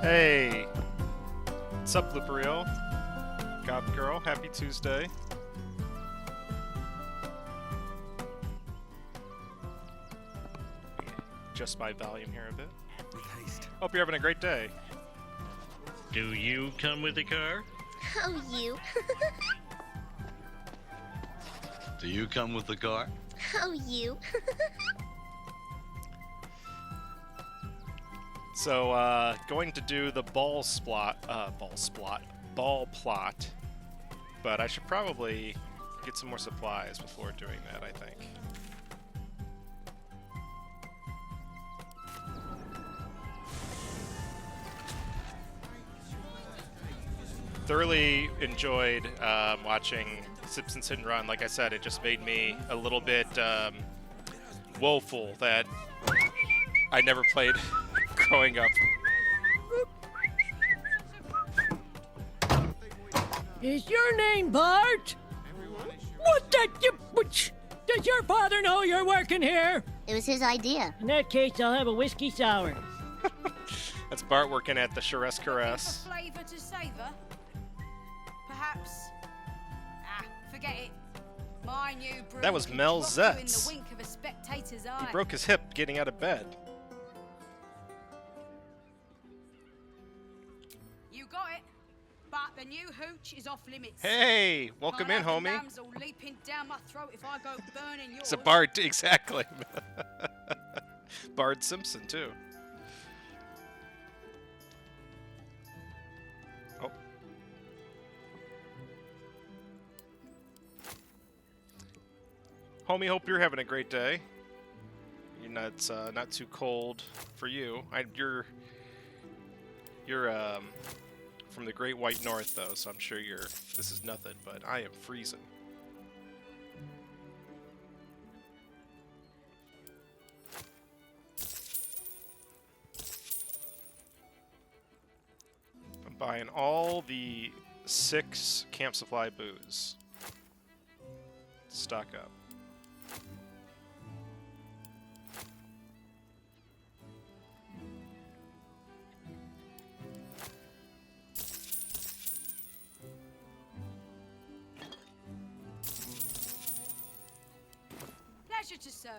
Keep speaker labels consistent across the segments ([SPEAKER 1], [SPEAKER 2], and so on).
[SPEAKER 1] Hey, what's up, Luperio? Goth Girl, happy Tuesday. Just my volume here a bit.
[SPEAKER 2] With haste.
[SPEAKER 1] Hope you're having a great day.
[SPEAKER 3] Do you come with a car?
[SPEAKER 4] Oh, you.
[SPEAKER 2] Do you come with the car?
[SPEAKER 4] Oh, you.
[SPEAKER 1] So, going to do the ball plot, but I should probably get some more supplies before doing that, I think. Thoroughly enjoyed watching Simpsons Hit and Run. Like I said, it just made me a little bit woeful that I never played growing up.
[SPEAKER 5] Is your name Bart? What the... Does your father know you're working here?
[SPEAKER 4] It was his idea.
[SPEAKER 5] In that case, I'll have a whiskey sour.
[SPEAKER 1] That's Bart working at the Charesse Caress.
[SPEAKER 6] Flavor to savor? Perhaps. Forget it. My new brew
[SPEAKER 1] That was
[SPEAKER 6] can
[SPEAKER 1] Mel
[SPEAKER 6] drop you in
[SPEAKER 1] Zetz.
[SPEAKER 6] the wink of a spectator's eye.
[SPEAKER 1] He broke his hip getting out of bed.
[SPEAKER 6] You got it. But the new hooch is off limits.
[SPEAKER 1] Hey, welcome in,
[SPEAKER 6] Can't have the
[SPEAKER 1] homie.
[SPEAKER 6] damsel leaping down my throat if I go burning yours.
[SPEAKER 1] It's a Bart, exactly. Bart Simpson, too. Oh. Homie, hope you're having a great day. You're not too cold for you. You're from the Great White North, though, so I'm sure this is nothing, but I am freezing. I'm buying all the 6 camp supply booze. Stock up.
[SPEAKER 6] Pleasure to serve.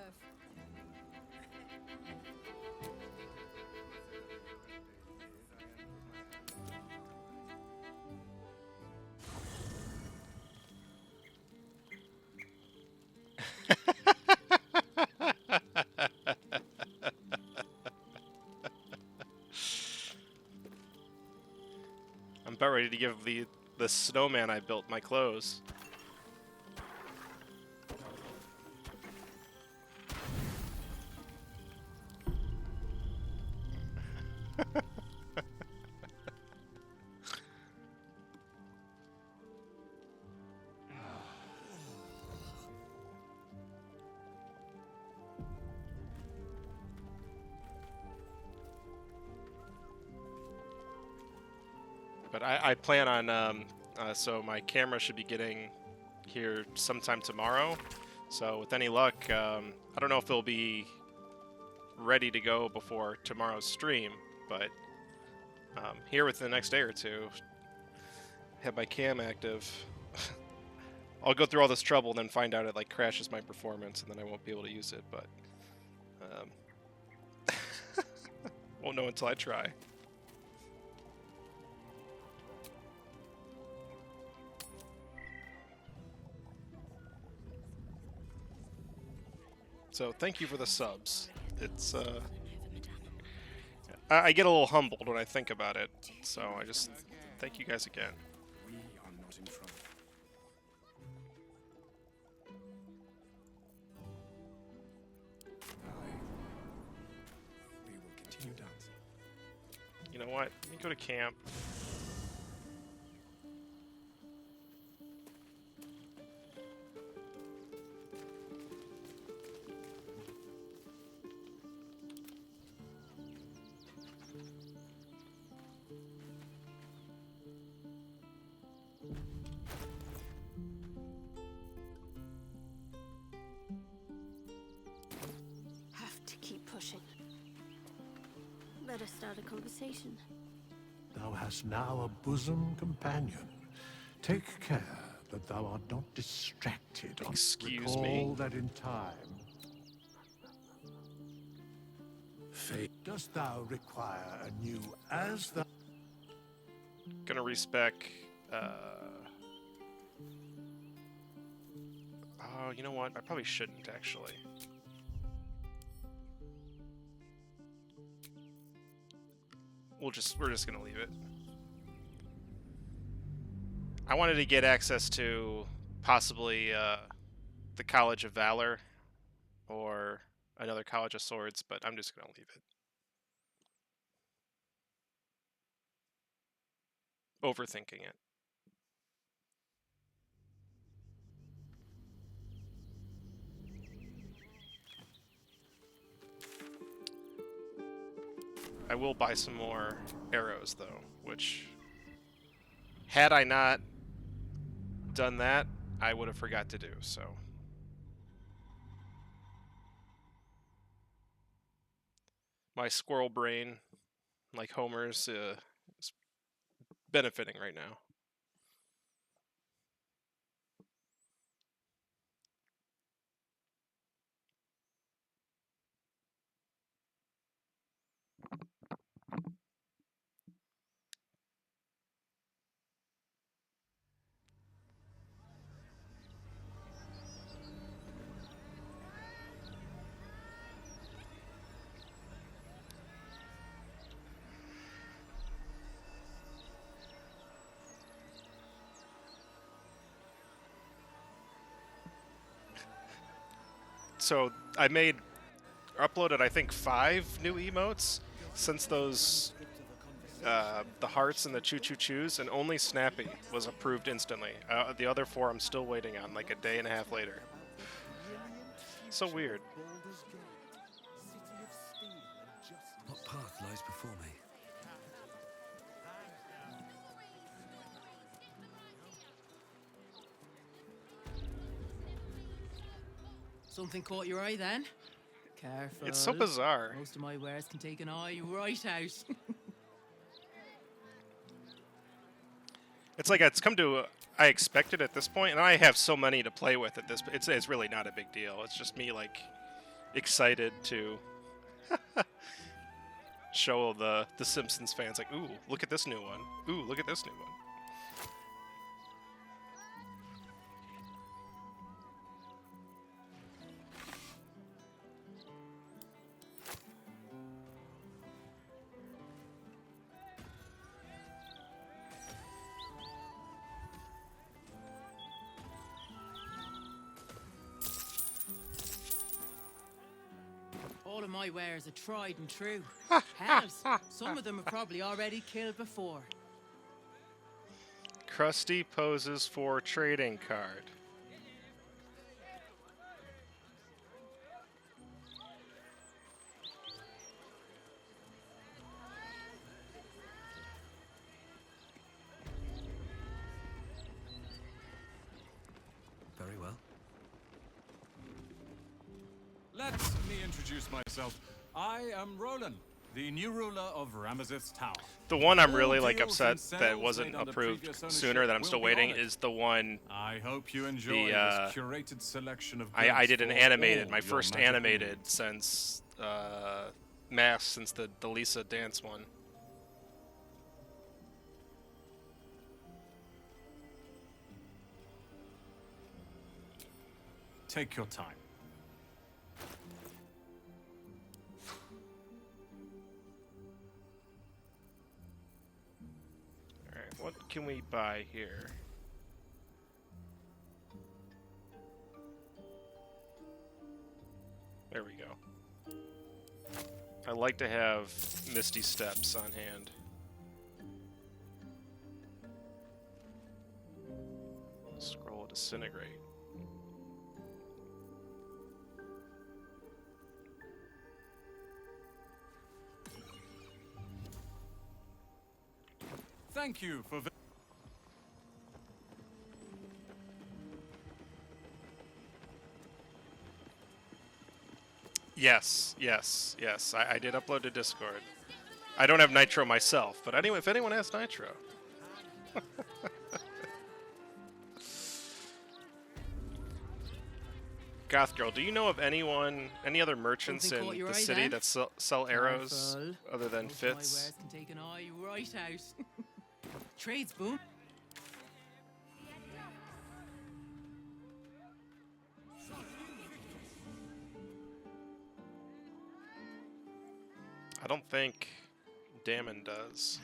[SPEAKER 1] I'm about ready to give the snowman I built my clothes. But I plan on, so my camera should be getting here sometime tomorrow. So with any luck, I don't know if it'll be ready to go before tomorrow's stream, but here within the next day or two, have my cam active. I'll go through all this trouble and then find out it like crashes my performance and then I won't be able to use it, but won't know until I try. So thank you for the subs. It's I get a little humbled when I think about it. So I just thank you guys again.
[SPEAKER 2] We are not in trouble. We will continue dancing.
[SPEAKER 1] You know what? Let me go to camp.
[SPEAKER 7] Have to keep pushing. Better start a conversation. Thou hast now a bosom companion. Take care that thou art not distracted.
[SPEAKER 1] Excuse
[SPEAKER 7] Recall
[SPEAKER 1] me?
[SPEAKER 7] that in time. Fate, dost thou require a new as the
[SPEAKER 1] Gonna respec. Oh, you know what? I probably shouldn't actually. We're just gonna leave it. I wanted to get access to possibly the College of Valor or another College of Swords, but I'm just gonna leave it. Overthinking it. I will buy some more arrows though, which had I not done that, I would have forgot to do, so. My squirrel brain, like Homer's, is benefiting right now. So I uploaded I think 5 new emotes since those the hearts and the choo-choo-choos, and only Snappy was approved instantly. The other 4 I'm still waiting on, like a day and a half later. So weird.
[SPEAKER 2] What path lies before me?
[SPEAKER 8] Something caught your eye then? Careful.
[SPEAKER 1] It's so bizarre.
[SPEAKER 8] Most of my wares can take an eye right out.
[SPEAKER 1] It's like it's come to I expected at this point, and I have so many to play with at this. It's really not a big deal. It's just me like excited to show the Simpsons fans like, ooh, look at this new one. Ooh, look at this new one.
[SPEAKER 8] All of my wares are tried and true. Hells, some of them have probably already killed before.
[SPEAKER 1] Krusty poses for trading card.
[SPEAKER 2] Very well.
[SPEAKER 9] Let me introduce myself. I am Roland, the new ruler of Ramazith's Tower.
[SPEAKER 1] The one I'm really
[SPEAKER 9] All
[SPEAKER 1] like
[SPEAKER 9] deals
[SPEAKER 1] upset
[SPEAKER 9] and
[SPEAKER 1] that
[SPEAKER 9] sales
[SPEAKER 1] wasn't
[SPEAKER 9] made under
[SPEAKER 1] approved
[SPEAKER 9] previous
[SPEAKER 1] sooner, that I'm
[SPEAKER 9] ownership
[SPEAKER 1] still
[SPEAKER 9] will be
[SPEAKER 1] waiting,
[SPEAKER 9] honored.
[SPEAKER 1] is the one
[SPEAKER 9] I hope you enjoy this curated selection of
[SPEAKER 1] I
[SPEAKER 9] goods
[SPEAKER 1] did an
[SPEAKER 9] for
[SPEAKER 1] animated,
[SPEAKER 9] all
[SPEAKER 1] my
[SPEAKER 9] your
[SPEAKER 1] first
[SPEAKER 9] magical
[SPEAKER 1] animated
[SPEAKER 9] needs.
[SPEAKER 1] since Mass, since the Lisa dance one.
[SPEAKER 9] Take your time.
[SPEAKER 1] Alright, what can we buy here? There we go. I like to have Misty Steps on hand. Scroll Disintegrate.
[SPEAKER 9] Thank you for
[SPEAKER 1] Yes, yes, yes. I did upload to Discord. I don't have nitro myself, but anyway, if anyone has nitro. Goth Girl, do you know of any other merchants
[SPEAKER 8] Something
[SPEAKER 1] in
[SPEAKER 8] caught your
[SPEAKER 1] the
[SPEAKER 8] eye
[SPEAKER 1] city
[SPEAKER 8] then?
[SPEAKER 1] that sell arrows
[SPEAKER 8] Careful.
[SPEAKER 1] other than
[SPEAKER 8] Most of my
[SPEAKER 1] Fitz?
[SPEAKER 8] wares can take an eye right out. Trades boom.
[SPEAKER 1] I don't think Damon does.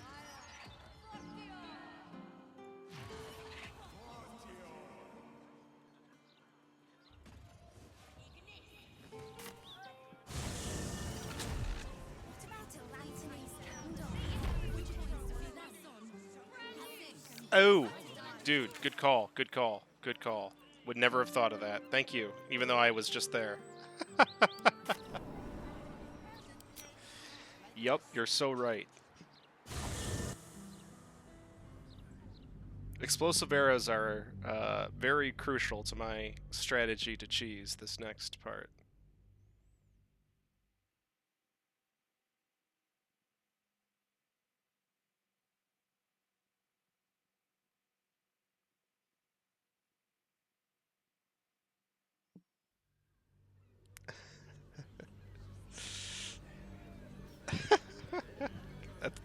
[SPEAKER 1] Oh, dude, good call, good call, good call. Would never have thought of that. Thank you, even though I was just there. Yup, you're so right. Explosive arrows are very crucial to my strategy to cheese this next part.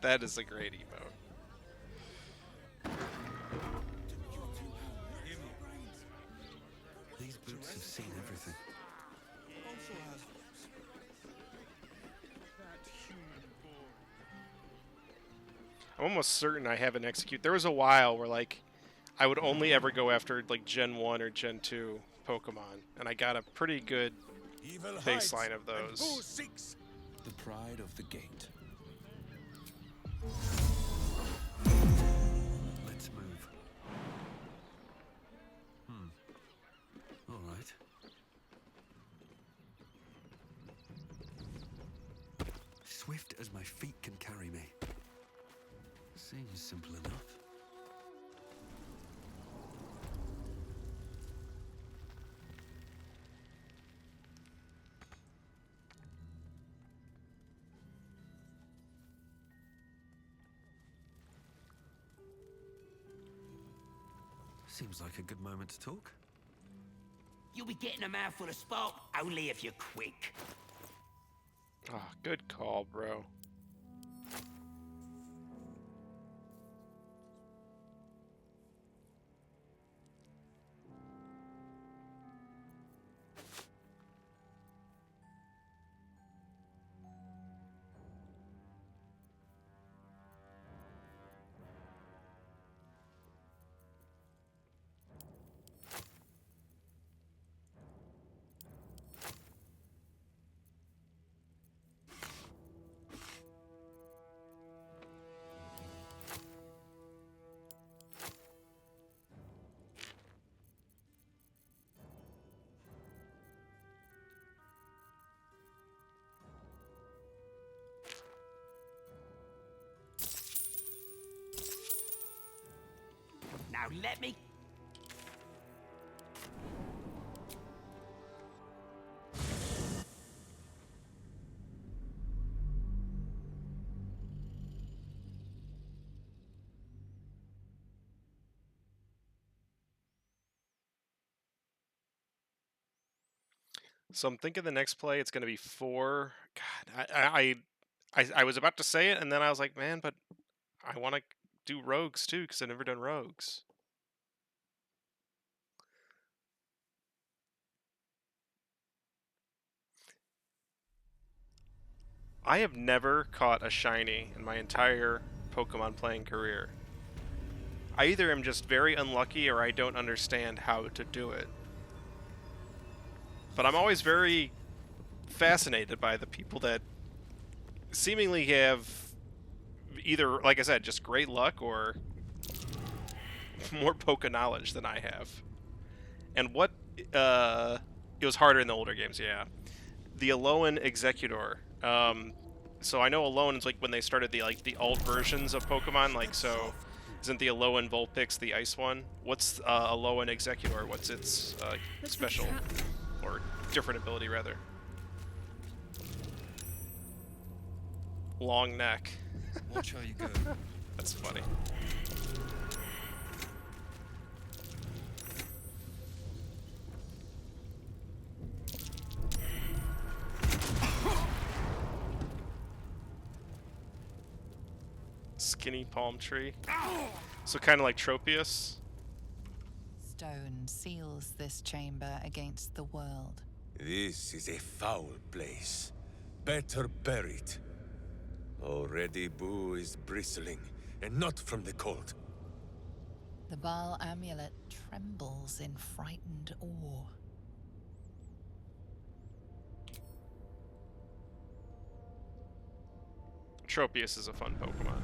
[SPEAKER 1] That is a great emote.
[SPEAKER 2] These boots have seen everything.
[SPEAKER 1] I'm almost certain I have an execute. There was a while where like I would only ever go after like Gen 1 or Gen 2 Pokemon, and I got a pretty good baseline of those.
[SPEAKER 2] The pride of the gate. Let's move. All right. Swift as my feet can carry me. Seems simple enough. Seems like a good moment to talk.
[SPEAKER 10] You'll be getting a mouthful of spark only if you're quick.
[SPEAKER 1] Ah, good call, bro.
[SPEAKER 10] Now let me...
[SPEAKER 1] So I'm thinking the next play it's gonna be 4. God, I was about to say it and then I was like, man, but I want to do rogues too because I've never done rogues. I have never caught a shiny in my entire Pokemon playing career. I either am just very unlucky or I don't understand how to do it. But I'm always very fascinated by the people that seemingly have either, like I said, just great luck or more Poke knowledge than I have. And what, it was harder in the older games, yeah. The Alolan Executor. So I know Alolan is like when they started the alt versions of Pokemon, like so isn't the Alolan Vulpix the ice one? What's Alolan Executor? What's its special or different ability rather? long neck.
[SPEAKER 2] Watch how you go.
[SPEAKER 1] That's funny. Skinny palm tree. So kind of like Tropius.
[SPEAKER 11] Stone seals this chamber against the world.
[SPEAKER 12] This is a foul place. Better buried. Already Boo is bristling, and not from the cold.
[SPEAKER 11] The Baal amulet trembles in frightened awe.
[SPEAKER 1] Tropius is a fun Pokemon.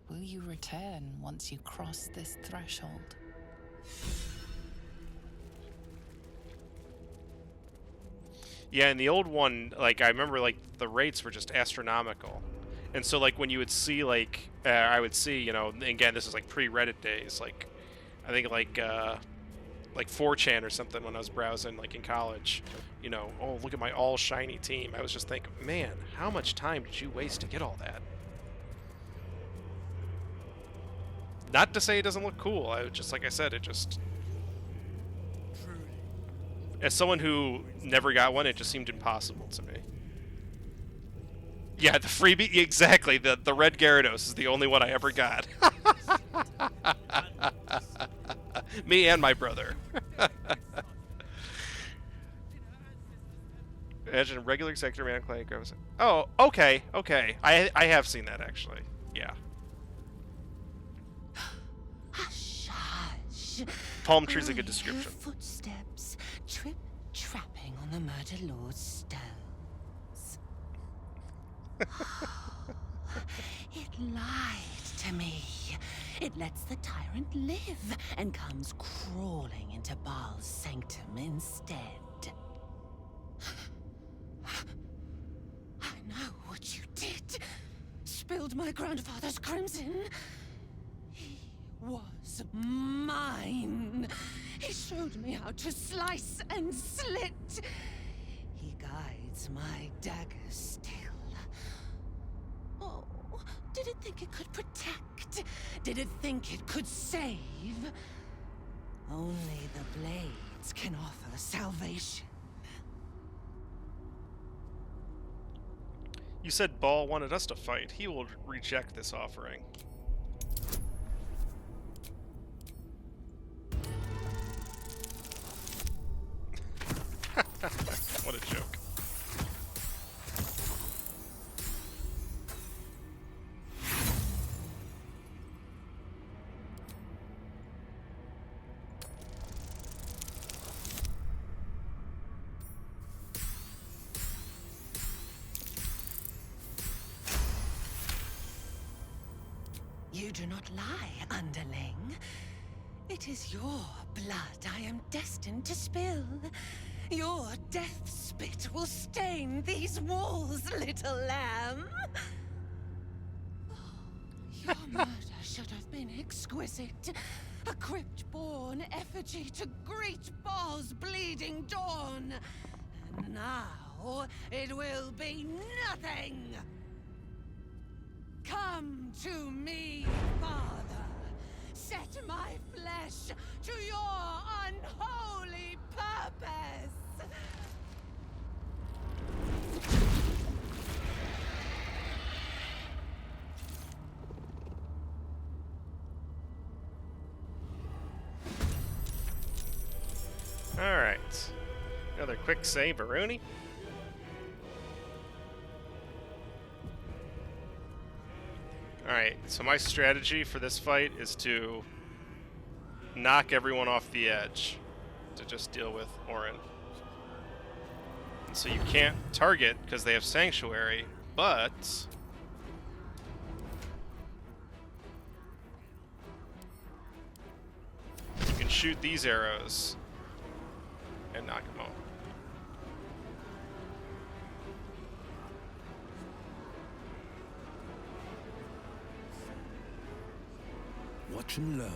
[SPEAKER 11] Will you return once you cross this threshold?
[SPEAKER 1] Yeah, in the old one, like, I remember, like, the rates were just astronomical. And so, like, when you would see, like, I would see, you know, again, this is, like, pre-Reddit days, like, I think, like 4chan or something when I was browsing, like, in college, you know, oh, look at my all-shiny team. I was just thinking, man, how much time did you waste to get all that? Not to say it doesn't look cool, I just, like I said, it just... As someone who never got one, it just seemed impossible to me. Yeah, the freebie, exactly. The red Gyarados is the only one I ever got. Me and my brother. Imagine a regular sector man clay. Oh, okay, okay. I have seen that actually. Yeah.
[SPEAKER 13] Hush, hush.
[SPEAKER 1] Palm tree's a good description.
[SPEAKER 13] Footsteps, trip-trapping on the Murder Lord's stones. It lied to me. It lets the tyrant live and comes crawling into Baal's sanctum instead. I know what you did. Spilled my grandfather's crimson. He was mine. He showed me how to slice and slit. He guides my dagger still. Oh, did it think it could protect? Did it think it could save? Only the blades can offer salvation.
[SPEAKER 1] You said Baal wanted us to fight. He will reject this offering. What a joke.
[SPEAKER 13] You do not lie, underling. It is your blood I am destined to spill. Your death spit will stain these walls, little lamb. Your murder should have been exquisite. A crypt-born effigy to greet Baal's bleeding dawn. And now it will be nothing. Come to me, Father. Set my flesh to your unholy purpose.
[SPEAKER 1] Alright. Another quick save, Aruni. Alright, so my strategy for this fight is to knock everyone off the edge to just deal with Orin. And so you can't target because they have Sanctuary, but you can shoot these arrows and knock them out.
[SPEAKER 2] Watch and learn.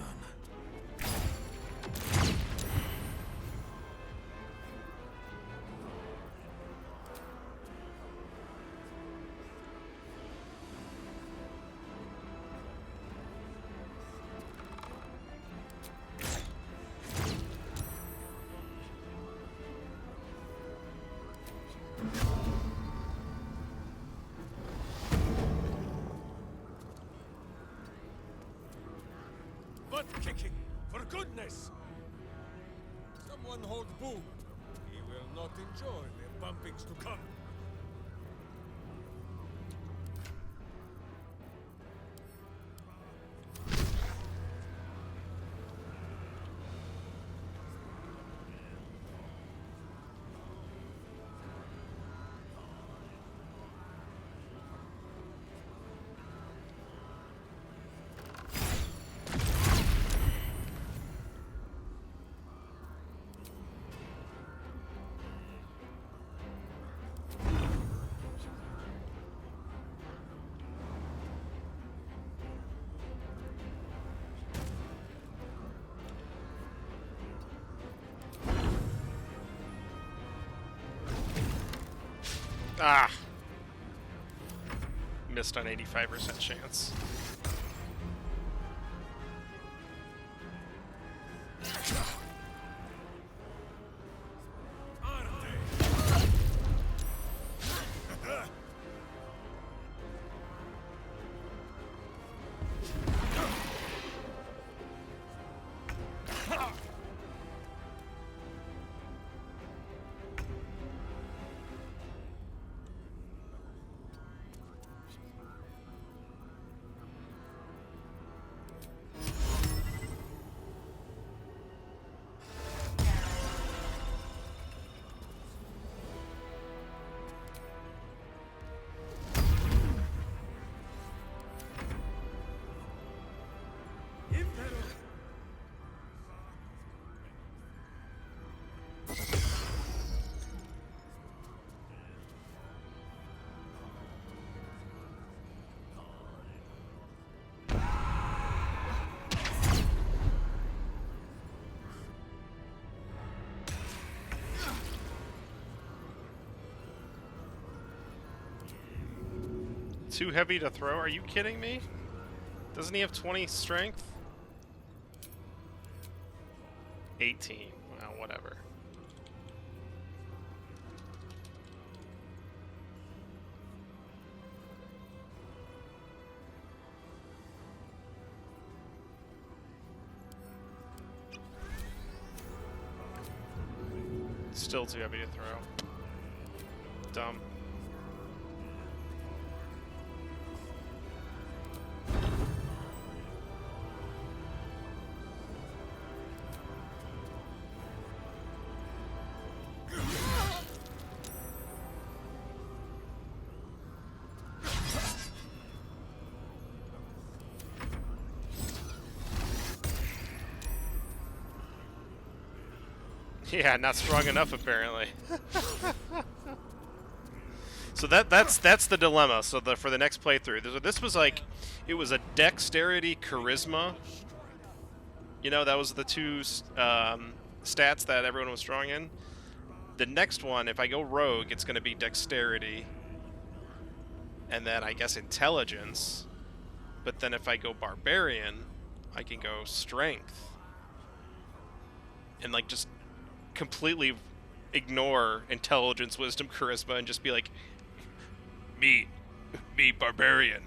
[SPEAKER 12] Butt kicking, for goodness! Someone hold Boo. He will not enjoy the bumpings to come.
[SPEAKER 1] Ah! Missed on 85% chance. Too heavy to throw? Are you kidding me? Doesn't he have 20 strength? 18. Well, whatever. Still too heavy to throw. Dumb. Yeah, not strong enough apparently. So that's the dilemma. So for the next playthrough, this was like, it was a dexterity charisma. You know, that was the two stats that everyone was strong in. The next one, if I go rogue, it's going to be dexterity, and then I guess intelligence. But then if I go barbarian, I can go strength, and like just completely ignore intelligence, wisdom, charisma, and just be like, me barbarian,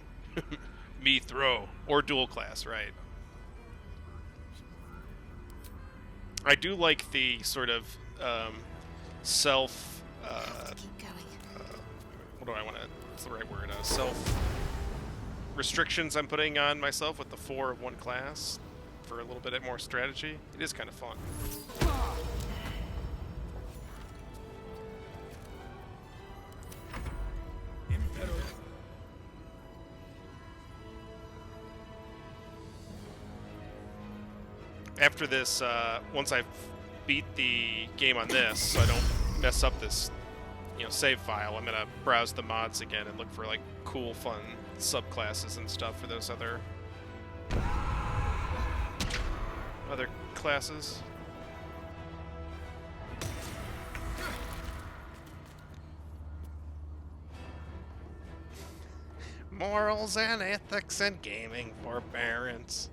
[SPEAKER 1] me throw, or dual class, right? I do like the sort of self. What do I want to? What's the right word? Self restrictions I'm putting on myself with the 4 of one class for a little bit more strategy. It is kind of fun. After this, once I beat the game on this, so I don't mess up this, save file, I'm gonna browse the mods again and look for like cool, fun subclasses and stuff for those other classes. Morals and ethics and gaming for parents.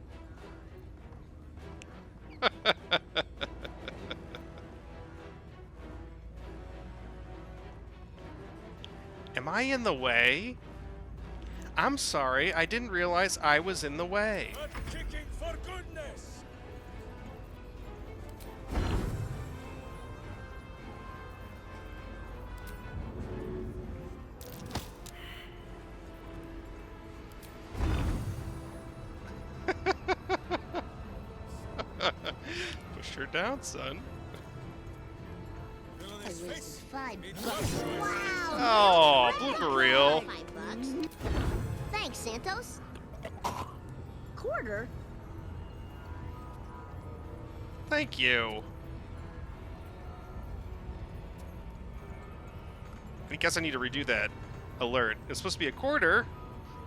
[SPEAKER 1] Am I in the way? I'm sorry, I didn't realize I was in the way.
[SPEAKER 12] Butt kicking, for goodness!
[SPEAKER 1] her down, son.
[SPEAKER 4] I wasted $5. Wow!
[SPEAKER 1] Oh,
[SPEAKER 4] great.
[SPEAKER 1] blooper reel.
[SPEAKER 4] $5. Thanks, Santos. Quarter?
[SPEAKER 1] Thank you. I guess I need to redo that alert. It's supposed to be a quarter.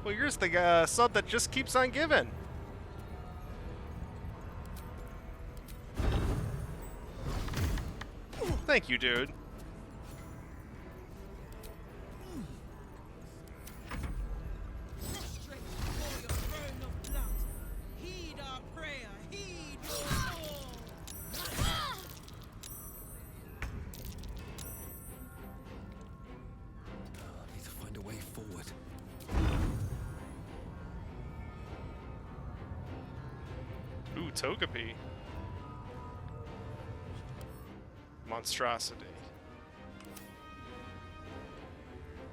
[SPEAKER 1] Well, here's the sub that just keeps on giving. Thank you, dude.
[SPEAKER 2] I need to find a way forward.
[SPEAKER 1] Ooh, Togepi. Monstrosity.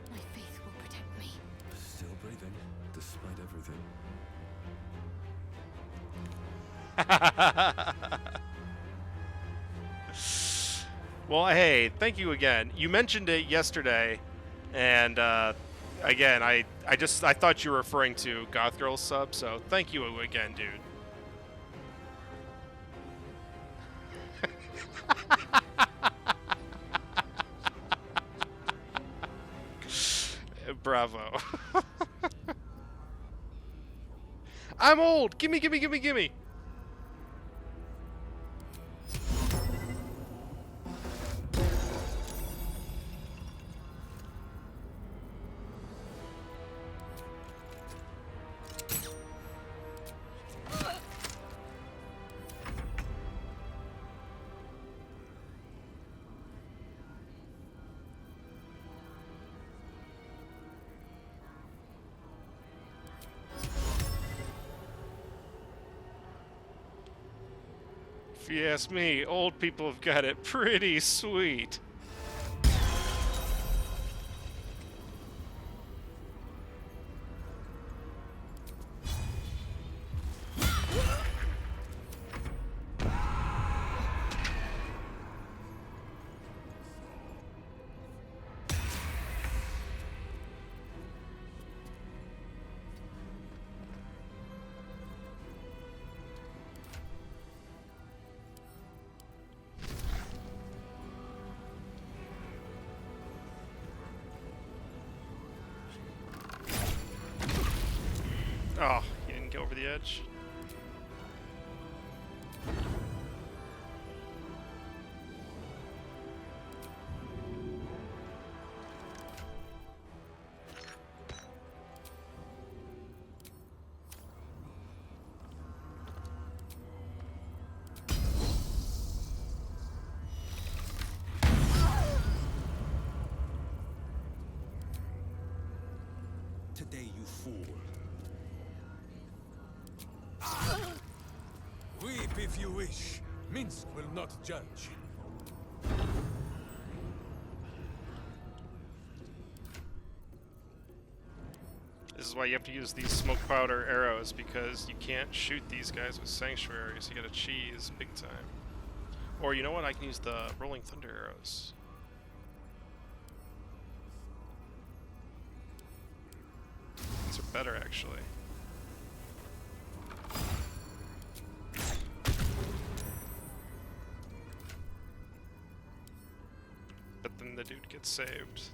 [SPEAKER 13] My faith will protect me.
[SPEAKER 2] Still breathing, despite everything.
[SPEAKER 1] Well, hey, thank you again. You mentioned it yesterday, and again, I thought you were referring to Goth Girl's sub, so thank you again, dude. Bravo. I'm old. Gimme, gimme, gimme, gimme. If you ask me, old people have got it pretty sweet. Oh, he didn't go over the edge.
[SPEAKER 12] Today you fool. Weep if you wish. Minsk will not judge.
[SPEAKER 1] This is why you have to use these smoke powder arrows, because you can't shoot these guys with sanctuaries. You gotta cheese big time. Or you know what? I can use the rolling thunder arrows. These are better, actually. But then the dude gets saved.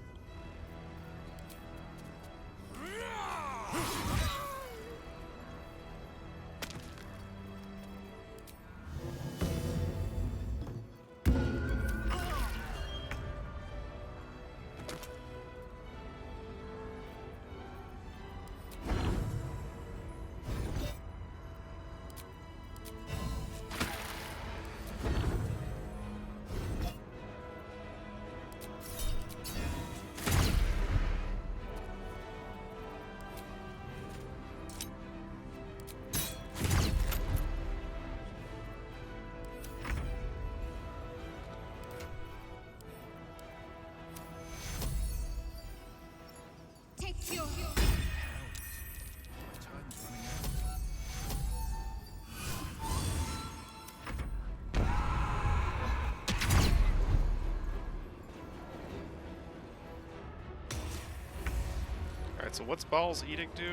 [SPEAKER 1] So what's Baal's edict do?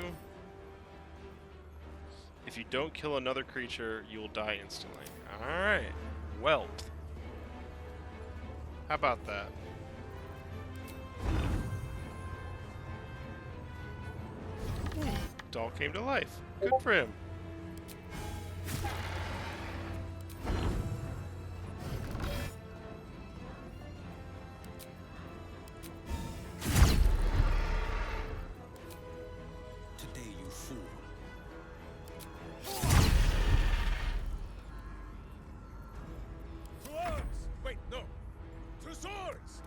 [SPEAKER 1] If you don't kill another creature, you will die instantly. Alright. Well. How about that? Doll came to life. Good for him.
[SPEAKER 2] Today, you fool.
[SPEAKER 12] To arms! Wait, no! To swords!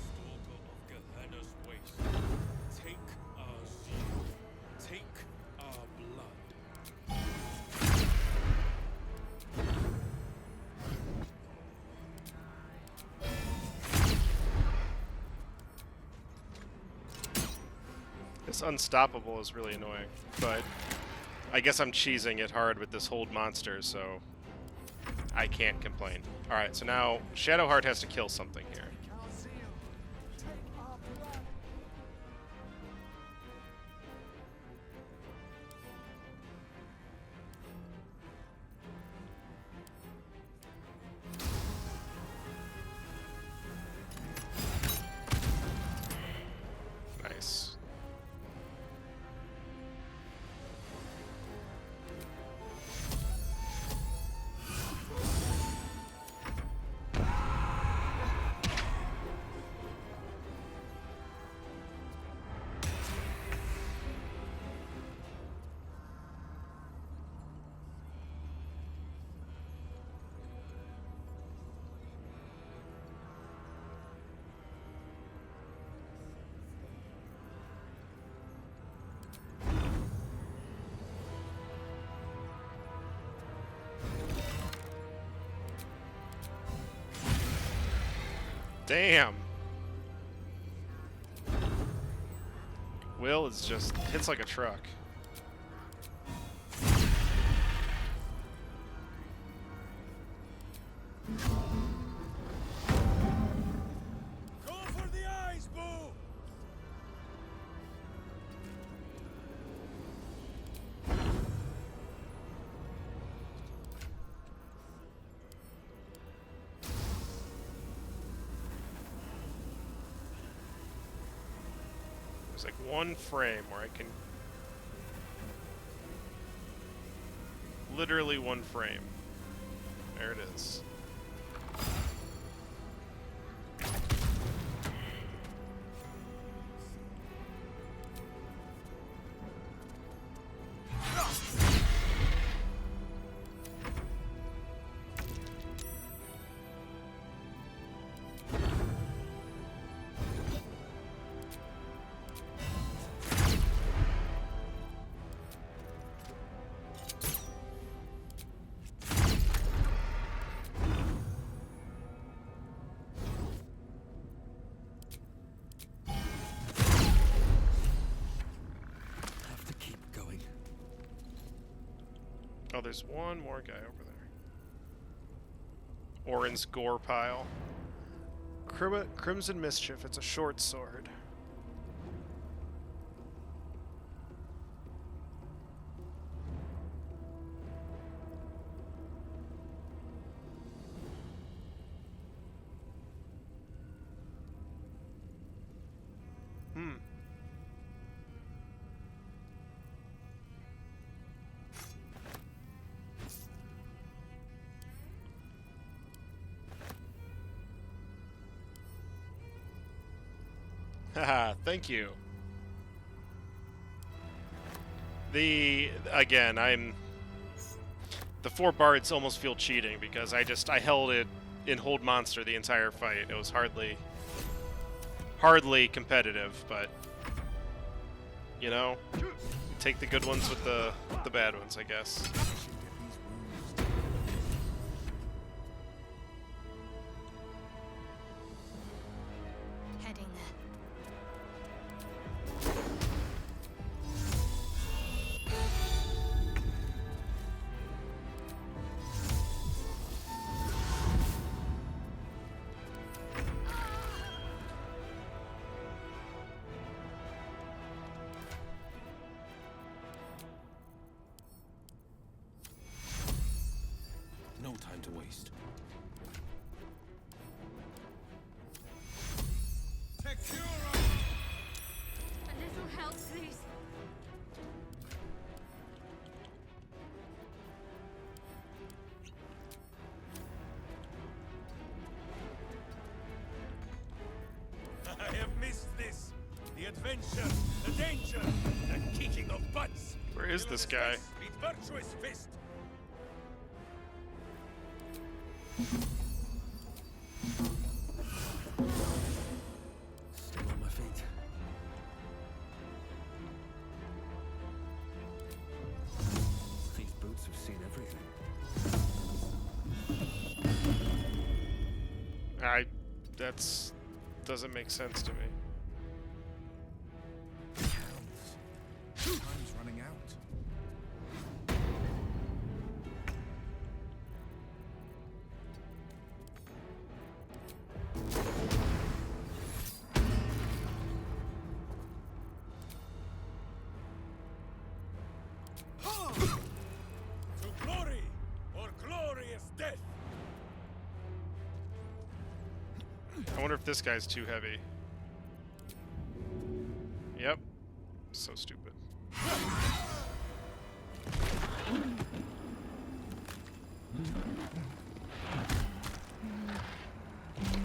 [SPEAKER 9] Stalker of Gehenna's waste. Take our zeal. Take our blood.
[SPEAKER 1] This unstoppable is really annoying, but I guess I'm cheesing it hard with this hold monster, so I can't complain. Alright, so now Shadowheart has to kill something here. Nice. Damn. Will is just hits like a truck.
[SPEAKER 12] Go for the eyes, Boo!
[SPEAKER 1] There's like one frame where I can... Literally one frame. There it is.
[SPEAKER 2] Have to keep going.
[SPEAKER 1] Oh, there's one more guy over there. Orin's gore pile. Crimson Mischief. It's a short sword. Haha, thank you. Again, the 4 bards almost feel cheating because I held it in hold monster the entire fight. It was hardly competitive, but you know, take the good ones with the bad ones, I guess.
[SPEAKER 4] Heading there.
[SPEAKER 2] time to waste.
[SPEAKER 6] A little help, please.
[SPEAKER 12] I have missed this. The adventure, the danger, the kicking of butts.
[SPEAKER 1] Where is this guy?
[SPEAKER 12] Meet virtuous fist.
[SPEAKER 2] Still on my feet. These boots have seen everything.
[SPEAKER 1] That's doesn't make sense to me.
[SPEAKER 9] Time's running out.
[SPEAKER 12] To glory or glorious death.
[SPEAKER 1] I wonder if this guy's too heavy. Yep. So stupid.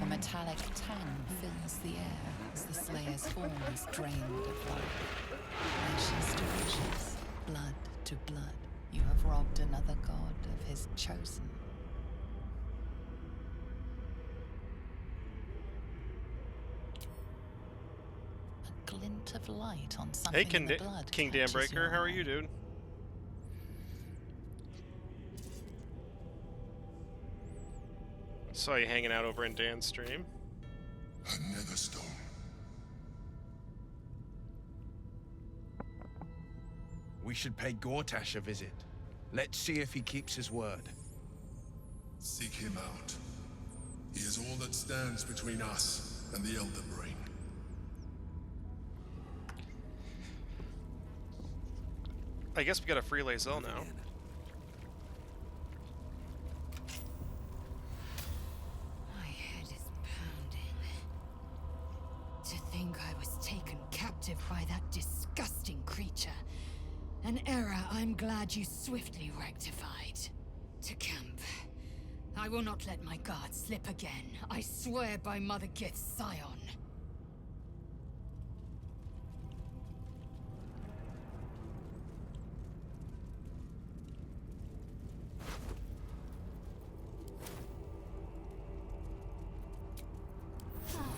[SPEAKER 11] A metallic tang fills the air as the Slayer's form is drained of life. Ashes to ashes, blood to blood, you have robbed another god of his chosen. A glint of light on something
[SPEAKER 1] Hey,
[SPEAKER 11] in the blood
[SPEAKER 1] King
[SPEAKER 11] catches
[SPEAKER 1] Danbreaker,
[SPEAKER 11] your
[SPEAKER 1] how are
[SPEAKER 11] eye.
[SPEAKER 1] you, dude? Saw you hanging out over in Dan's stream.
[SPEAKER 7] Another stone.
[SPEAKER 14] We should pay Gortash a visit. Let's see if he keeps his word.
[SPEAKER 7] Seek him out. He is all that stands between us and the Elden Ring.
[SPEAKER 1] I guess we got a free Lae'zel now.
[SPEAKER 15] My head is pounding. To think I was taken captive by that disgusting creature. An error I'm glad you swiftly rectified. To camp. I will not let my guard slip again. I swear by Mother Gith's scion.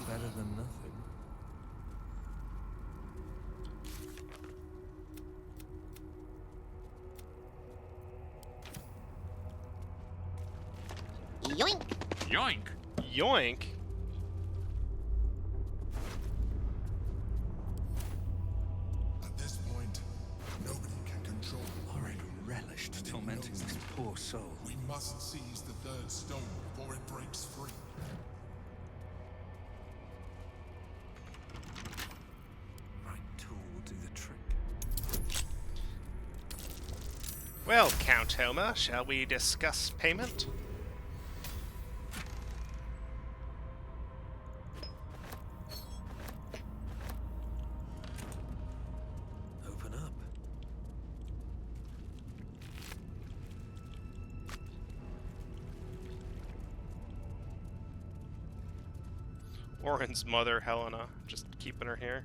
[SPEAKER 2] Better than nothing.
[SPEAKER 4] Yoink!
[SPEAKER 3] Yoink!
[SPEAKER 1] Yoink!
[SPEAKER 7] At this point, nobody can control
[SPEAKER 2] Orin relished tormenting this poor soul.
[SPEAKER 7] We must seize the third stone before it breaks free.
[SPEAKER 2] Right tool will do the trick.
[SPEAKER 1] Well, Count Homer, shall we discuss payment?
[SPEAKER 2] Open up.
[SPEAKER 1] Orin's mother, Helena, just keeping her here.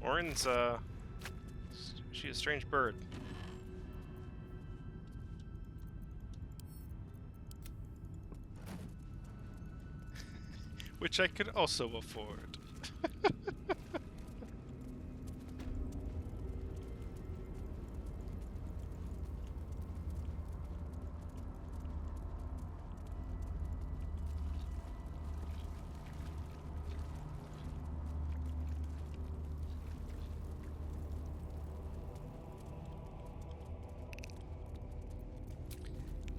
[SPEAKER 1] Orin's, she's a strange bird. Which I could also afford.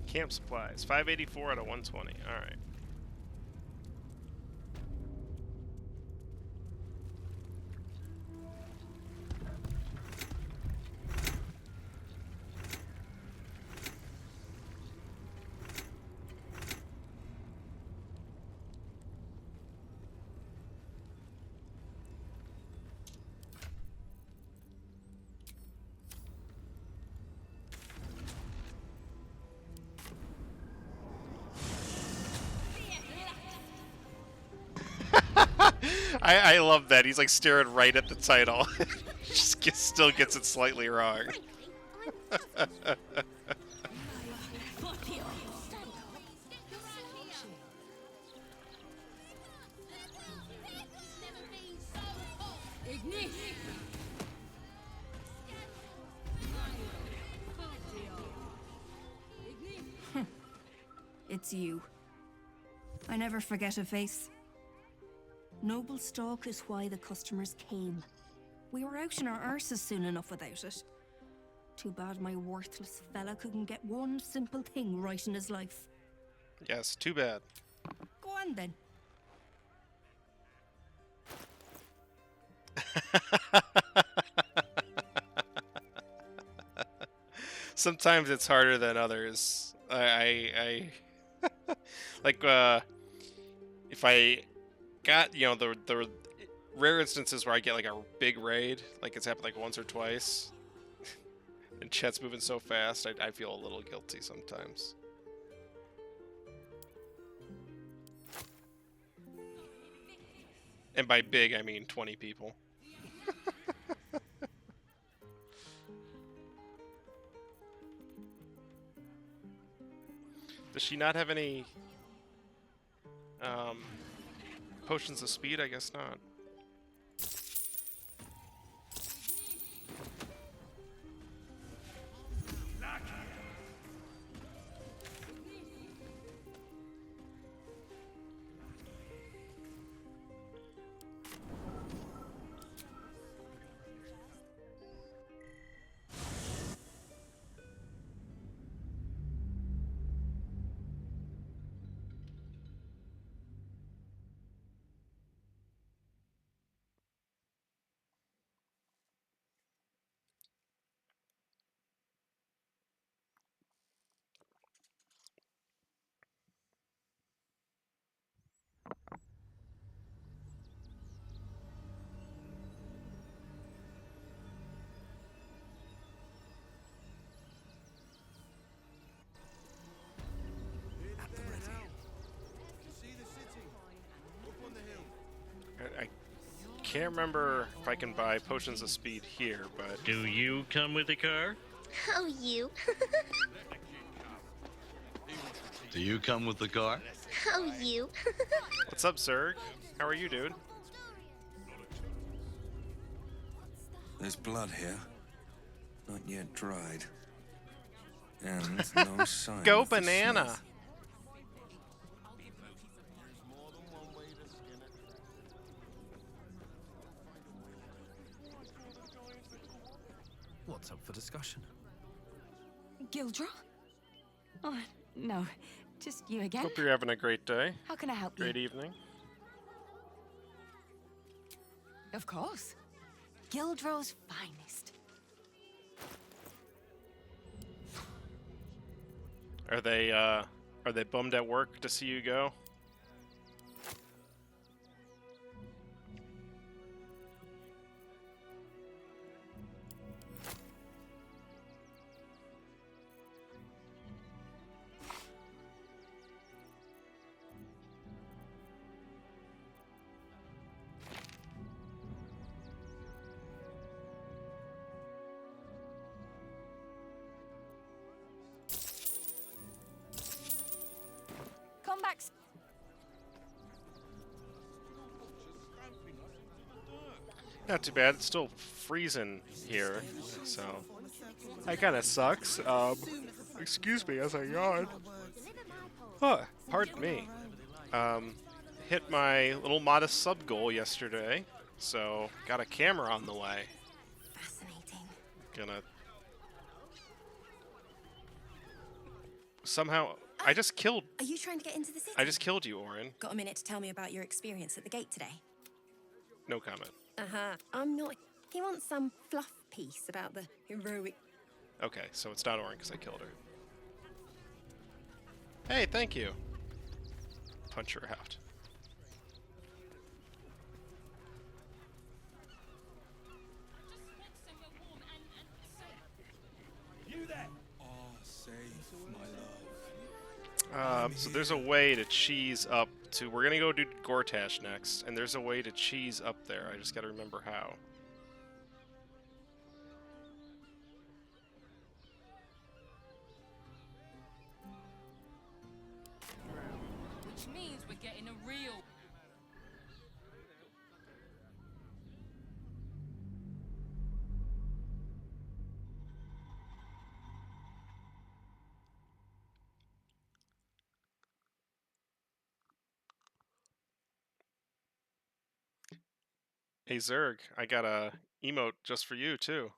[SPEAKER 1] Camp supplies, 584 out of 120. All right. I love that. He's like staring right at the title. Still gets it slightly wrong.
[SPEAKER 16] It's you. I never forget a face. Noble stock is why the customers came. We were out in our arses soon enough without it. Too bad my worthless fella couldn't get one simple thing right in his life.
[SPEAKER 1] Yes, too bad.
[SPEAKER 16] Go on then.
[SPEAKER 1] Sometimes it's harder than others. I like if I got, you know, the rare instances where I get like a big raid, like it's happened like once or twice, and chat's moving so fast, I feel a little guilty sometimes. And by big, I mean 20 people. Does she not have any potions of speed? I guess not. I can't remember if I can buy potions of speed here, but...
[SPEAKER 3] Do you come with the car?
[SPEAKER 4] Oh, you.
[SPEAKER 17] Do you come with the car?
[SPEAKER 4] Oh, you.
[SPEAKER 1] What's up, Zerg? How are you, dude?
[SPEAKER 2] There's blood here. Not yet dried. And no sign
[SPEAKER 1] Go
[SPEAKER 2] of the
[SPEAKER 1] banana!
[SPEAKER 2] smith.
[SPEAKER 14] What's up for discussion?
[SPEAKER 13] Gildra? Oh, no. Just you again?
[SPEAKER 1] Hope you're having a great day.
[SPEAKER 13] How can I help you?
[SPEAKER 1] Great evening.
[SPEAKER 13] Of course. Gildro's finest.
[SPEAKER 1] Are they bummed at work to see you go?
[SPEAKER 13] Come back.
[SPEAKER 1] Not too bad. It's still freezing here, so that kind of sucks. Excuse me as I yawn. Huh, pardon me. Hit my little modest sub goal yesterday, so got a camera on the way.
[SPEAKER 16] Fascinating.
[SPEAKER 1] Gonna somehow. I just killed.
[SPEAKER 16] Are you trying to get into the city?
[SPEAKER 1] I just killed you, Orin.
[SPEAKER 16] Got a minute to tell me about your experience at the gate today?
[SPEAKER 1] No comment.
[SPEAKER 16] I'm not. He wants some fluff piece about the heroic.
[SPEAKER 1] Okay, so it's not Orin because I killed her. Hey, thank you. Punch her out.
[SPEAKER 12] You there? Oh, safe, my love.
[SPEAKER 1] So there's a way to cheese up to... We're gonna go do Gortash next, and there's a way to cheese up there. I just gotta remember how.
[SPEAKER 13] Which means we're getting a real...
[SPEAKER 1] Hey Zerg, I got a emote just for you too.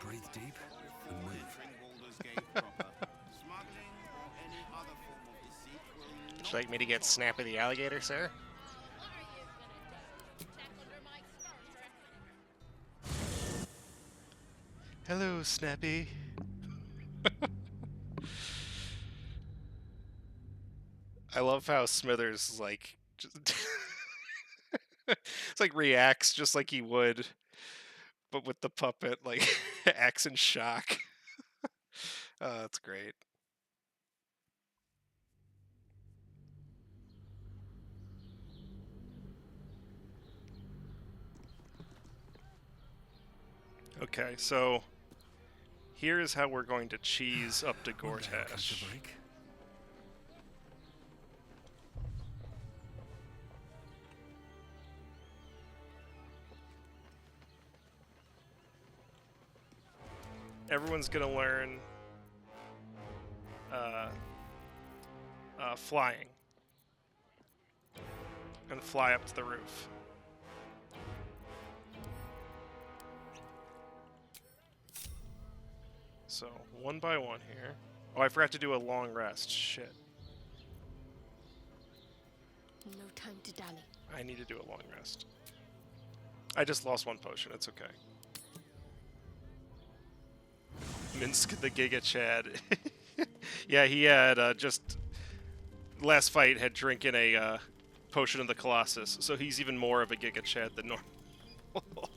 [SPEAKER 2] Breathe deep and move.
[SPEAKER 1] Would you like me to get Snappy the alligator, sir? Hello, Snappy. I love how Smithers like just it's like reacts just like he would, but with the puppet like acts in shock. Oh, that's great. Okay, so here's how we're going to cheese up to Gortash. Everyone's gonna learn flying and fly up to the roof. So, one by one here. Oh, I forgot to do a long rest. Shit.
[SPEAKER 4] No time to dally.
[SPEAKER 1] I need to do a long rest. I just lost one potion. It's okay. Minsk the Giga Chad. Yeah, he had just... Last fight had drinking a potion of the Colossus, so he's even more of a Giga Chad than normal.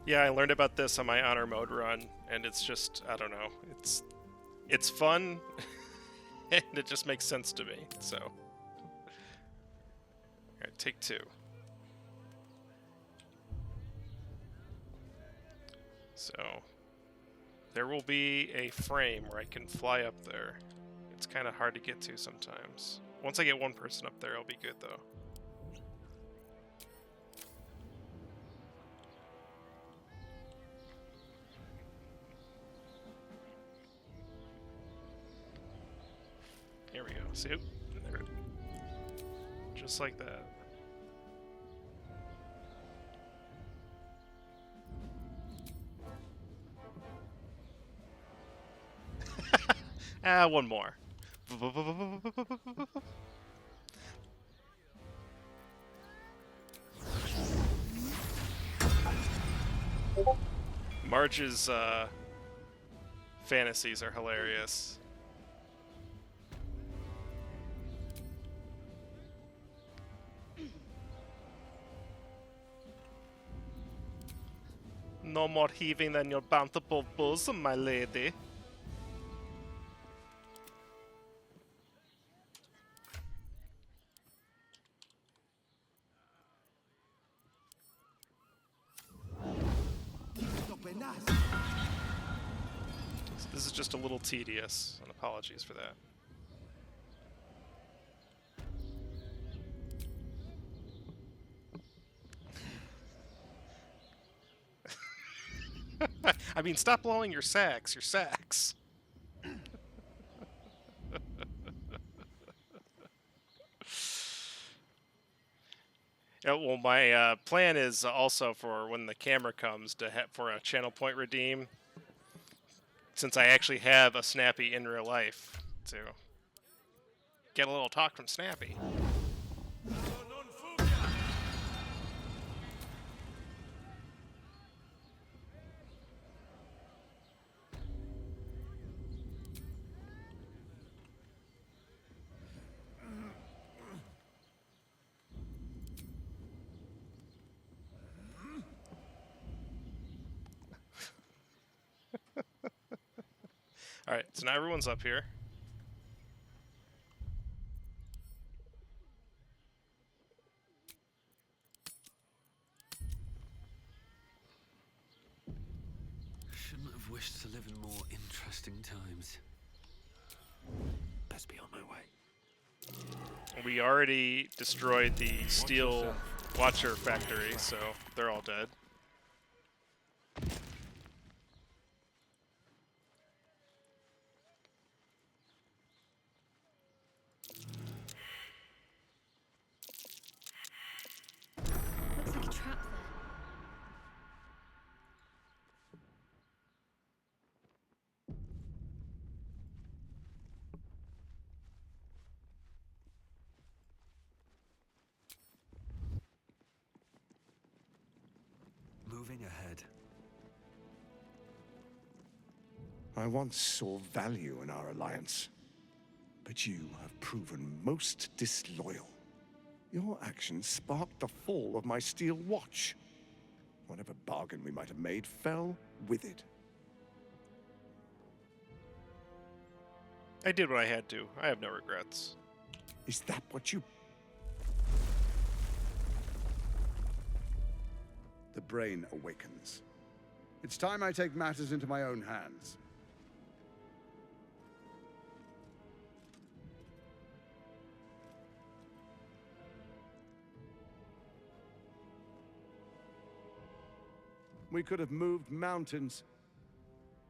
[SPEAKER 1] Yeah, I learned about this on my honor mode run, and it's just, I don't know, it's fun, and it just makes sense to me, so. Alright, take two. So, there will be a frame where I can fly up there. It's kind of hard to get to sometimes. Once I get one person up there, I'll be good, though. Here we go. See? There. Just like that. One more. Marge's fantasies are hilarious. No more heaving than your bountiful bosom, my lady. This is just a little tedious, and apologies for that. I mean, stop blowing your sacks. Your sacks. Yeah, well, my plan is also for when the camera comes to for a channel point redeem, since I actually have a Snappy in real life, to get a little talk from Snappy. Alright, so now everyone's up here.
[SPEAKER 2] Shouldn't have wished to live in more interesting times. Best be on my way.
[SPEAKER 1] We already destroyed the Steel Watcher factory, so they're all dead.
[SPEAKER 4] Looks like a trap there.
[SPEAKER 2] Moving ahead.
[SPEAKER 7] I once saw value in our alliance, but you have proven most disloyal. Your actions sparked the fall of my steel watch. Whatever bargain we might have made fell with it.
[SPEAKER 1] I did what I had to. I have no regrets.
[SPEAKER 7] Is that what you...
[SPEAKER 18] The brain awakens. It's time I take matters into my own hands. We could have moved mountains.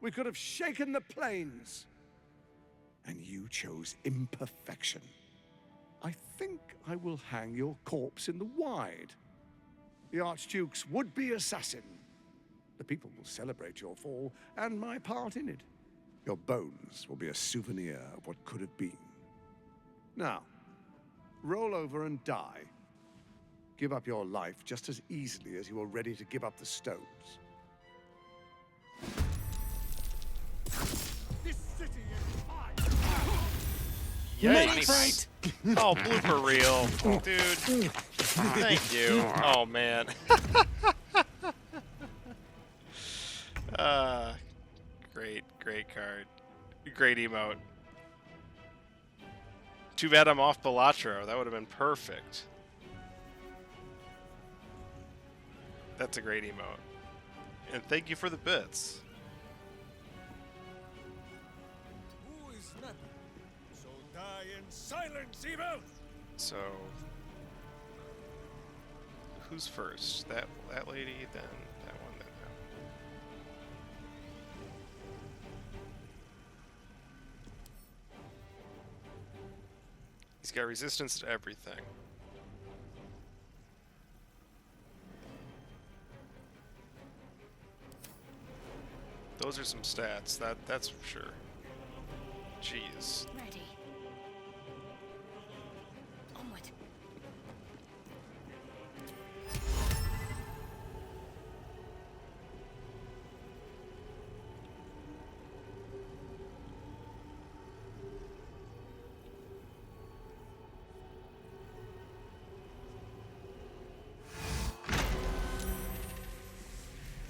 [SPEAKER 18] We could have shaken the plains.
[SPEAKER 7] And you chose imperfection. I think I will hang your corpse in the wide. The Archduke's would-be assassin. The people will celebrate your fall and my part in it. Your bones will be a souvenir of what could have been. Now, roll over and die. Give up your life just as easily as you are ready to give up the stones.
[SPEAKER 18] This city is
[SPEAKER 1] mine! Yikes! Oh, blooper reel. Dude. Thank you. Oh, man. Great card. Great emote. Too bad I'm off Balatro. That would have been perfect. That's a great emote. And thank you for the bits.
[SPEAKER 12] Who is Snappy? So die in silence, evil!
[SPEAKER 1] So, who's first? That lady, then that one, then that one. He's got resistance to everything. Those are some stats. That's for sure. Jeez.
[SPEAKER 4] Ready. Onward.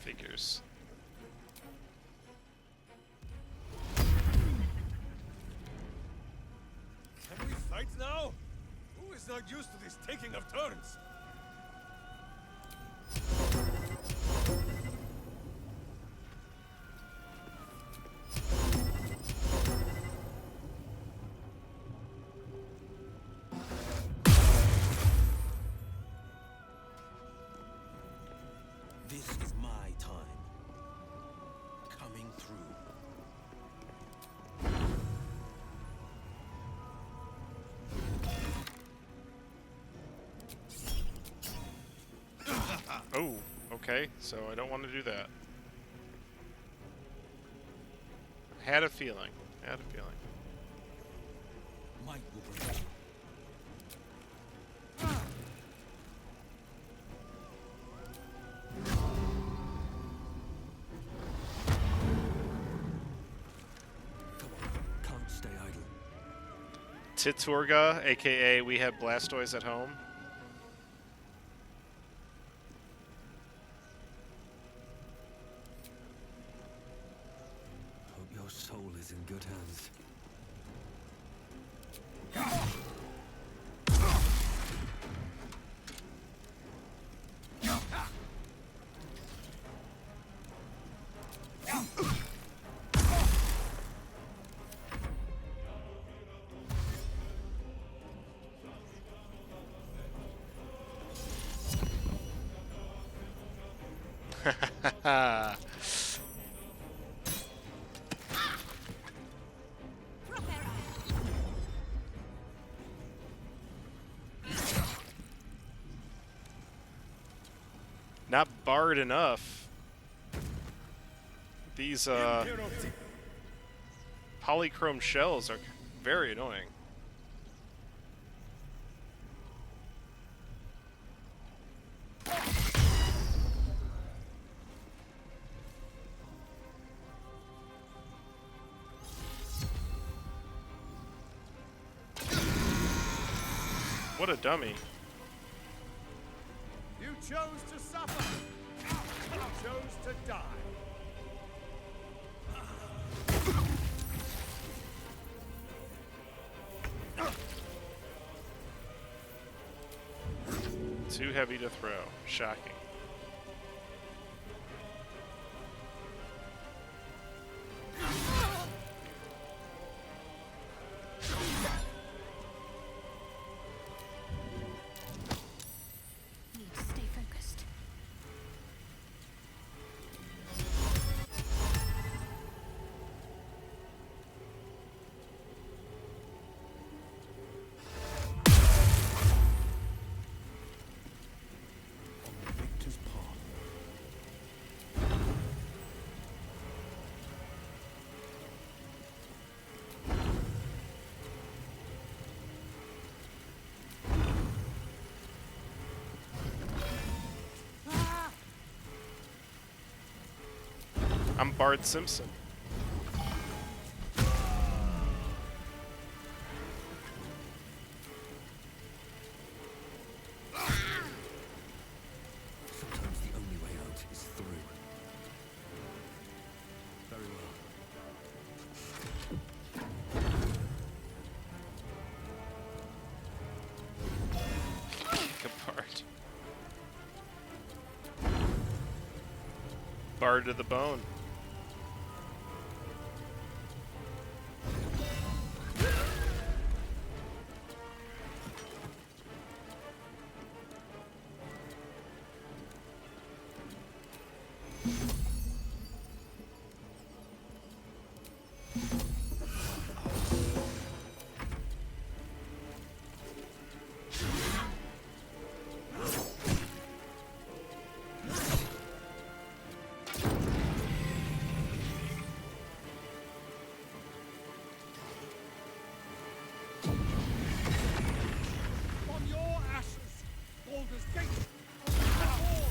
[SPEAKER 1] Figures.
[SPEAKER 12] Can we fight now? Who is not used to this taking of turns?
[SPEAKER 10] This is my time.
[SPEAKER 1] Okay, so I don't want to do that. Had a feeling. Had a feeling.
[SPEAKER 2] Might will prevail. Can't stay idle.
[SPEAKER 1] Titurga, aka we have Blastoise at home.
[SPEAKER 2] Hope your soul is in good hands.
[SPEAKER 1] Not barred enough. These polychrome shells are very annoying. What a dummy.
[SPEAKER 18] You chose to suffer. You chose to die.
[SPEAKER 1] Too heavy to throw. Shocking.
[SPEAKER 4] Need to stay focused.
[SPEAKER 2] Victor's path.
[SPEAKER 1] I'm Bart Simpson.
[SPEAKER 2] Sometimes the only way out is through. Very well.
[SPEAKER 1] Bart. Bard to the bone.
[SPEAKER 18] On your ashes, Baldur's Gate and fall.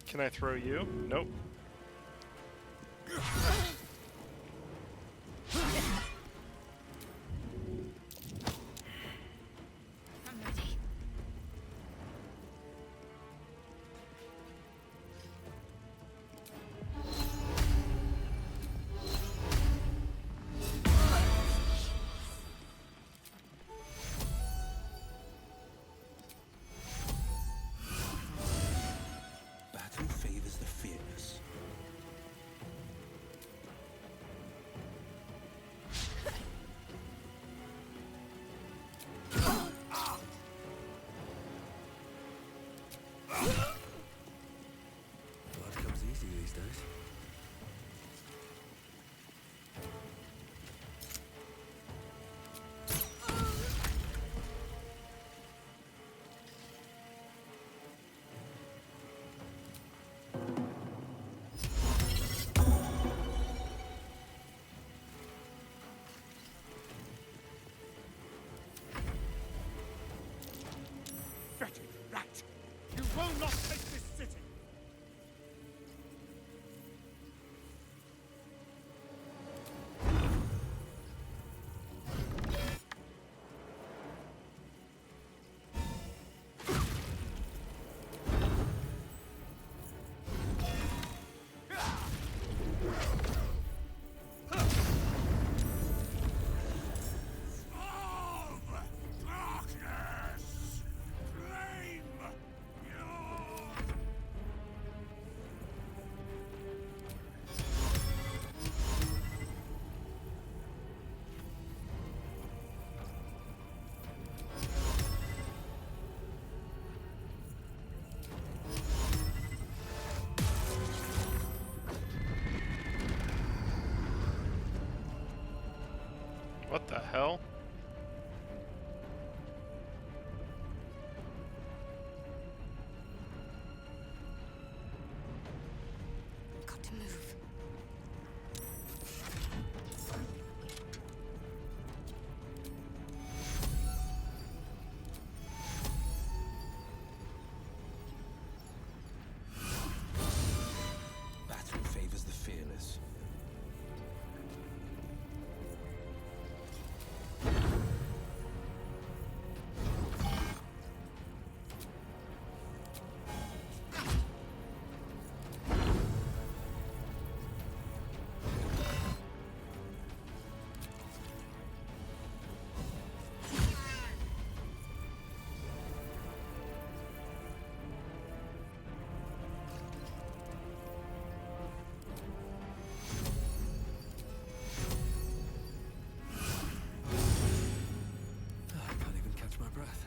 [SPEAKER 1] Can I throw you? Nope.
[SPEAKER 4] I'm ready.
[SPEAKER 2] Battle favors the fearless. Blood comes easy these days.
[SPEAKER 18] You will not take this city!
[SPEAKER 1] What the hell?
[SPEAKER 4] Got to move.
[SPEAKER 2] Battle favors the fearless. I can't even catch my breath.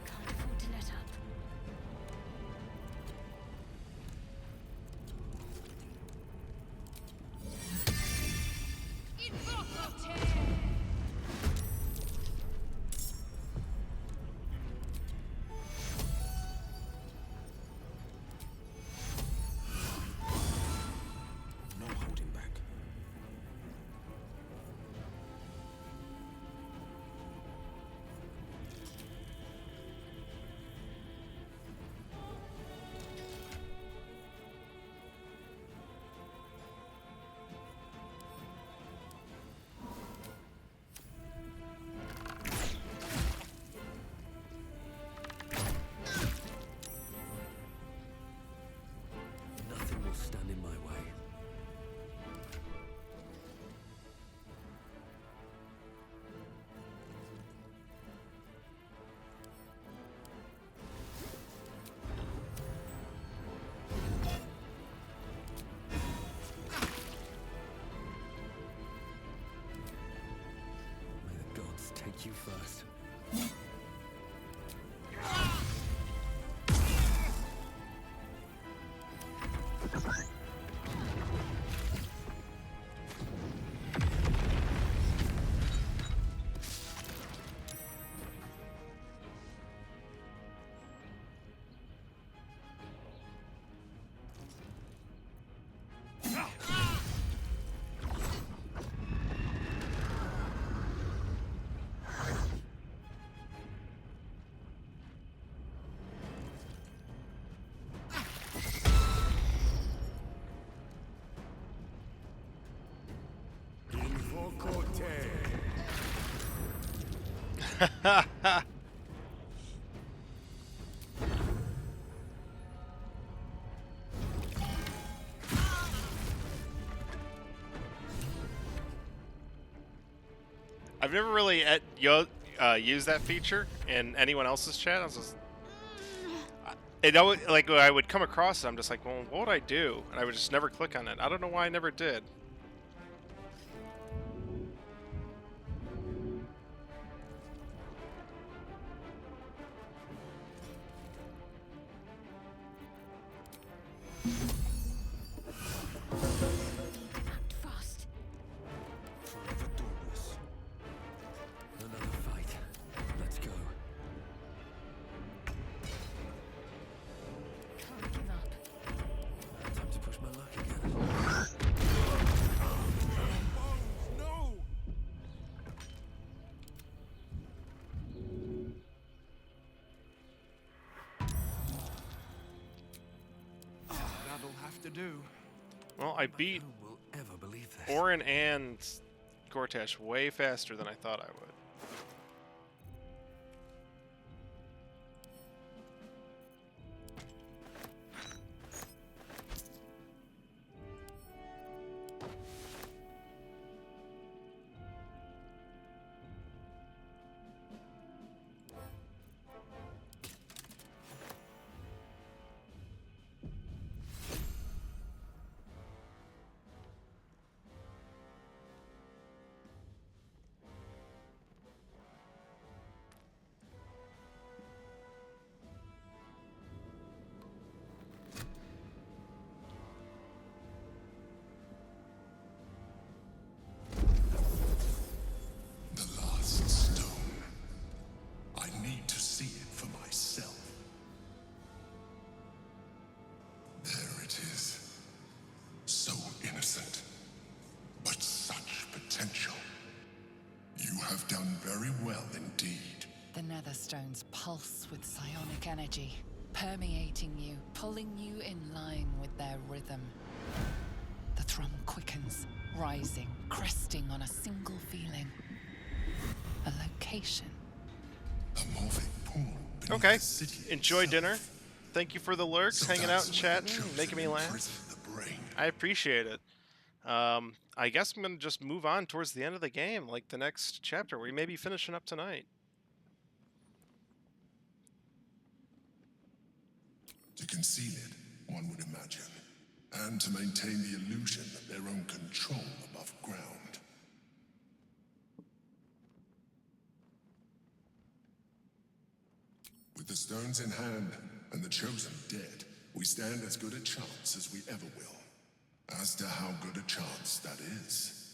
[SPEAKER 4] Can't afford to let up.
[SPEAKER 2] No holding back. Nothing will stand in my way. May the gods take you first.
[SPEAKER 1] I've never really used that feature in anyone else's chat. I was just, it always, like when I would come across it, I'm just like, well, what would I do? And I would just never click on it. I don't know why I never did.
[SPEAKER 4] Fast.
[SPEAKER 2] Forever dauntless. Another fight. Let's go.
[SPEAKER 4] Can't give up.
[SPEAKER 2] Time to push my luck again.
[SPEAKER 14] No! That'll have to do.
[SPEAKER 1] Well, I beat
[SPEAKER 2] Who will ever believe this?
[SPEAKER 1] Orin and Gortash way faster than I thought I would.
[SPEAKER 12] The last stone. I need to see it for myself. There it is. So innocent, but such potential. You have done very well indeed.
[SPEAKER 11] The Netherstones pulse with psionic energy, permeating you, pulling you in line with their rhythm. The thrum quickens, rising, cresting on a single feeling. A location.
[SPEAKER 12] A morphic pool beneath
[SPEAKER 1] Okay.
[SPEAKER 12] the city
[SPEAKER 1] Enjoy
[SPEAKER 12] itself.
[SPEAKER 1] dinner. Thank you for the lurks,
[SPEAKER 12] So
[SPEAKER 1] hanging out
[SPEAKER 12] that's
[SPEAKER 1] and
[SPEAKER 12] where the
[SPEAKER 1] chatting,
[SPEAKER 12] chosen
[SPEAKER 1] making me laugh.
[SPEAKER 12] imprison the brain.
[SPEAKER 1] I appreciate it. I guess I'm gonna just move on towards the end of the game, like the next chapter. We may be finishing up tonight.
[SPEAKER 12] To conceal it, one would imagine, and to maintain the illusion of their own control above ground. With the stones in hand and the chosen dead, we stand as good a chance as we ever will. As to how good a chance that is,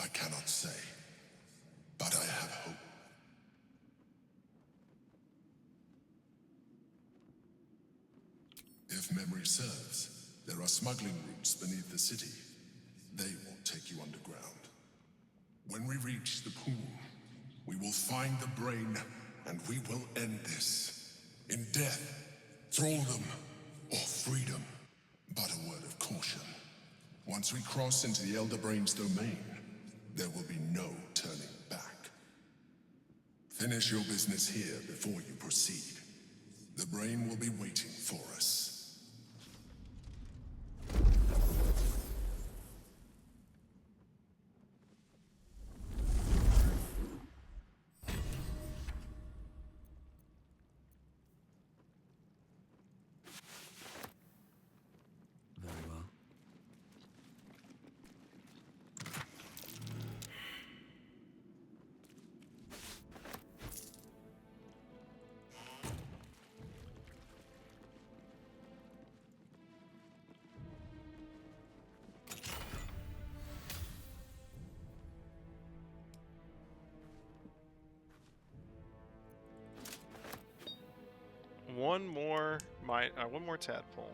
[SPEAKER 12] I cannot say, but I have hope. If memory serves, there are smuggling routes beneath the city. They will take you underground. When we reach the pool, we will find the brain, and we will end this. In death, thraldom, or freedom. But a word of caution. Once we cross into the Elder Brain's domain, there will be no turning back. Finish your business here before you proceed. The brain will be waiting for us.
[SPEAKER 2] Very well.
[SPEAKER 1] One more tadpole.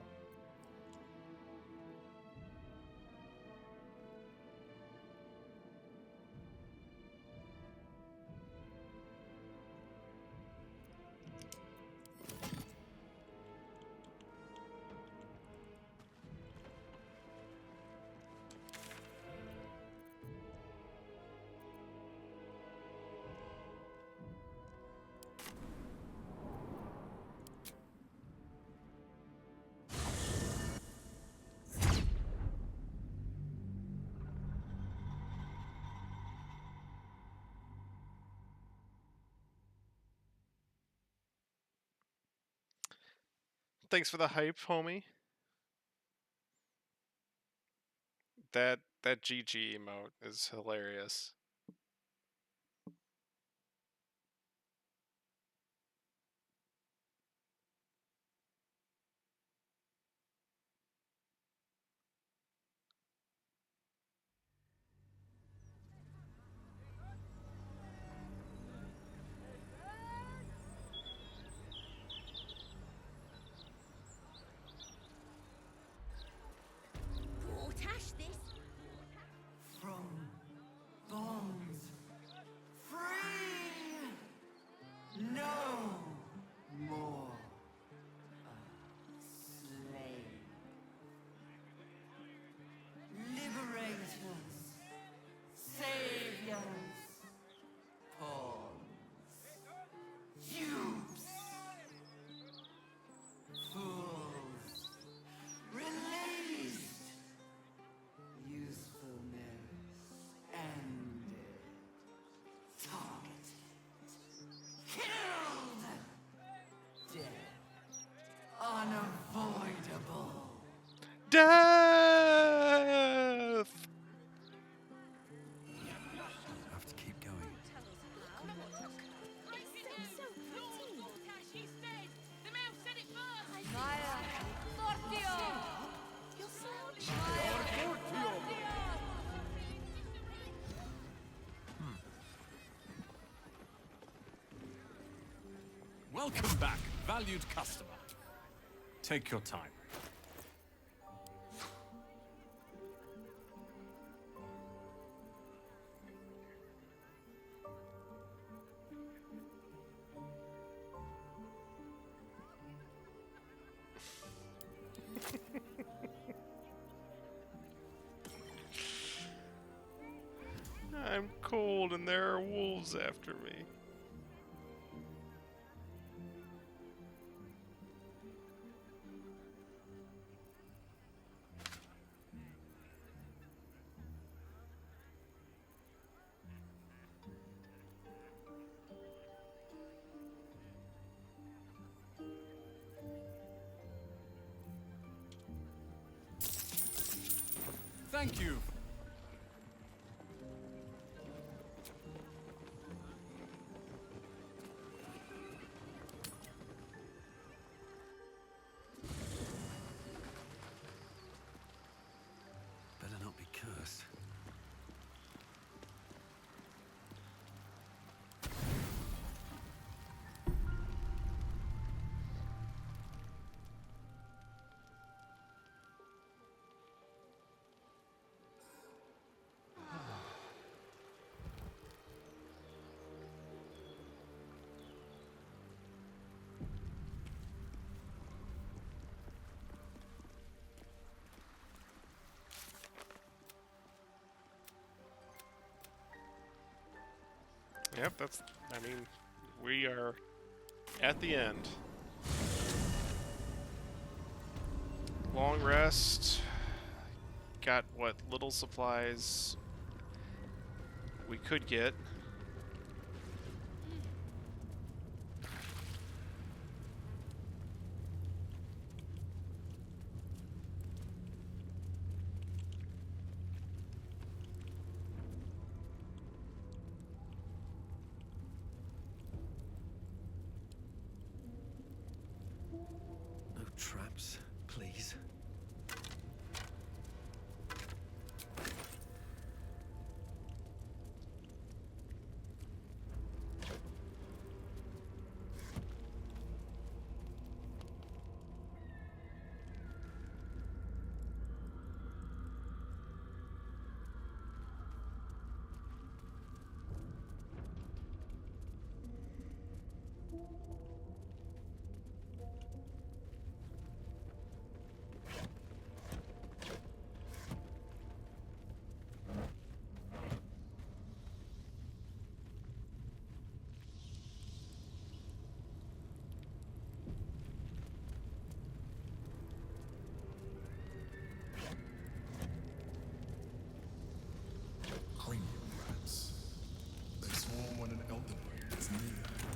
[SPEAKER 1] thanks for the hype, homie. That GG emote is hilarious.
[SPEAKER 13] Tash this. From bonds free. No more slave. Liberators. Saviors. Pawns. Dupes. Fools. Released. Usefulness ended. Targeted. Killed. Death. Unavoidable.
[SPEAKER 1] Death!
[SPEAKER 2] Have to keep going.
[SPEAKER 9] Welcome back, valued customer. Take your time.
[SPEAKER 1] I'm cold and there are wolves after me.
[SPEAKER 9] Thank you.
[SPEAKER 2] Better not be cursed.
[SPEAKER 1] Yep, that's, I mean, we are at the end. Long rest. Got what little supplies we could get.
[SPEAKER 2] No traps, please.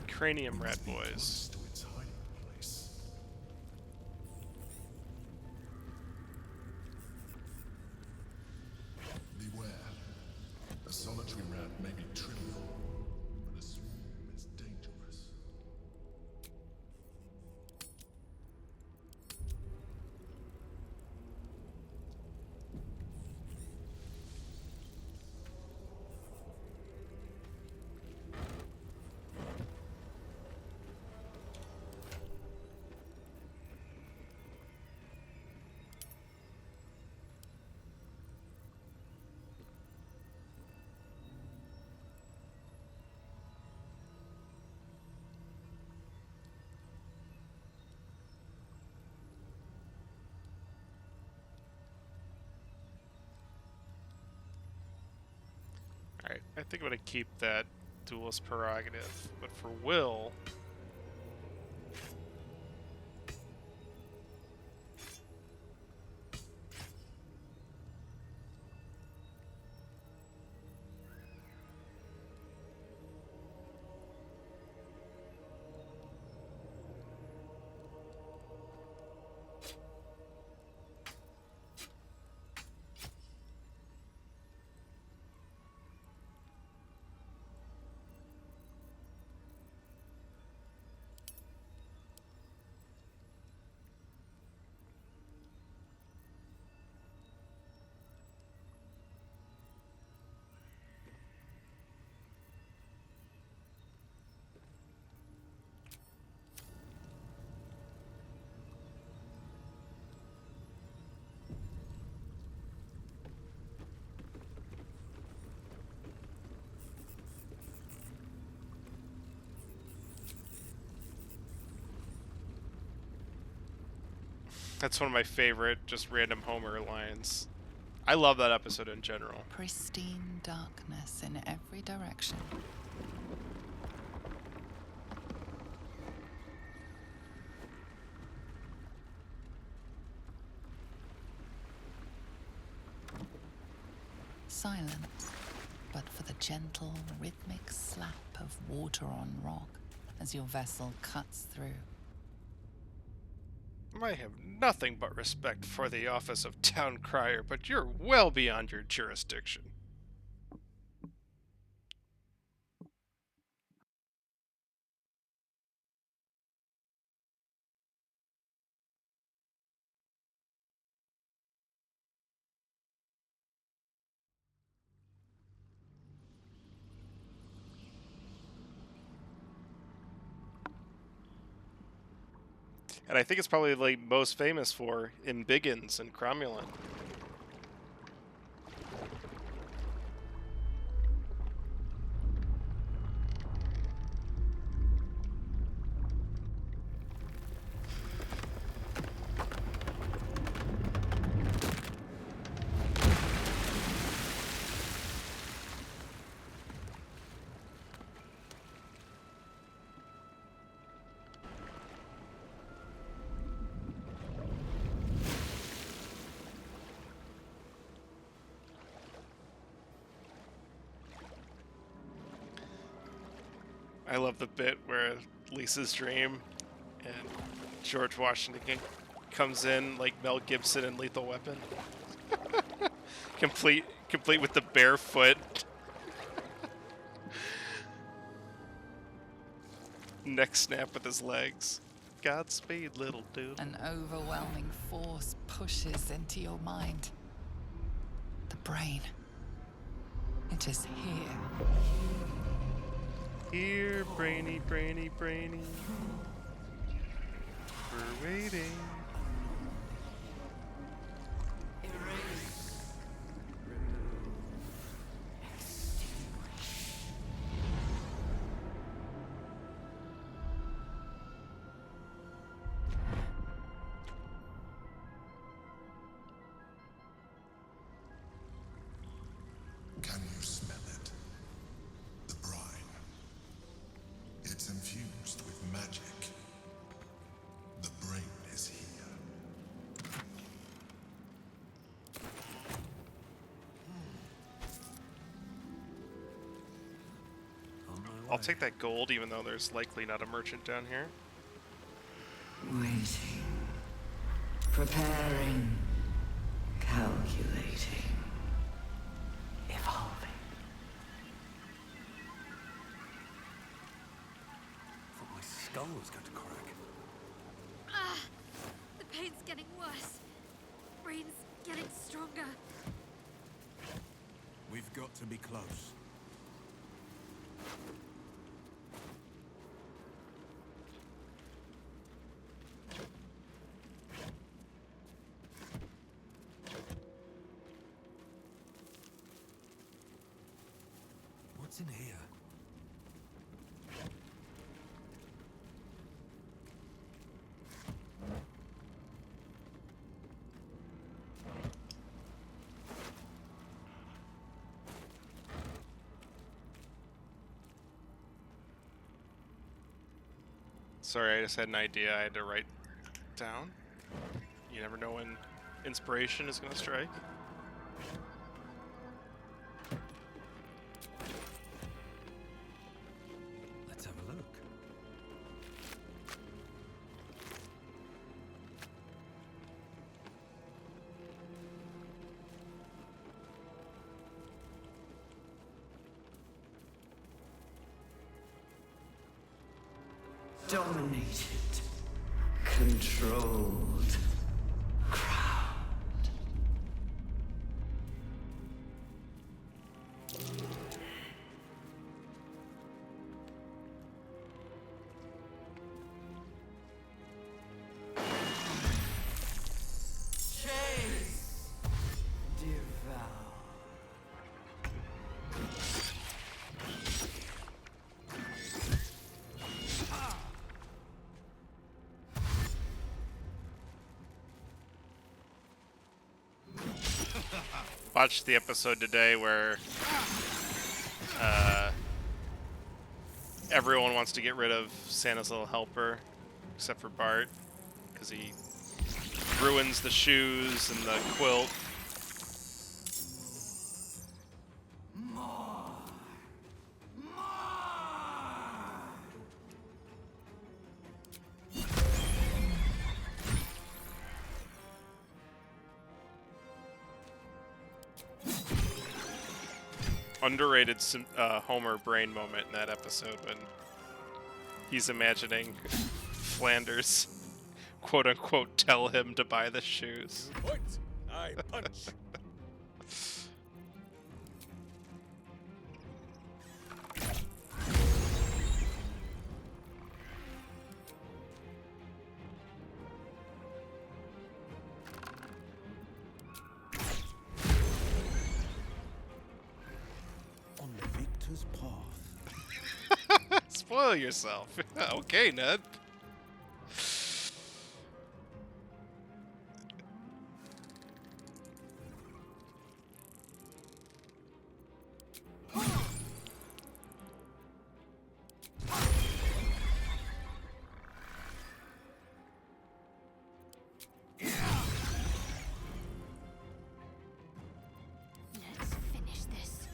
[SPEAKER 1] Cranium rat boys.
[SPEAKER 12] To its hiding place. solitary rat may be trivial, but a swarm is dangerous.
[SPEAKER 1] Alright, I think I'm gonna keep that duelist prerogative, but for Will... That's one of my favorite, just random Homer lines. I love that episode in general.
[SPEAKER 11] Pristine darkness in every direction. Silence, but for the gentle, rhythmic slap of water on rock as your vessel cuts through.
[SPEAKER 1] I have nothing but respect for the office of Town Crier, but you're well beyond your jurisdiction. And I think it's probably like most famous for Embiggens and Cromulent. I love the bit where Lisa's dream and George Washington comes in like Mel Gibson in Lethal Weapon. complete with the barefoot neck snap with his legs. Godspeed, little dude.
[SPEAKER 11] An overwhelming force pushes into your mind. The brain. It is here.
[SPEAKER 1] Here, brainy, brainy, brainy. We're waiting.
[SPEAKER 12] Can you smell it? The brine. It's infused with magic. The brain is here.
[SPEAKER 1] I'll take that gold, even though there's likely not a merchant down here.
[SPEAKER 19] Waiting. Preparing. Calculating. Evolving.
[SPEAKER 2] skull was going to crack.
[SPEAKER 4] Ah, the pain's getting worse. Brain's getting stronger.
[SPEAKER 14] We've got to be close. What's in here?
[SPEAKER 1] Sorry, I just had an idea I had to write down. You never know when inspiration is going to strike.
[SPEAKER 2] Let's have a look.
[SPEAKER 19] Dominated, controlled, crowned. Chase, devour.
[SPEAKER 1] Watched the episode today where everyone wants to get rid of Santa's little helper, except for Bart, because he ruins the shoes and the quilt. Underrated Homer brain moment in that episode when he's imagining Flanders, quote unquote, tell him to buy the shoes.
[SPEAKER 18] Point, I punch.
[SPEAKER 2] On the victor's path.
[SPEAKER 1] Spoil yourself. Okay, Ned.
[SPEAKER 4] Let's finish this.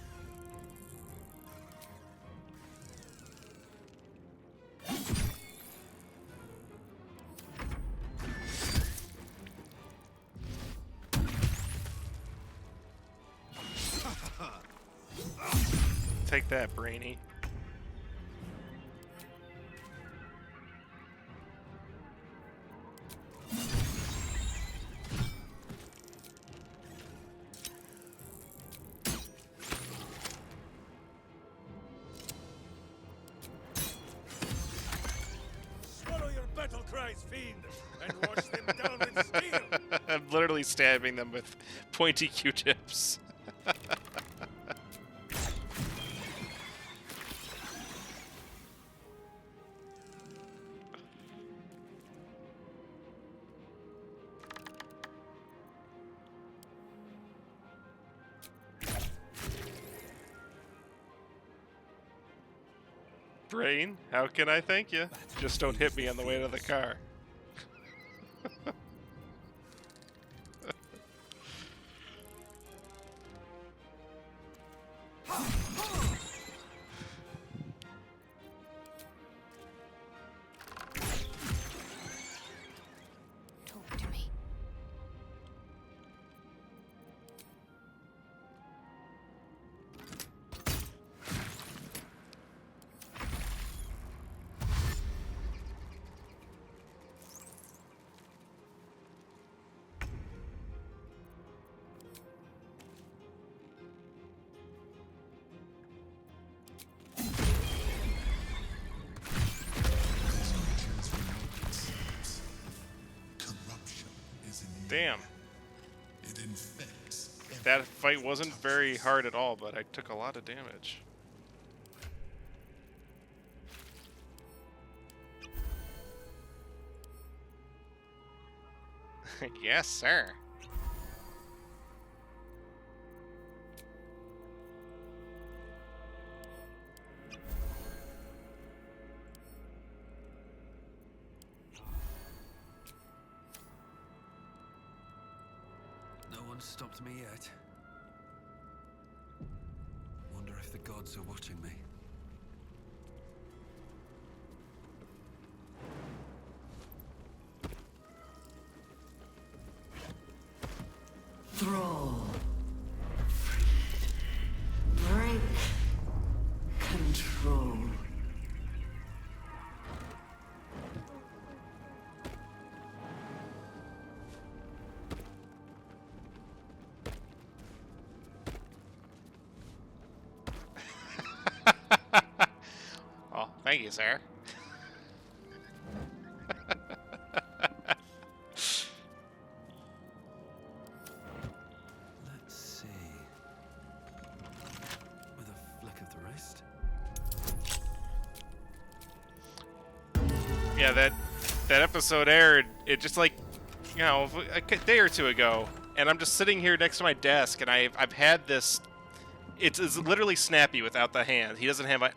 [SPEAKER 1] Take that, Brainy.
[SPEAKER 18] Swallow your battle cries, fiend, and wash them down with steel.
[SPEAKER 1] I'm literally stabbing them with pointy Q-tips. Brain, how can I thank you? Just don't hit me on the way to the car.
[SPEAKER 4] Talk to me.
[SPEAKER 1] Damn.
[SPEAKER 12] It infects.
[SPEAKER 1] That fight wasn't very hard at all, but I took a lot of damage. Yes, sir.
[SPEAKER 2] No one's stopped me yet. Wonder if the gods are watching me.
[SPEAKER 19] Thrall. Freed. Break. Control.
[SPEAKER 1] Oh, thank you, sir.
[SPEAKER 2] Let's see. With a flick of the wrist.
[SPEAKER 1] Yeah, that episode aired. It just like, you know, a day or two ago, and I'm just sitting here next to my desk, and I've had this. It's literally Snappy without the hand. He doesn't have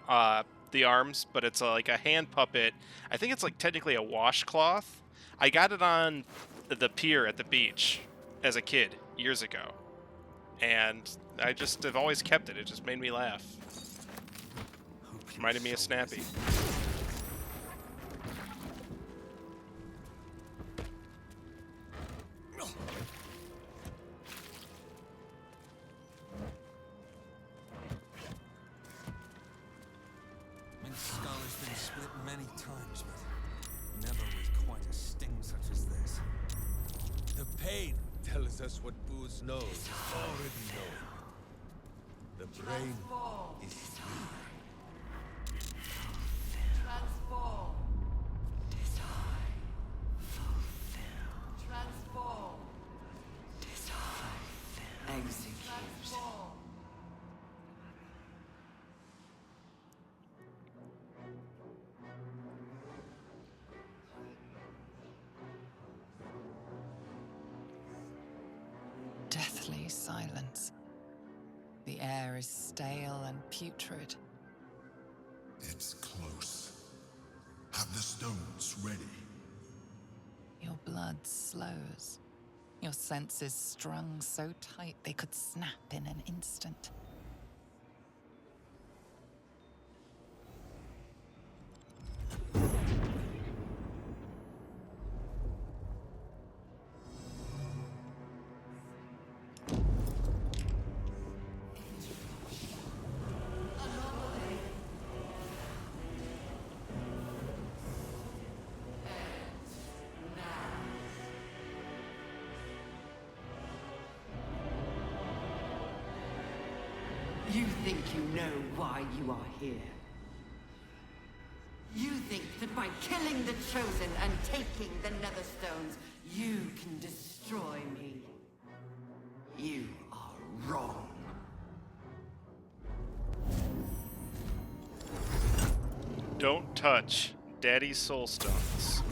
[SPEAKER 1] the arms, but it's like a hand puppet. I think it's like technically a washcloth. I got it on the pier at the beach as a kid years ago, and I just have always kept it. It just made me laugh. Reminded me of Snappy.
[SPEAKER 2] Mink's skull has been split many times, but never with quite a sting such as this.
[SPEAKER 20] The pain tells us what Booz knows is already known. The brain is here.
[SPEAKER 19] Transform. Design. Fulfill. Transform. Design. Execute.
[SPEAKER 11] Deathly silence. The air is stale and putrid.
[SPEAKER 12] It's close. Have the stones ready.
[SPEAKER 11] Your blood slows. Your senses strung so tight they could snap in an instant.
[SPEAKER 19] You think you know why you are here. You think that by killing the Chosen and taking the Netherstones, you can destroy me. You are wrong.
[SPEAKER 1] Don't touch Daddy's soul stones.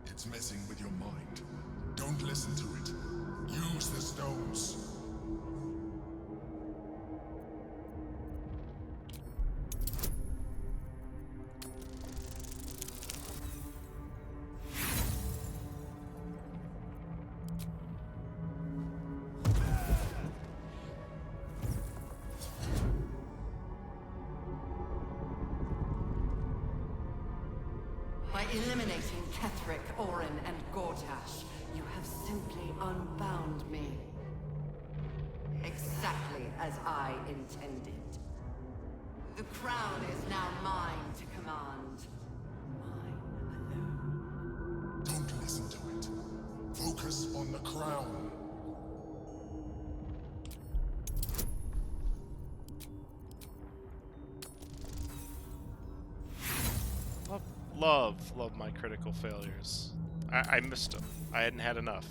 [SPEAKER 12] It's messing with your mind. Don't listen to it. Use the stones.
[SPEAKER 19] By eliminating Ketheric, Orin, and Gortash, you have simply unbound me. Exactly as I intended. The crown is now mine to command.
[SPEAKER 12] Don't listen to it. Focus on the crown.
[SPEAKER 1] Love my critical failures. I missed them. I hadn't had enough.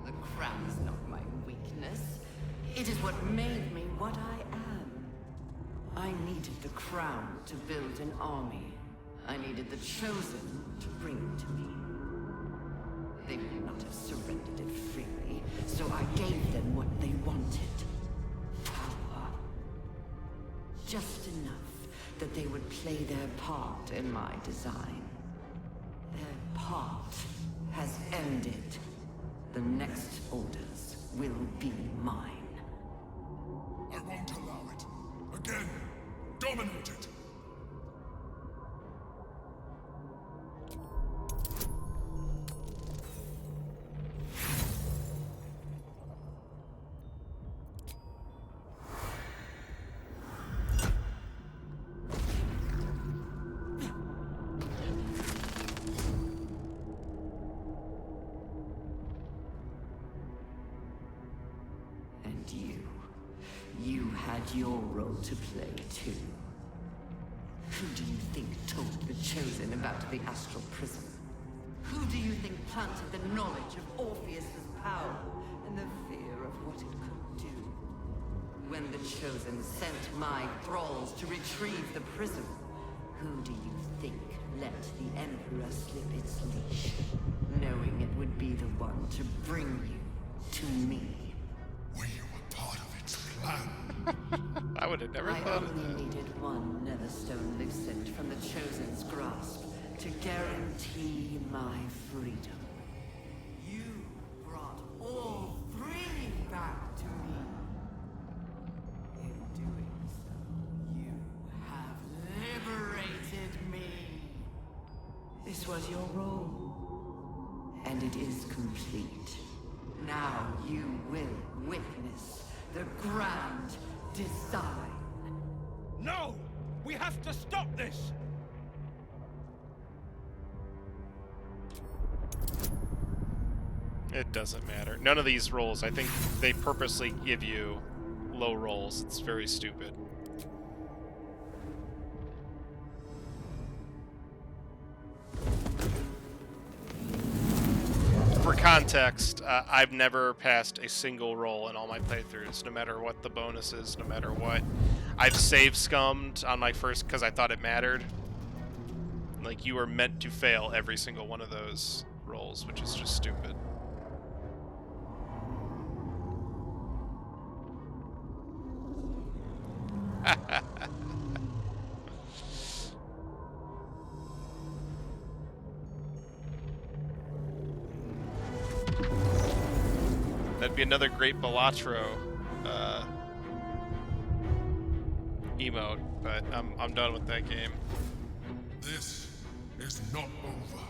[SPEAKER 19] The crown is not my weakness. It is what made me what I am. I needed the crown to build an army. I needed the chosen to bring it to me. They would not have surrendered it freely, so I gave them what they wanted. Power. Just enough that they would play their part in my design. Their part has ended. The next orders will be mine.
[SPEAKER 12] I won't allow it. Again, dominate it.
[SPEAKER 19] You had your role to play, too. Who do you think told the Chosen about the Astral Prism? Who do you think planted the knowledge of Orpheus's power and the fear of what it could do? When the Chosen sent my thralls to retrieve the prism, who do you think let the Emperor slip its leash, knowing it would be the one to bring you to me?
[SPEAKER 12] Part of its plan.
[SPEAKER 1] I would have never thought of that.
[SPEAKER 19] I only needed one Netherstone loosened from the Chosen's grasp to guarantee my freedom. You brought all three back to me. In doing so, you have liberated me. This was your role, and it is complete. Now you will witness the grand design.
[SPEAKER 14] No! We have to stop this!
[SPEAKER 1] It doesn't matter. None of these rolls, I think they purposely give you low rolls. It's very stupid. For context, I've never passed a single roll in all my playthroughs, no matter what the bonus is, no matter what. I've save scummed on my first because I thought it mattered. Like, you were meant to fail every single one of those rolls, which is just stupid. That'd be another great Balatro emote, but I'm done with that game.
[SPEAKER 12] This is not over.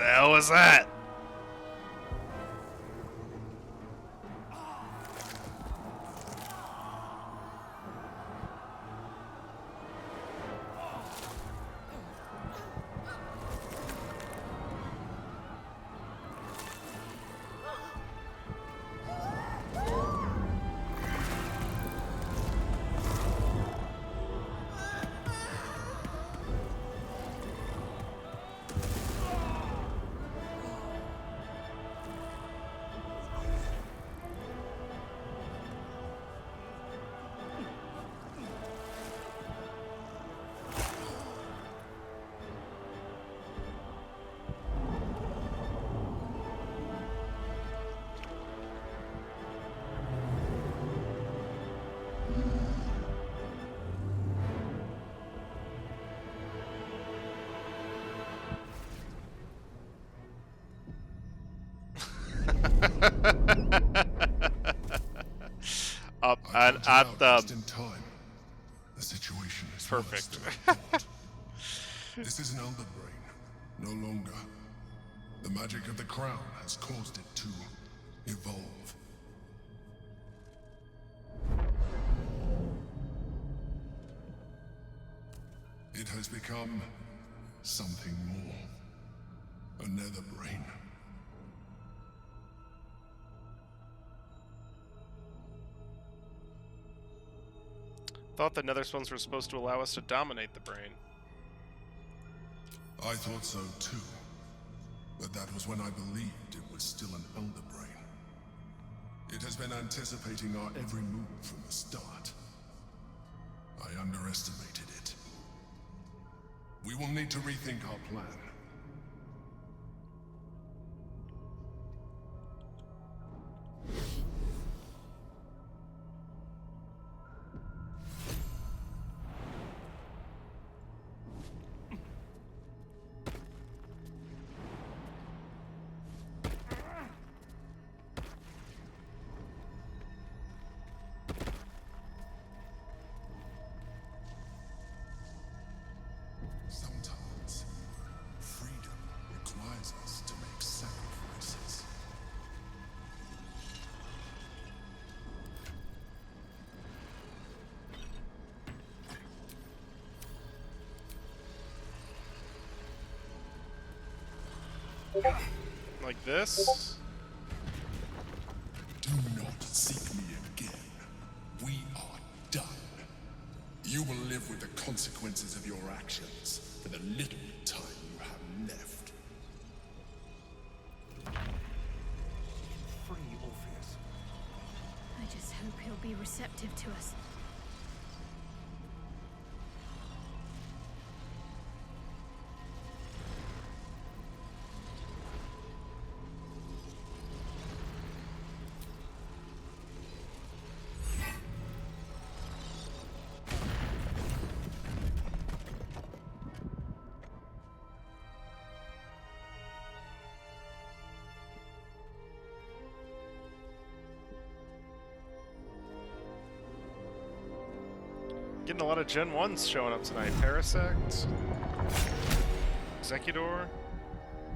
[SPEAKER 1] The hell was that? Up at the
[SPEAKER 12] just in time. The situation is
[SPEAKER 1] perfect.
[SPEAKER 12] worse than I thought. This is an elder brain, no longer. The magic of the crown has caused it to evolve. It has become something more. Another brain.
[SPEAKER 1] Thought the nether stones were supposed to allow us to dominate the brain.
[SPEAKER 12] I thought so too. But that was when I believed it was still an elder brain. It has been anticipating our every move from the start. I underestimated it. We will need to rethink our plan. Sometimes, freedom requires us to make sacrifices.
[SPEAKER 1] Like this?
[SPEAKER 12] Do not seek me again. We are done. You will live with the consequences of your actions for the little time you have left.
[SPEAKER 20] Free Orpheus.
[SPEAKER 4] I just hope he'll be receptive to us.
[SPEAKER 1] Getting a lot of Gen 1s showing up tonight. Parasect, Executor.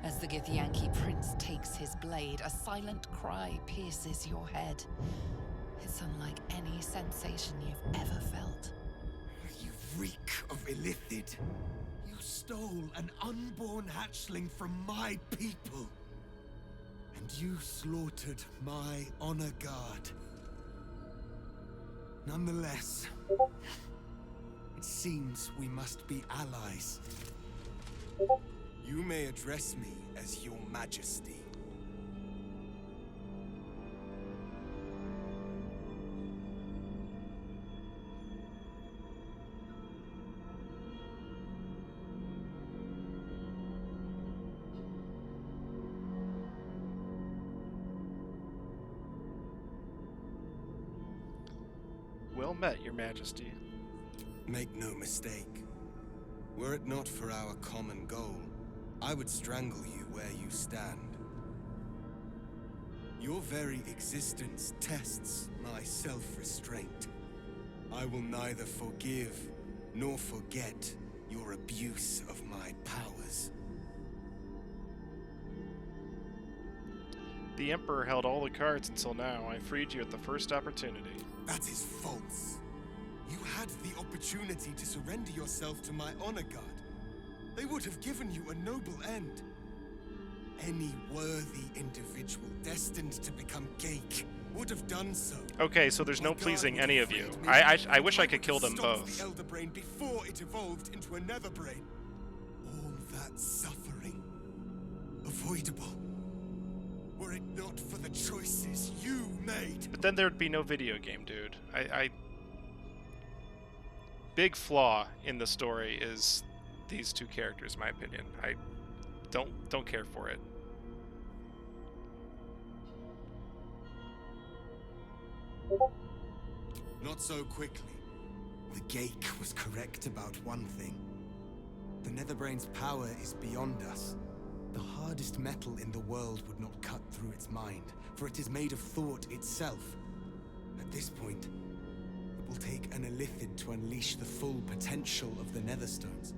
[SPEAKER 11] As the Githyanki prince takes his blade, a silent cry pierces your head. It's unlike any sensation you've ever felt.
[SPEAKER 20] You reek of illithid. You stole an unborn hatchling from my people. And you slaughtered my honor guard. Nonetheless, it seems we must be allies. You may address me as your majesty.
[SPEAKER 1] Well met, Your Majesty.
[SPEAKER 20] Make no mistake. Were it not for our common goal, I would strangle you where you stand. Your very existence tests my self-restraint. I will neither forgive nor forget your abuse of my powers.
[SPEAKER 1] The Emperor held all the cards until now. I freed you at the first opportunity.
[SPEAKER 20] That is false. You had the opportunity to surrender yourself to my honor guard. They would have given you a noble end. Any worthy individual destined to become Geik would have done so.
[SPEAKER 1] Okay, so there's no pleasing any of you. I wish I could kill them both.
[SPEAKER 20] The Elder Brain before it evolved into a Nether Brain. All that suffering, avoidable. Were it not for the choices you made.
[SPEAKER 1] But then there'd be no video game, dude. Big flaw in the story is these two characters, in my opinion. I don't care for it.
[SPEAKER 20] Not so quickly. The Geik was correct about one thing. The Netherbrain's power is beyond us. The hardest metal in the world would not cut through its mind, for it is made of thought itself. At this point, it will take an Illithid to unleash the full potential of the Netherstones.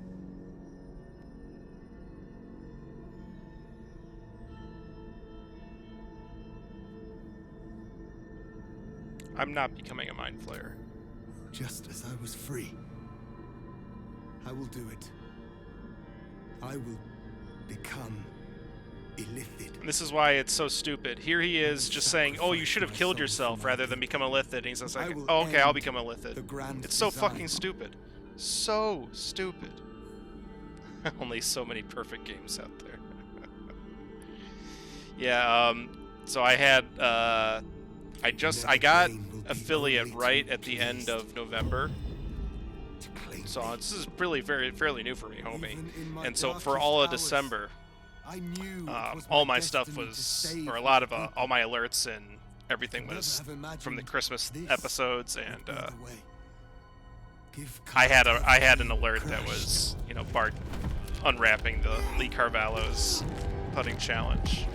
[SPEAKER 1] I'm not becoming a Mind Flayer.
[SPEAKER 20] Just as I was free. I will do it. I will become Illithid.
[SPEAKER 1] This is why it's so stupid. Here he is just saying, oh, you should have killed yourself rather than become a Illithid. And he's just like, oh, okay, I'll become a Illithid. It's so fucking stupid. So stupid. Only so many perfect games out there. Yeah, so I had, I got affiliate right at the end of November. So this is really fairly new for me, homie. And so for all of December, all my stuff was, or a lot of all my alerts and everything was from the Christmas episodes, and I had an alert that was, you know, Bart unwrapping the Lee Carvalho's putting challenge.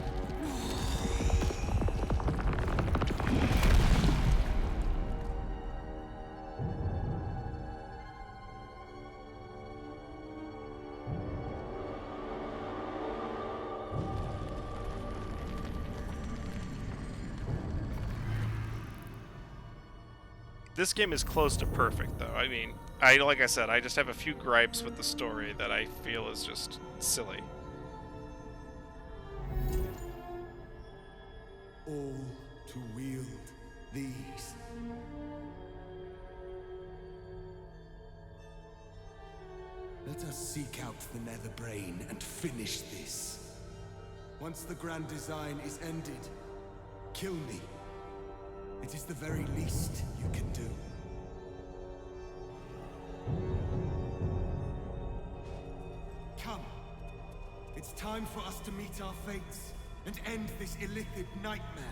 [SPEAKER 1] This game is close to perfect, though. I mean, like I said, I just have a few gripes with the story that I feel is just silly.
[SPEAKER 20] All to wield these. Let us seek out the Nether Brain and finish this. Once the grand design is ended, kill me. It is the very least you can do. Come. It's time for us to meet our fates and end this Illithid nightmare.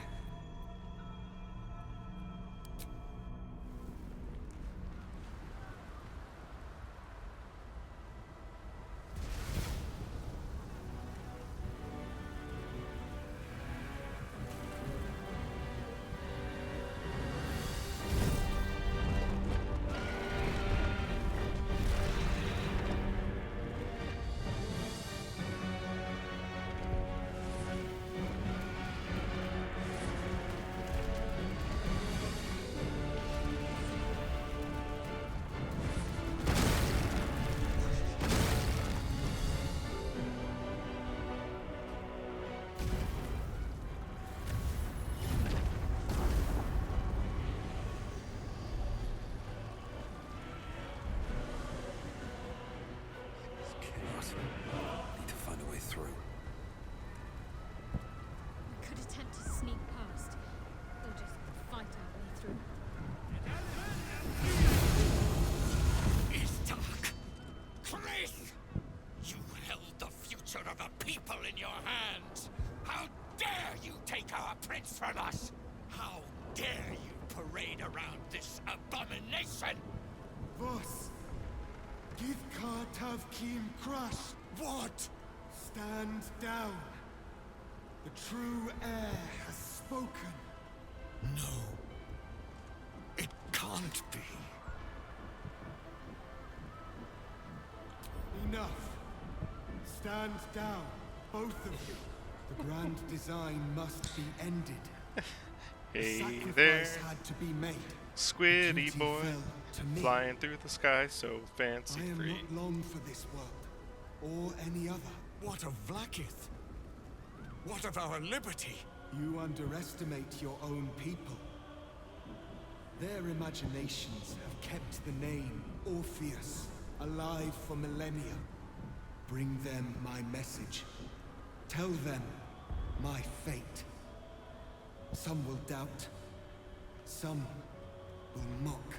[SPEAKER 2] Need to find a way through.
[SPEAKER 4] We could attempt to sneak past. We'll just fight our way through.
[SPEAKER 10] It's dark. Chris! You held the future of a people in your hands. How dare you take our prince from us? How dare you parade around this abomination?
[SPEAKER 20] Boss, give Kartav Kim crush. What? Stand down. The true heir has spoken.
[SPEAKER 10] No. It can't be.
[SPEAKER 20] Enough. Stand down, both of you. The grand design must be ended.
[SPEAKER 1] Hey
[SPEAKER 20] Sacrifice
[SPEAKER 1] there,
[SPEAKER 20] had to be made.
[SPEAKER 1] squiddy
[SPEAKER 20] Duty
[SPEAKER 1] boy,
[SPEAKER 20] fell to me.
[SPEAKER 1] flying through the sky so fancy
[SPEAKER 20] I am
[SPEAKER 1] free.
[SPEAKER 20] not long for this world, or any other.
[SPEAKER 14] What of Vlaakith? What of our liberty?
[SPEAKER 20] You underestimate your own people. Their imaginations have kept the name Orpheus alive for millennia. Bring them my message. Tell them my fate. Some will doubt. Some will mock.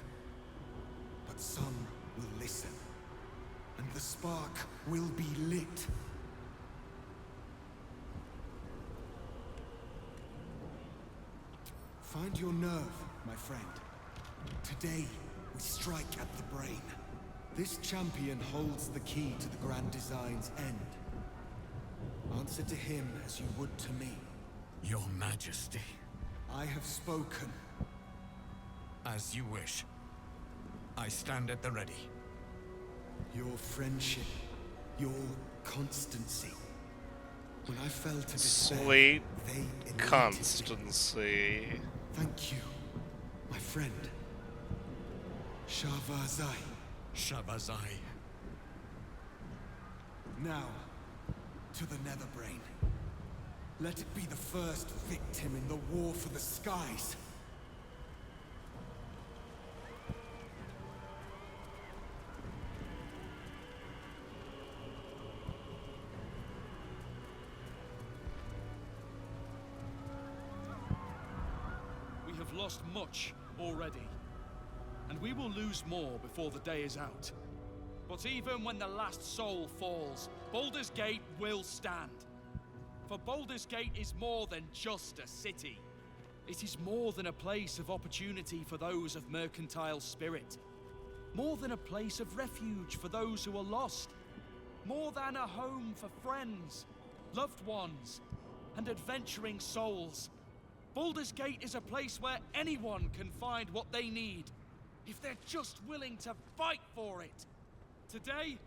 [SPEAKER 20] But some will listen. And the spark will be lit. Find your nerve, my friend. Today, we strike at the brain. This champion holds the key to the Grand Design's end. Answer to him as you would to me.
[SPEAKER 14] Your Majesty.
[SPEAKER 20] I have spoken.
[SPEAKER 14] As you wish. I stand at the ready.
[SPEAKER 20] Your friendship, your constancy. When I fell to despair,
[SPEAKER 1] Sweet
[SPEAKER 20] they enlightened
[SPEAKER 1] constancy.
[SPEAKER 20] me. Thank you, my friend. Shavazai.
[SPEAKER 14] Shavazai.
[SPEAKER 20] Now, to the Netherbrain. Let it be the first victim in the war for the skies.
[SPEAKER 21] We have lost much already, and we will lose more before the day is out. But even when the last soul falls, Baldur's Gate will stand. For Baldur's Gate is more than just a city. It is more than a place of opportunity for those of mercantile spirit. More than a place of refuge for those who are lost. More than a home for friends, loved ones, and adventuring souls. Baldur's Gate is a place where anyone can find what they need, if they're just willing to fight for it. Today,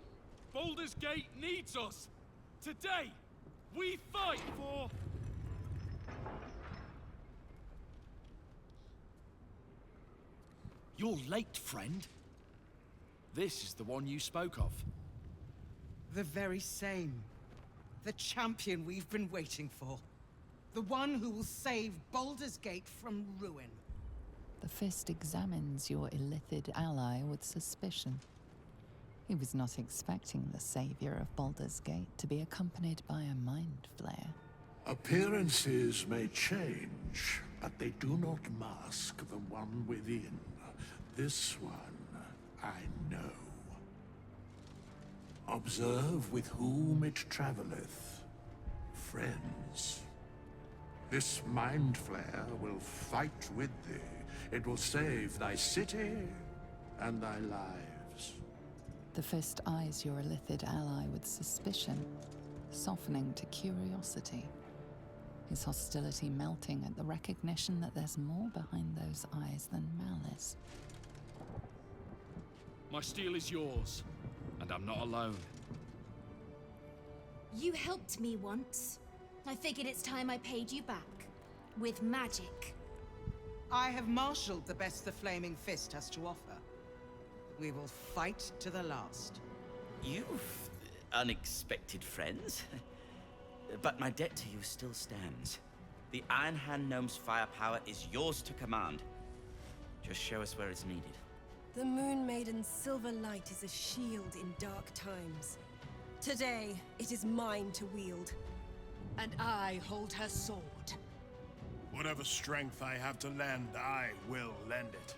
[SPEAKER 21] Baldur's Gate needs us. Today, we fight for... You're late, friend. This is the one you spoke of.
[SPEAKER 8] The very same. The champion we've been waiting for. The one who will save Baldur's Gate from ruin.
[SPEAKER 11] The Fist examines your illithid ally with suspicion. He was not expecting the savior of Baldur's Gate to be accompanied by a mind flayer.
[SPEAKER 12] Appearances may change, but they do not mask the one within. This one, I know. Observe with whom it traveleth. Friends. This mind flare will fight with thee. It will save thy city and thy lives.
[SPEAKER 11] The Fist eyes your illithid ally with suspicion, softening to curiosity. His hostility melting at the recognition that there's more behind those eyes than malice.
[SPEAKER 21] My steel is yours, and I'm not alone.
[SPEAKER 4] You helped me once. I figured it's time I paid you back. With magic.
[SPEAKER 8] I have marshaled the best the Flaming Fist has to offer. We will fight to the last.
[SPEAKER 22] You've unexpected friends. But my debt to you still stands. The Iron Hand Gnome's firepower is yours to command. Just show us where it's needed.
[SPEAKER 13] The Moon Maiden's silver light is a shield in dark times. Today, it is mine to wield.
[SPEAKER 5] And I hold her sword.
[SPEAKER 23] Whatever strength I have to lend, I will lend it.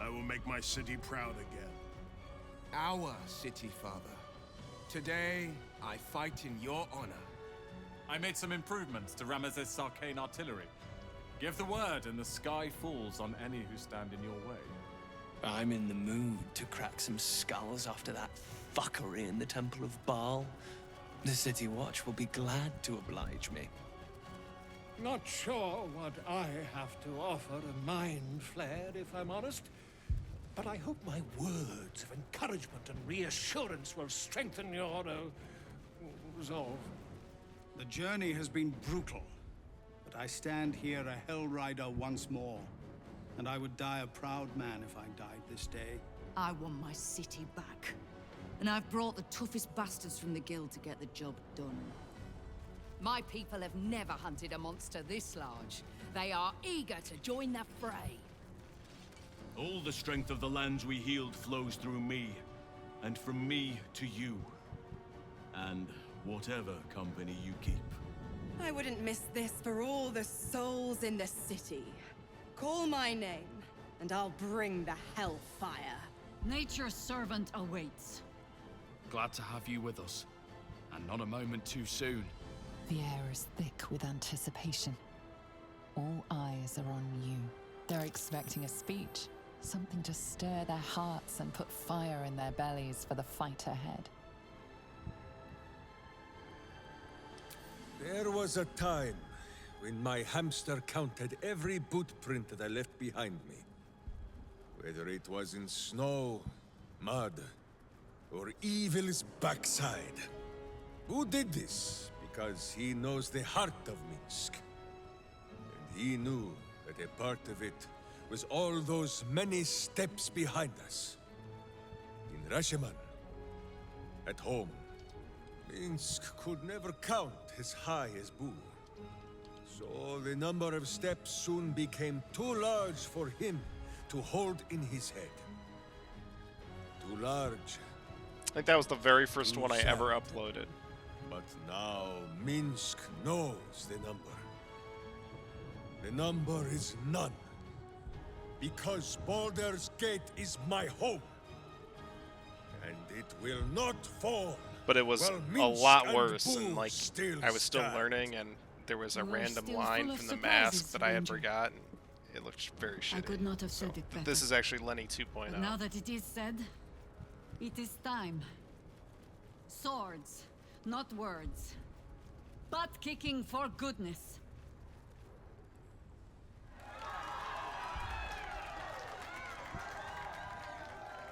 [SPEAKER 23] I will make my city proud again.
[SPEAKER 14] Our city, Father. Today, I fight in your honor.
[SPEAKER 9] I made some improvements to Ramesses' arcane artillery. Give the word and the sky falls on any who stand in your way.
[SPEAKER 24] I'm in the mood to crack some skulls after that fuckery in the Temple of Baal. The City Watch will be glad to oblige me.
[SPEAKER 5] Not sure what I have to offer a mind flare, if I'm honest. But I hope my words of encouragement and reassurance will strengthen your resolve.
[SPEAKER 3] The journey has been brutal, but I stand here a Hell Rider once more, and I would die a proud man if I died this day.
[SPEAKER 6] I want my city back, and I've brought the toughest bastards from the guild to get the job done. My people have never hunted a monster this large. They are eager to join the fray.
[SPEAKER 15] All the strength of the lands we healed flows through me, and from me to you. And whatever company you keep.
[SPEAKER 17] I wouldn't miss this for all the souls in the city. Call my name, and I'll bring the hellfire.
[SPEAKER 13] Nature's servant awaits.
[SPEAKER 21] Glad to have you with us, and not a moment too soon.
[SPEAKER 11] The air is thick with anticipation. All eyes are on you. They're expecting a speech, something to stir their hearts and put fire in their bellies for the fight ahead.
[SPEAKER 20] There was a time when my hamster counted every boot print that I left behind me. Whether it was in snow, mud, or evil's backside. Who did this? Because he knows the heart of Minsk. And he knew that a part of it was all those many steps behind us. In Rashomon, at home, Minsk could never count as high as Boo. So the number of steps soon became too large for him to hold in his head. Too large.
[SPEAKER 1] I think that was the very first one I ever uploaded.
[SPEAKER 20] But now Minsk knows the number. The number is none. Because Baldur's Gate is my home. And it will not fall.
[SPEAKER 1] But it was
[SPEAKER 20] while
[SPEAKER 1] a
[SPEAKER 20] Minsk
[SPEAKER 1] lot
[SPEAKER 20] and
[SPEAKER 1] worse,
[SPEAKER 20] Boo
[SPEAKER 1] and like
[SPEAKER 20] still
[SPEAKER 1] I was still
[SPEAKER 20] stand.
[SPEAKER 1] learning, and there was a
[SPEAKER 13] You are
[SPEAKER 1] random
[SPEAKER 13] still
[SPEAKER 1] line
[SPEAKER 13] full of
[SPEAKER 1] from the
[SPEAKER 13] surprises,
[SPEAKER 1] mask that I had
[SPEAKER 13] Ranger.
[SPEAKER 1] forgotten. It looked very shitty.
[SPEAKER 13] I could not have said it better.
[SPEAKER 1] This is actually Lenny 2.0.
[SPEAKER 13] But now that it is said, it is time. Swords, not words. Butt kicking for goodness.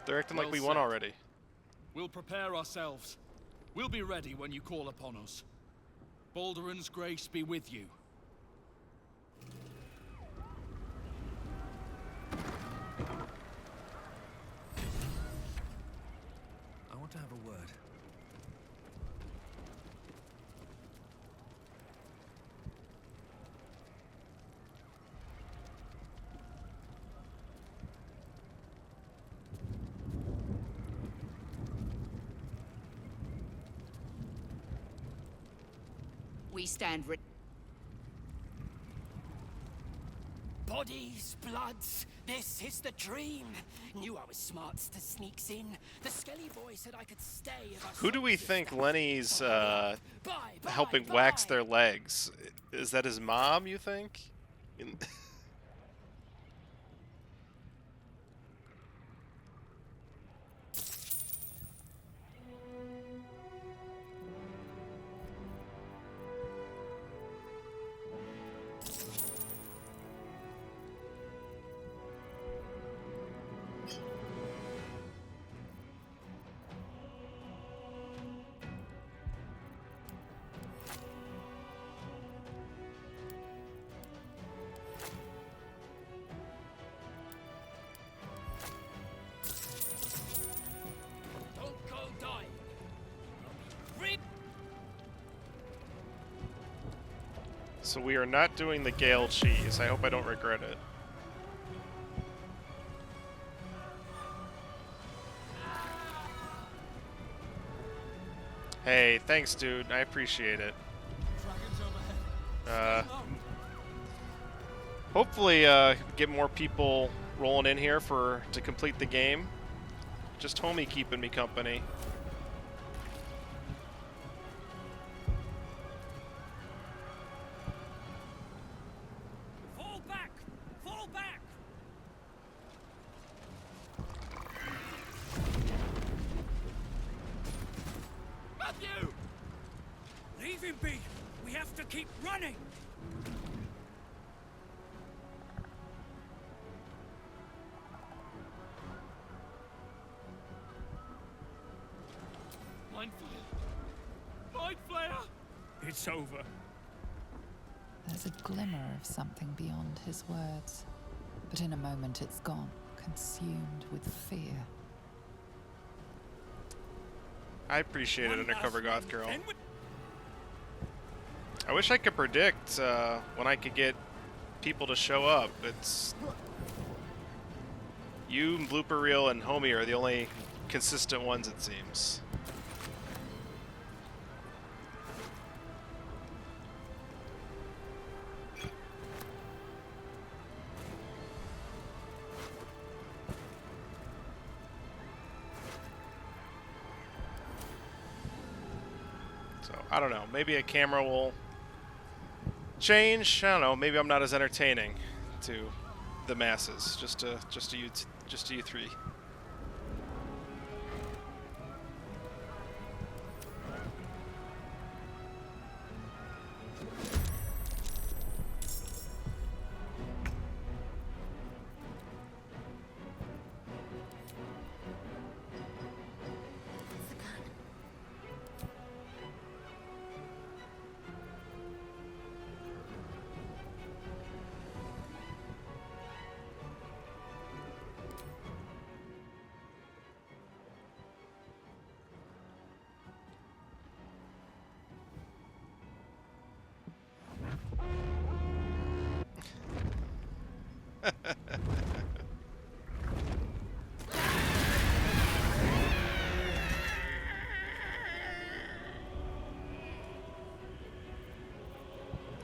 [SPEAKER 1] They're acting like
[SPEAKER 21] Well
[SPEAKER 1] we won
[SPEAKER 21] said.
[SPEAKER 1] already.
[SPEAKER 21] We'll prepare ourselves. We'll be ready when you call upon us. Balduran's grace be with you.
[SPEAKER 24] I want to have a word.
[SPEAKER 6] We stand
[SPEAKER 10] Bodies, bloods, this is the dream. Knew I was smart to sneaks in. The skelly boy said I could stay if I
[SPEAKER 1] Who do we think Lenny's helping
[SPEAKER 10] bye.
[SPEAKER 1] wax their legs? Is that his mom, you think?
[SPEAKER 10] Don't go dying. Rip.
[SPEAKER 1] So we are not doing the Gale cheese. I hope I don't regret it. Hey, thanks, dude. I appreciate it. Hopefully, get more people rolling in here to complete the game. Just homie keeping me company.
[SPEAKER 10] Fall back! Fall back! Matthew! Leave him be! We have to keep running!
[SPEAKER 21] Mind Flayer! Mind Flayer!
[SPEAKER 5] It's over.
[SPEAKER 11] There's a glimmer of something beyond his words, but in a moment it's gone, consumed with fear.
[SPEAKER 1] I appreciate it, Undercover Goth Girl. I wish I could predict when I could get people to show up. It's you, Blooper Reel, and Homie are the only consistent ones, it seems. So I don't know. Maybe a camera will change. I don't know. Maybe I'm not as entertaining to the masses. Just to you three.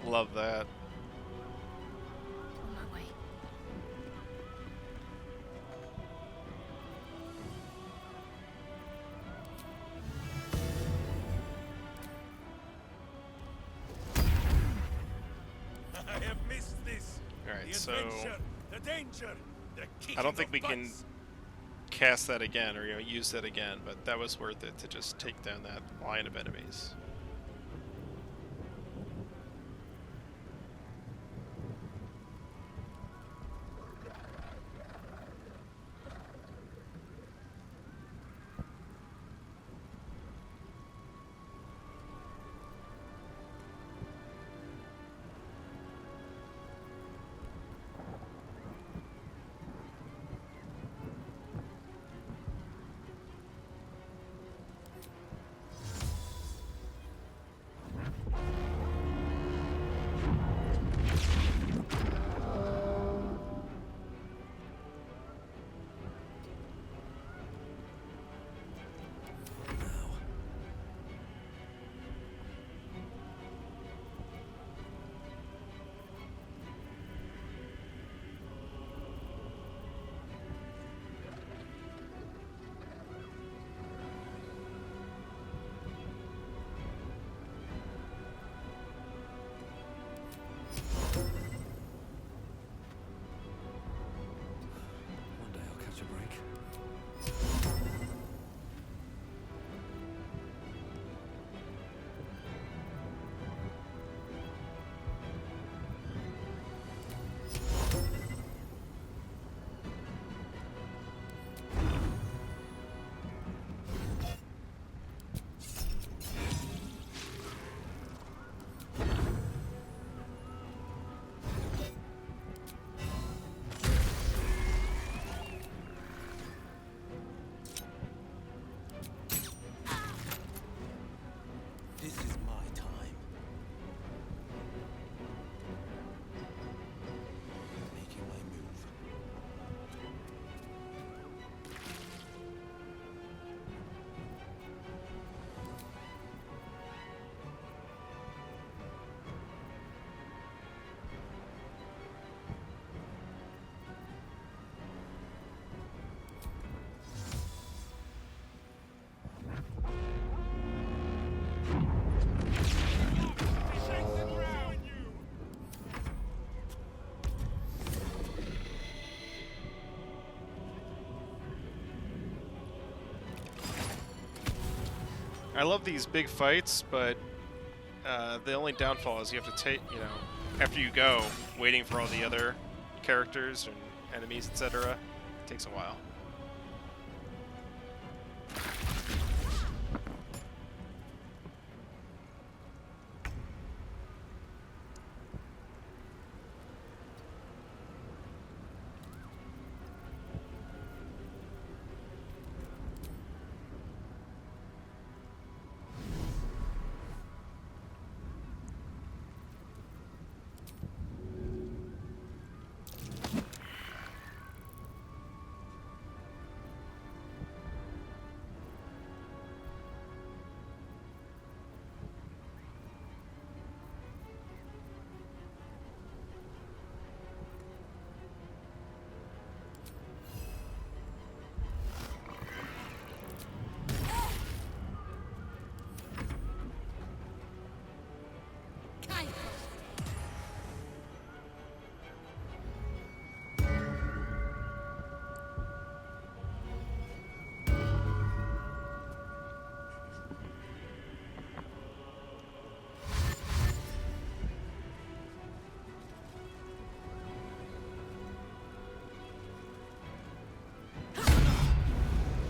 [SPEAKER 1] Love that.
[SPEAKER 4] On my way.
[SPEAKER 10] I have missed this.
[SPEAKER 1] Alright,
[SPEAKER 10] The
[SPEAKER 1] so
[SPEAKER 10] adventure, the danger, the kicking
[SPEAKER 1] I don't think
[SPEAKER 10] of
[SPEAKER 1] we can
[SPEAKER 10] butts.
[SPEAKER 1] cast that again or use that again, but that was worth it to just take down that line of enemies.
[SPEAKER 24] One day I'll catch a break.
[SPEAKER 10] This is my time. Making my move.
[SPEAKER 1] I love these big fights, but the only downfall is you have to take, after you go, waiting for all the other characters and enemies, etc. takes a while.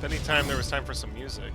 [SPEAKER 1] Anytime there was time for some music.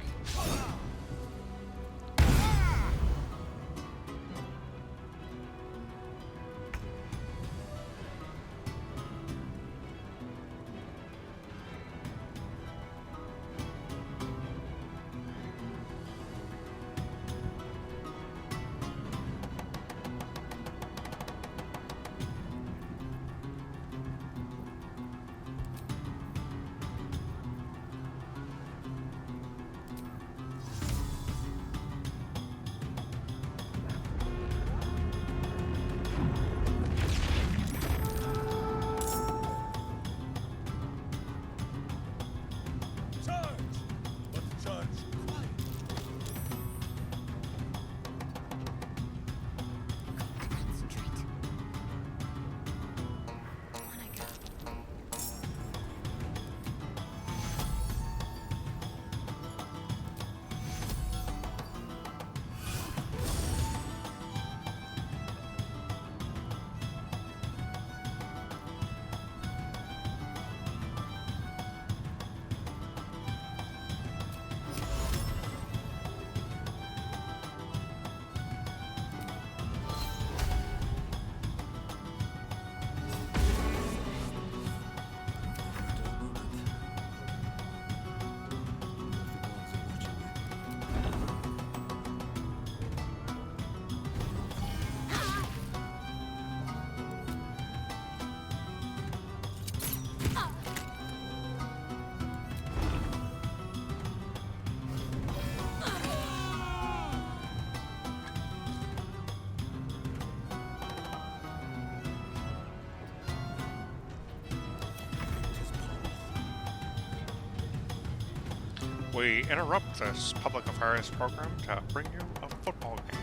[SPEAKER 1] We interrupt this public affairs program to bring you a football game.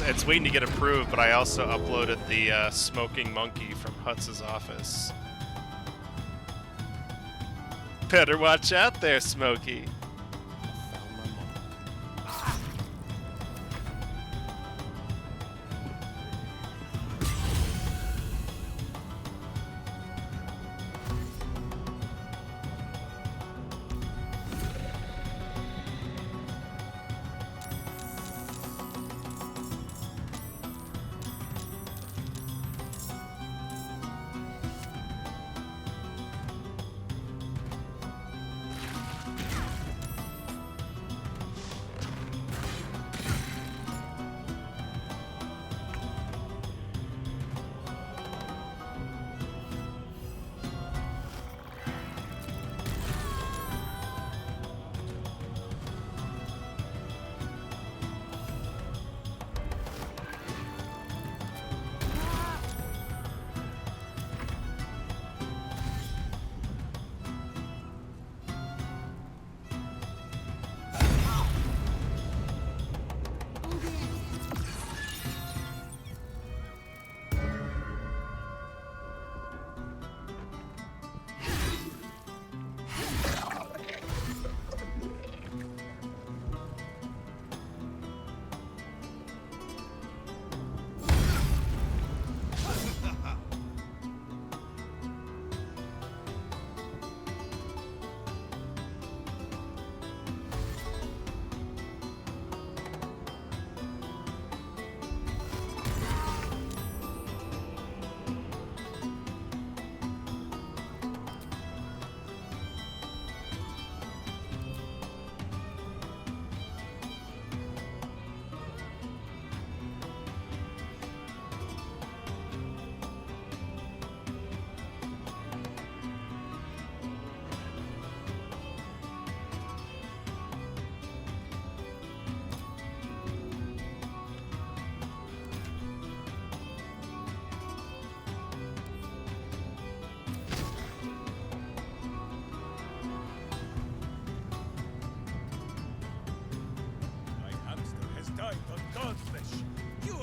[SPEAKER 1] It's waiting to get approved, but I also uploaded the smoking monkey from Hutz's office. Better watch out there, Smokey.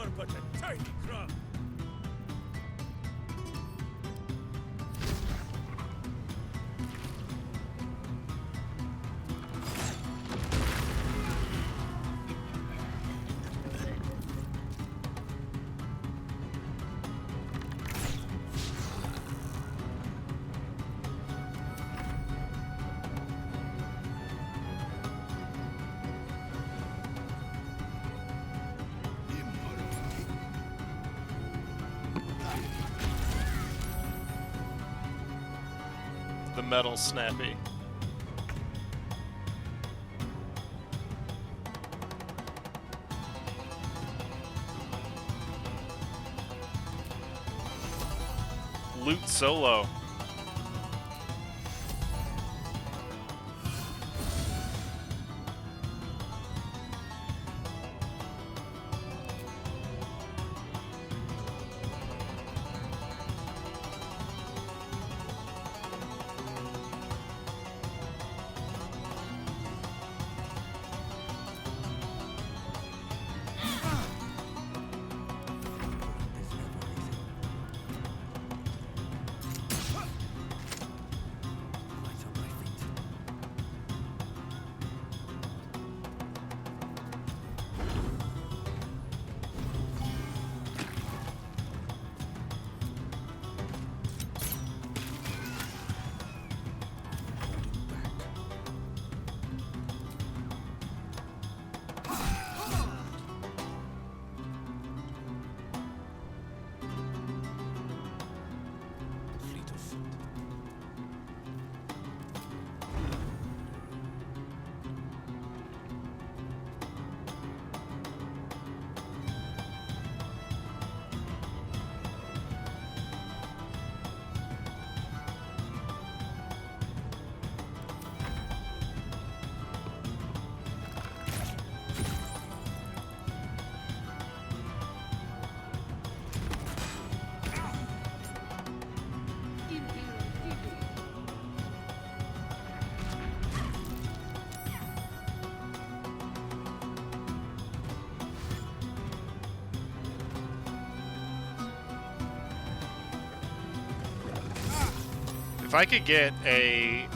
[SPEAKER 10] are but a tiny crumb.
[SPEAKER 1] The metal snappy. Loot solo. If I could get a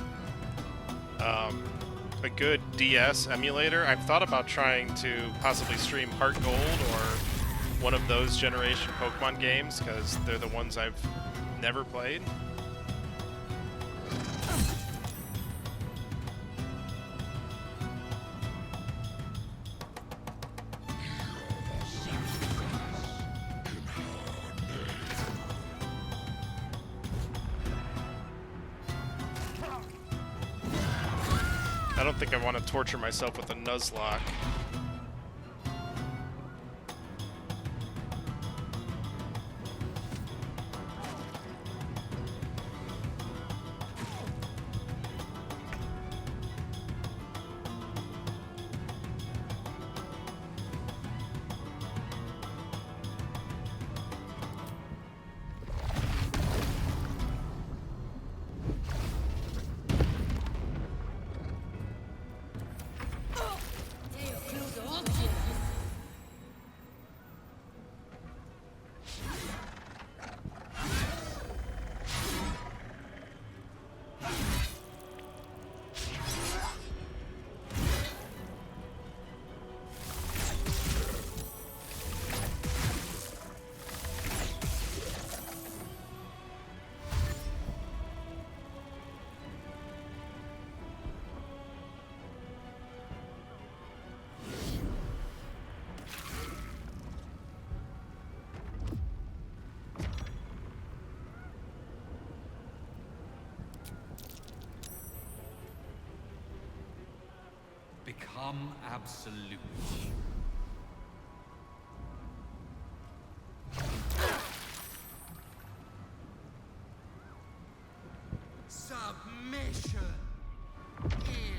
[SPEAKER 1] good DS emulator, I've thought about trying to possibly stream Heart Gold or one of those generation Pokemon games, because they're the ones I've never played. I don't think I want to torture myself with a Nuzlocke.
[SPEAKER 7] Become absolute.
[SPEAKER 20] Submission in her name.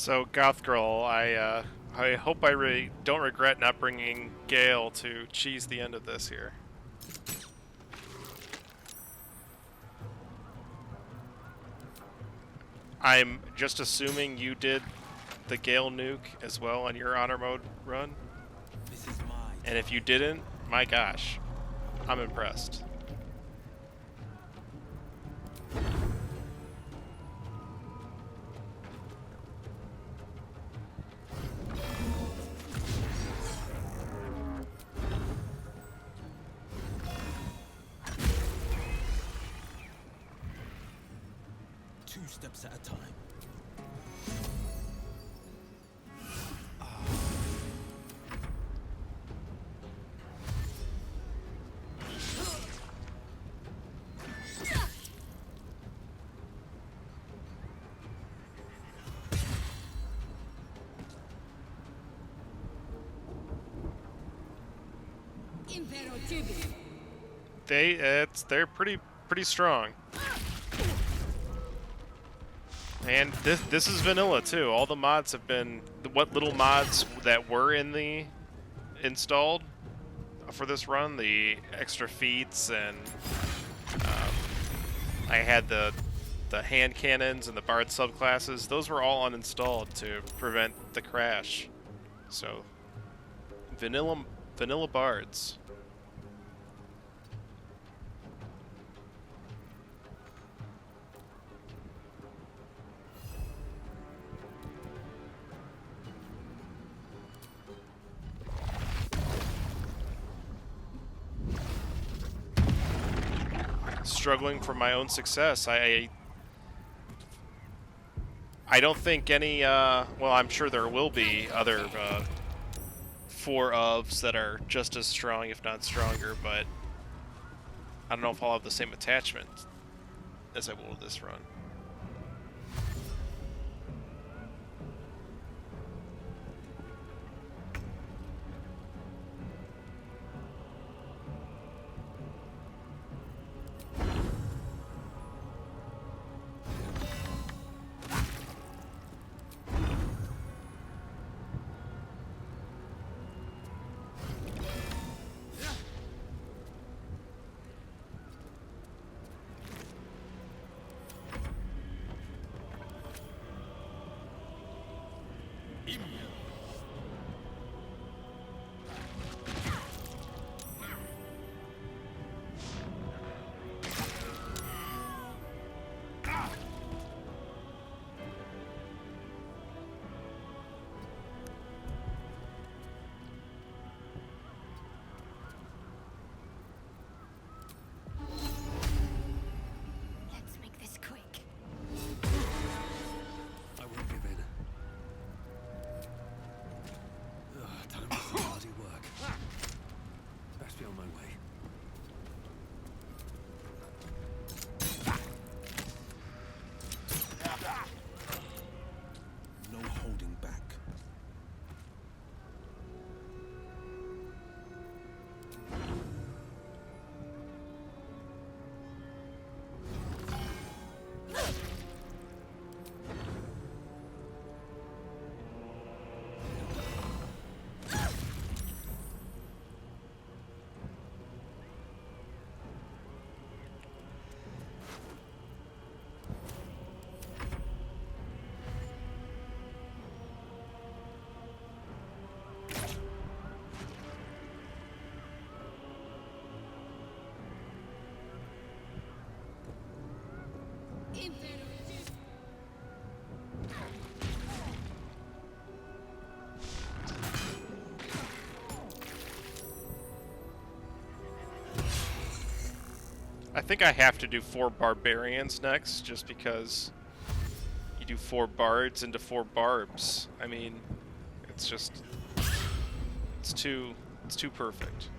[SPEAKER 1] So, Goth Girl, I hope I don't regret not bringing Gale to cheese the end of this here. I'm just assuming you did the Gale nuke as well on your honor mode run. And if you didn't, my gosh, I'm impressed.
[SPEAKER 2] Two steps at a time.
[SPEAKER 1] They're pretty strong. And this is vanilla too. All the mods have been what little mods that were installed for this run, the extra feats, and I had the hand cannons and the bard subclasses. Those were all uninstalled to prevent the crash. So vanilla bards. Struggling for my own success. I don't think any, well, I'm sure there will be other 4-ofs that are just as strong, if not stronger, but I don't know if I'll have the same attachment as I will with this run. I think I have to do 4 barbarians next, just because you do 4 bards into 4 barbs. I mean, it's just it's too perfect.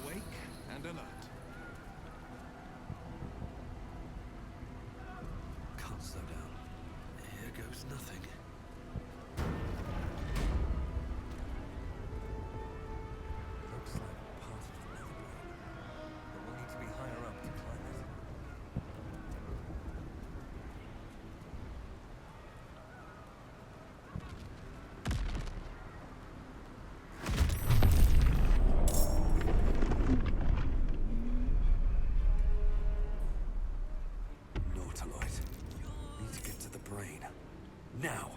[SPEAKER 14] Awake and alert.
[SPEAKER 24] Can't slow down. Here goes nothing. Looks like part of the nether brain, but we'll need to be higher up to climb it. Nautiloid. Need to get to the brain. Now!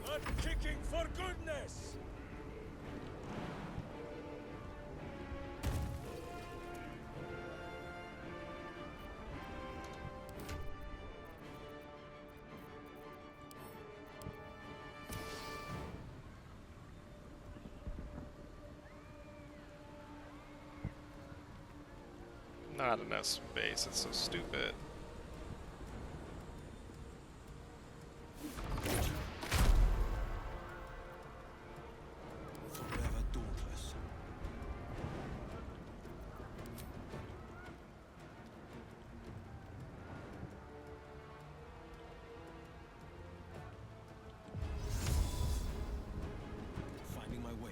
[SPEAKER 10] Not kicking for goodness!
[SPEAKER 1] Not enough space, it's so stupid.
[SPEAKER 10] Forever dauntless. Finding my way.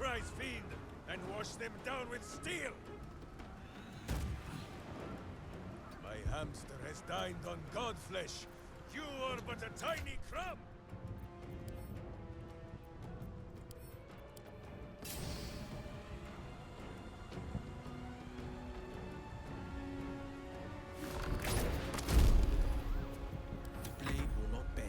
[SPEAKER 5] prize fiend and wash them down with steel. My hamster has dined on god flesh. You are but a tiny crumb.
[SPEAKER 20] The blade will not bend.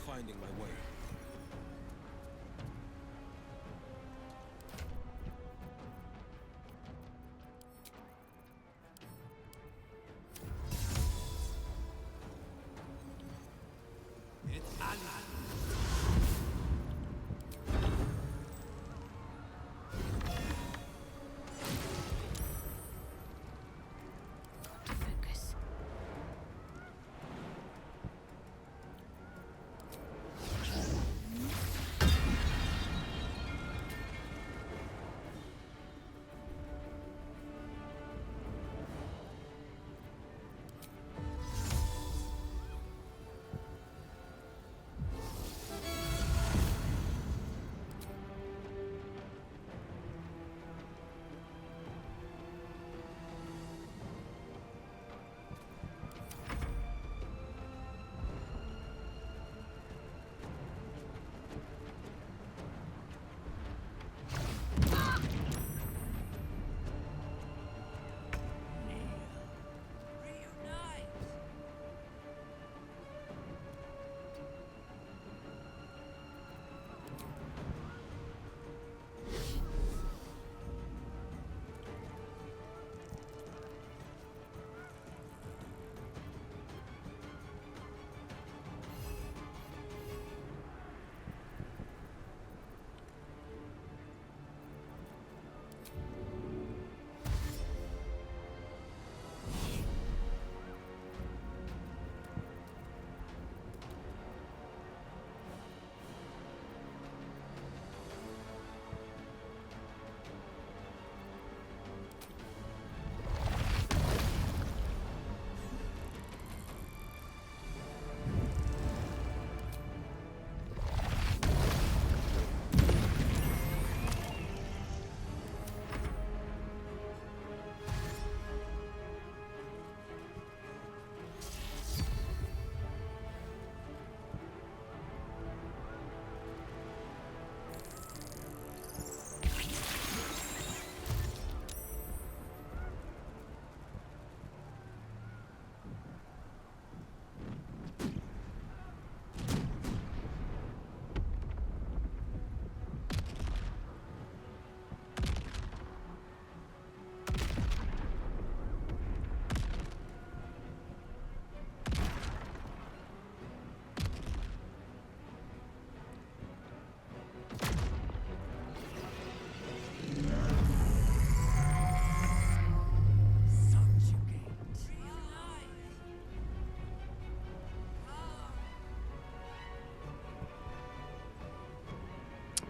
[SPEAKER 20] Finding my way.
[SPEAKER 5] It's Allah.
[SPEAKER 6] Focus.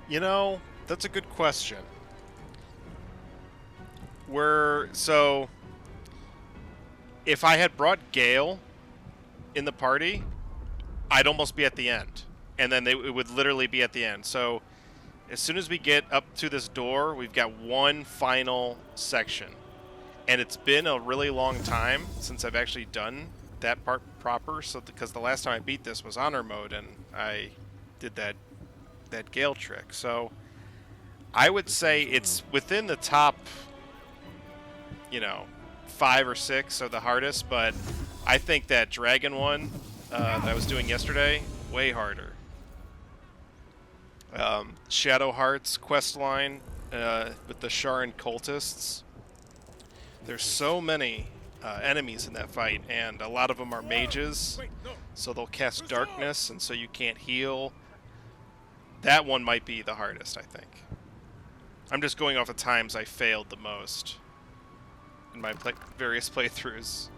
[SPEAKER 1] You know, that's a good question. If I had brought Gale in the party, I'd almost be at the end. And then it would literally be at the end. So as soon as we get up to this door, we've got one final section. And it's been a really long time since I've actually done that part proper. So because the last time I beat this was honor mode, and I did that Gale trick. So I would say it's within the top, 5 or 6 of the hardest, but I think that dragon one that I was doing yesterday, way harder. Shadow Hearts quest line with the Sharan cultists. There's so many enemies in that fight, and a lot of them are mages, so they'll cast darkness, and so you can't heal. That one might be the hardest, I think. I'm just going off of times I failed the most in my various playthroughs.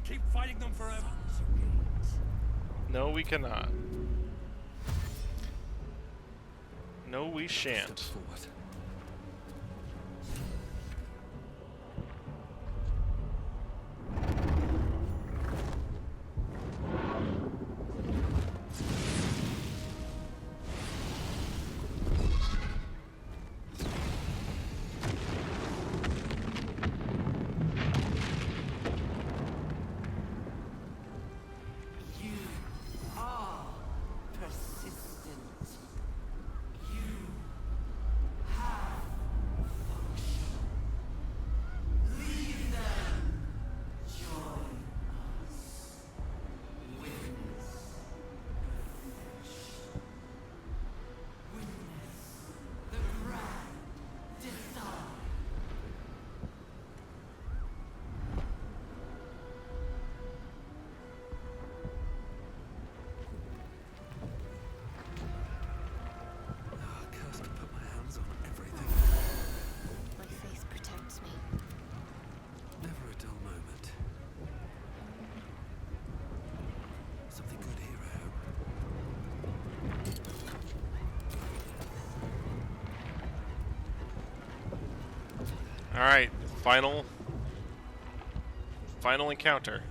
[SPEAKER 5] keep fighting them forever.
[SPEAKER 1] No, we cannot. No, we shan't. Alright, final encounter.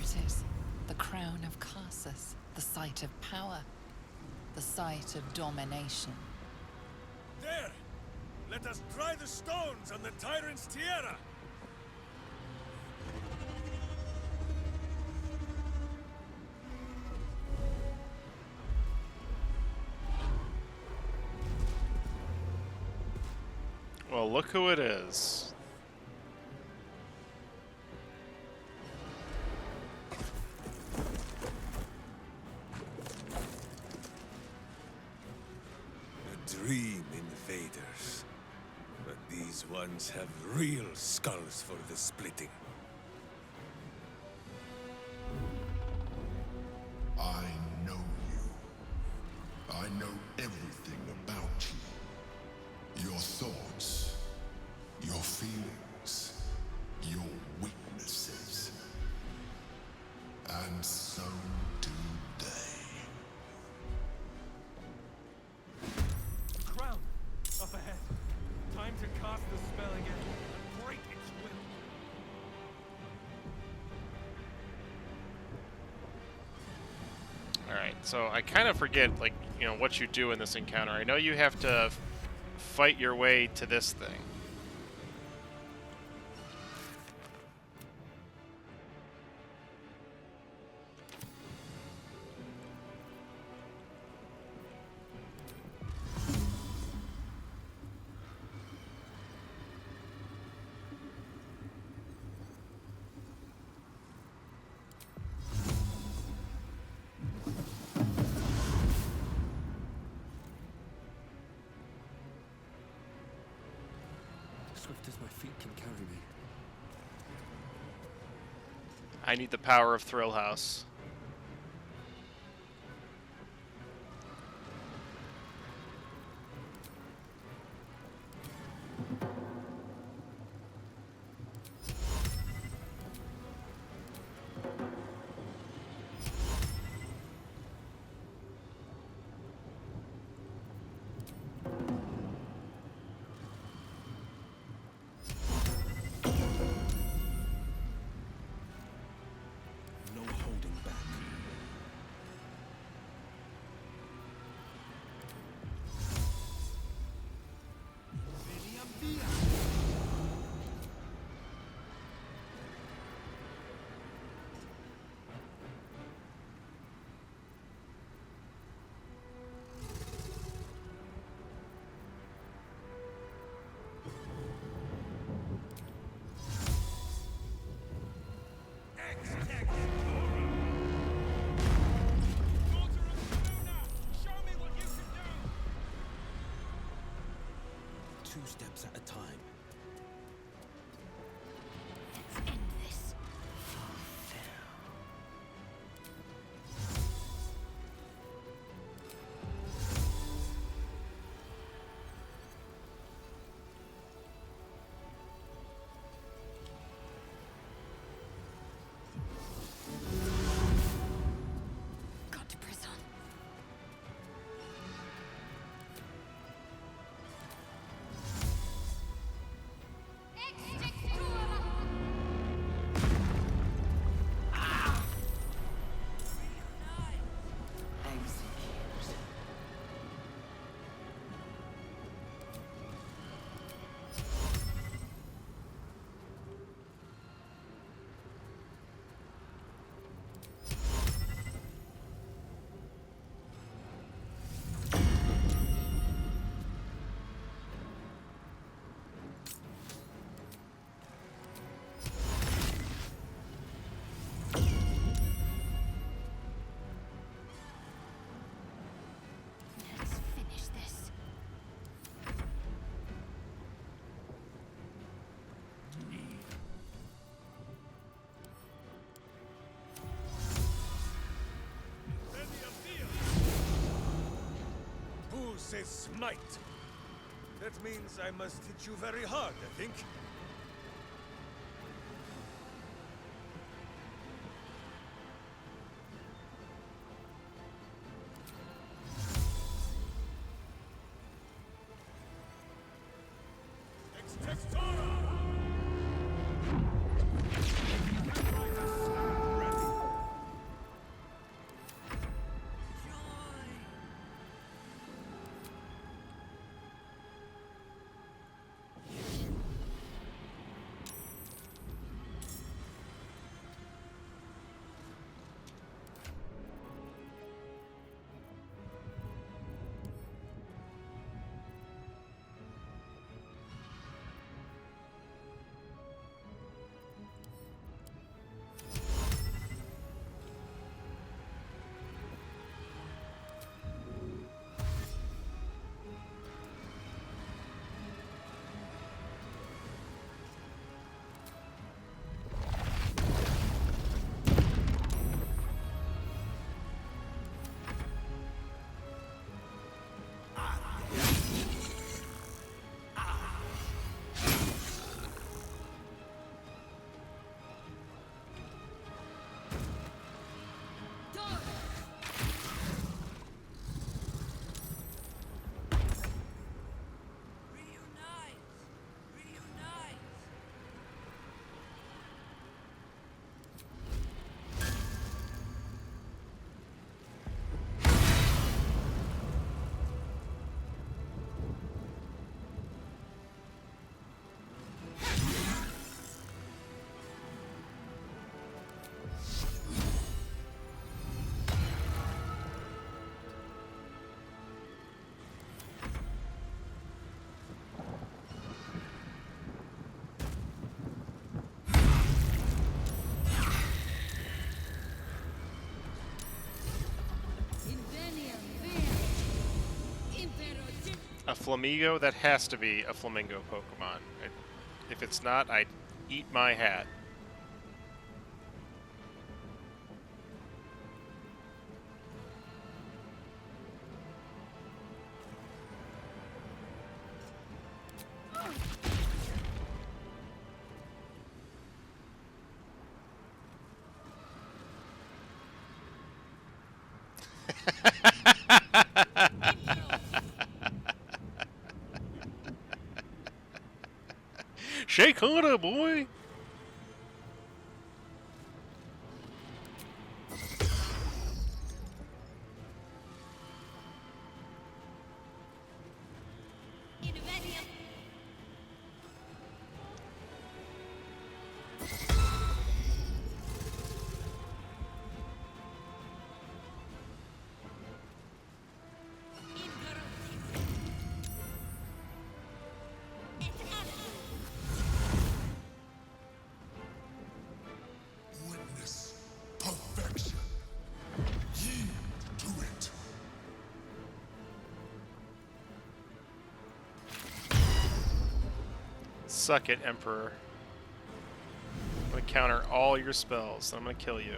[SPEAKER 11] It is the crown of Karsus, the site of power, the site of domination.
[SPEAKER 5] There! Let us dry the stones on the tyrant's tiara!
[SPEAKER 1] Well, look who it is.
[SPEAKER 20] Dream invaders. But these ones have real skulls for the splitting.
[SPEAKER 12] I know you. I know everything about you. Your thoughts, your feelings, your weaknesses. And so do they.
[SPEAKER 5] Crown! Up ahead. Time to cast the spell again and break its will.
[SPEAKER 1] Alright, so I kind of forget, like, you know, what you do in this encounter. I know you have to fight your way to this thing.
[SPEAKER 24] Swift as my feet can carry me.
[SPEAKER 1] I need the power of Thrill House.
[SPEAKER 20] 2 steps at a time.
[SPEAKER 4] Let's end this. Got to press on. Let's finish this.
[SPEAKER 20] Who says smite? That means I must hit you very hard, I think.
[SPEAKER 1] A flamingo? That has to be a flamingo Pokemon. If it's not, I'd eat my hat. Shake harder, boy! Suck it, Emperor. I'm gonna counter all your spells, and I'm gonna kill you.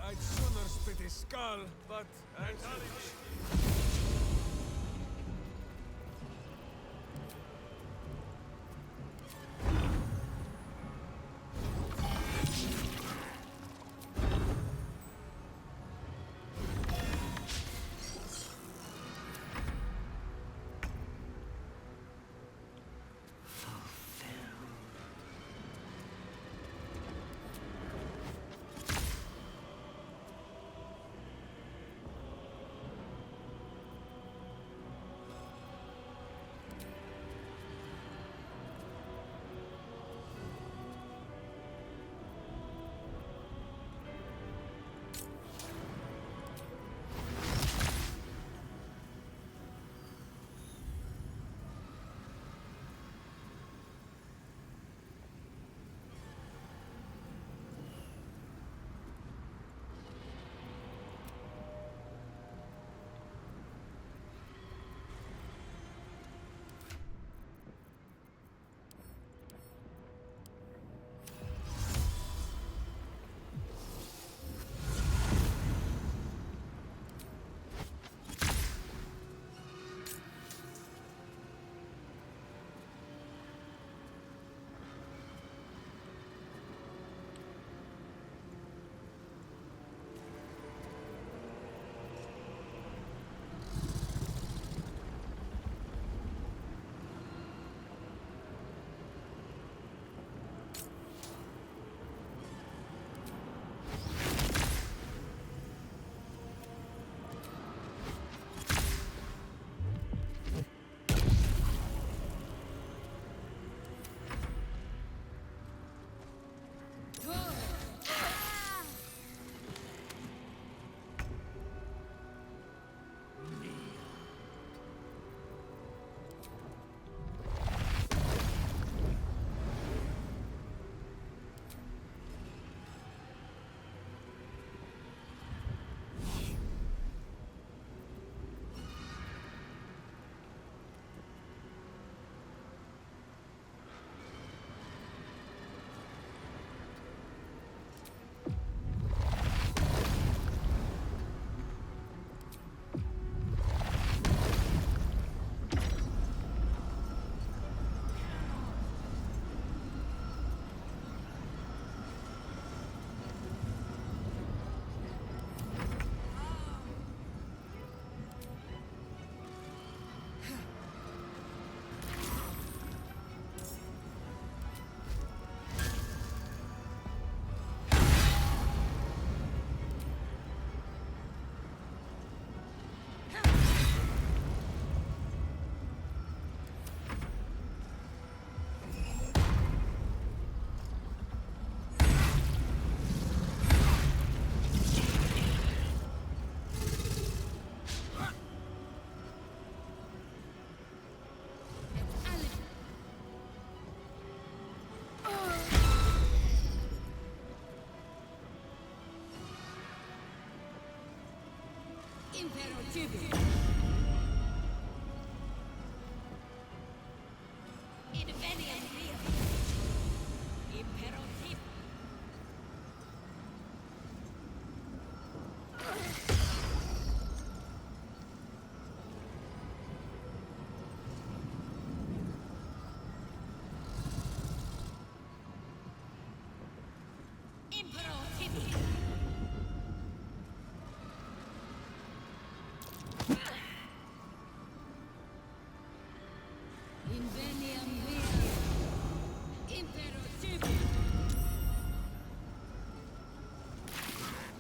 [SPEAKER 5] I'd sooner spit his skull, but...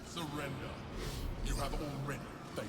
[SPEAKER 12] Surrender. You have already failed.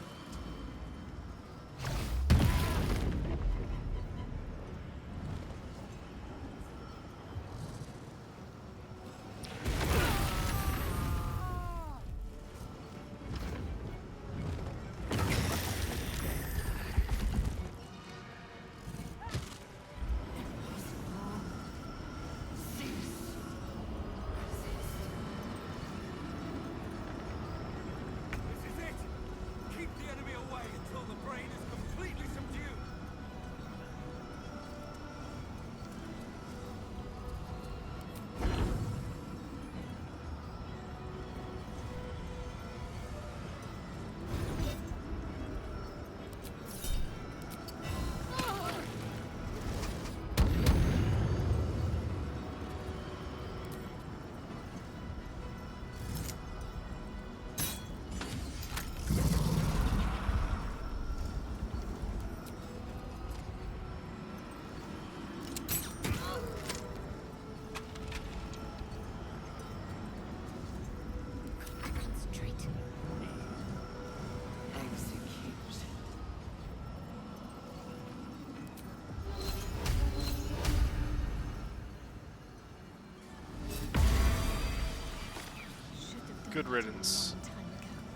[SPEAKER 1] Good riddance.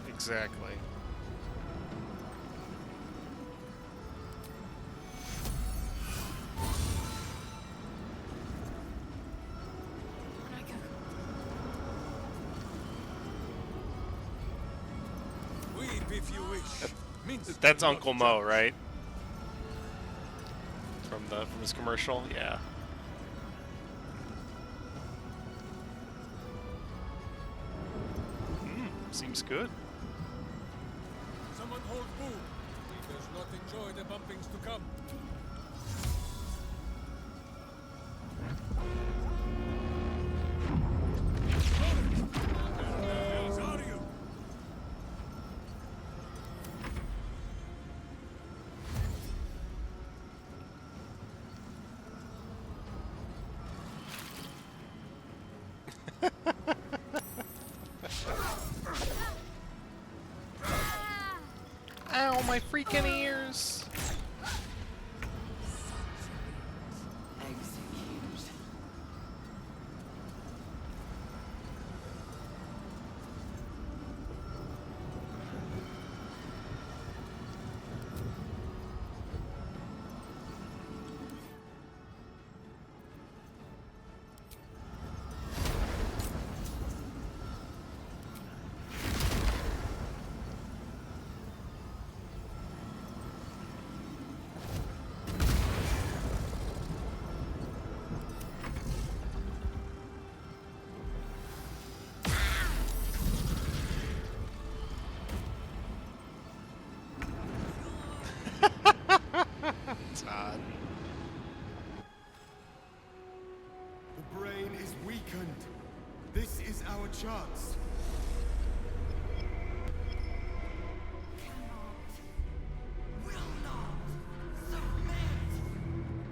[SPEAKER 1] Exactly.
[SPEAKER 5] Weep if you wish.
[SPEAKER 1] That's Uncle Mo, right? From his commercial, yeah. Seems good.
[SPEAKER 5] Someone hold Boo. He does not enjoy the bumpings to come.
[SPEAKER 1] Ow, my freaking ears! It's odd.
[SPEAKER 20] The brain is weakened. This is our chance.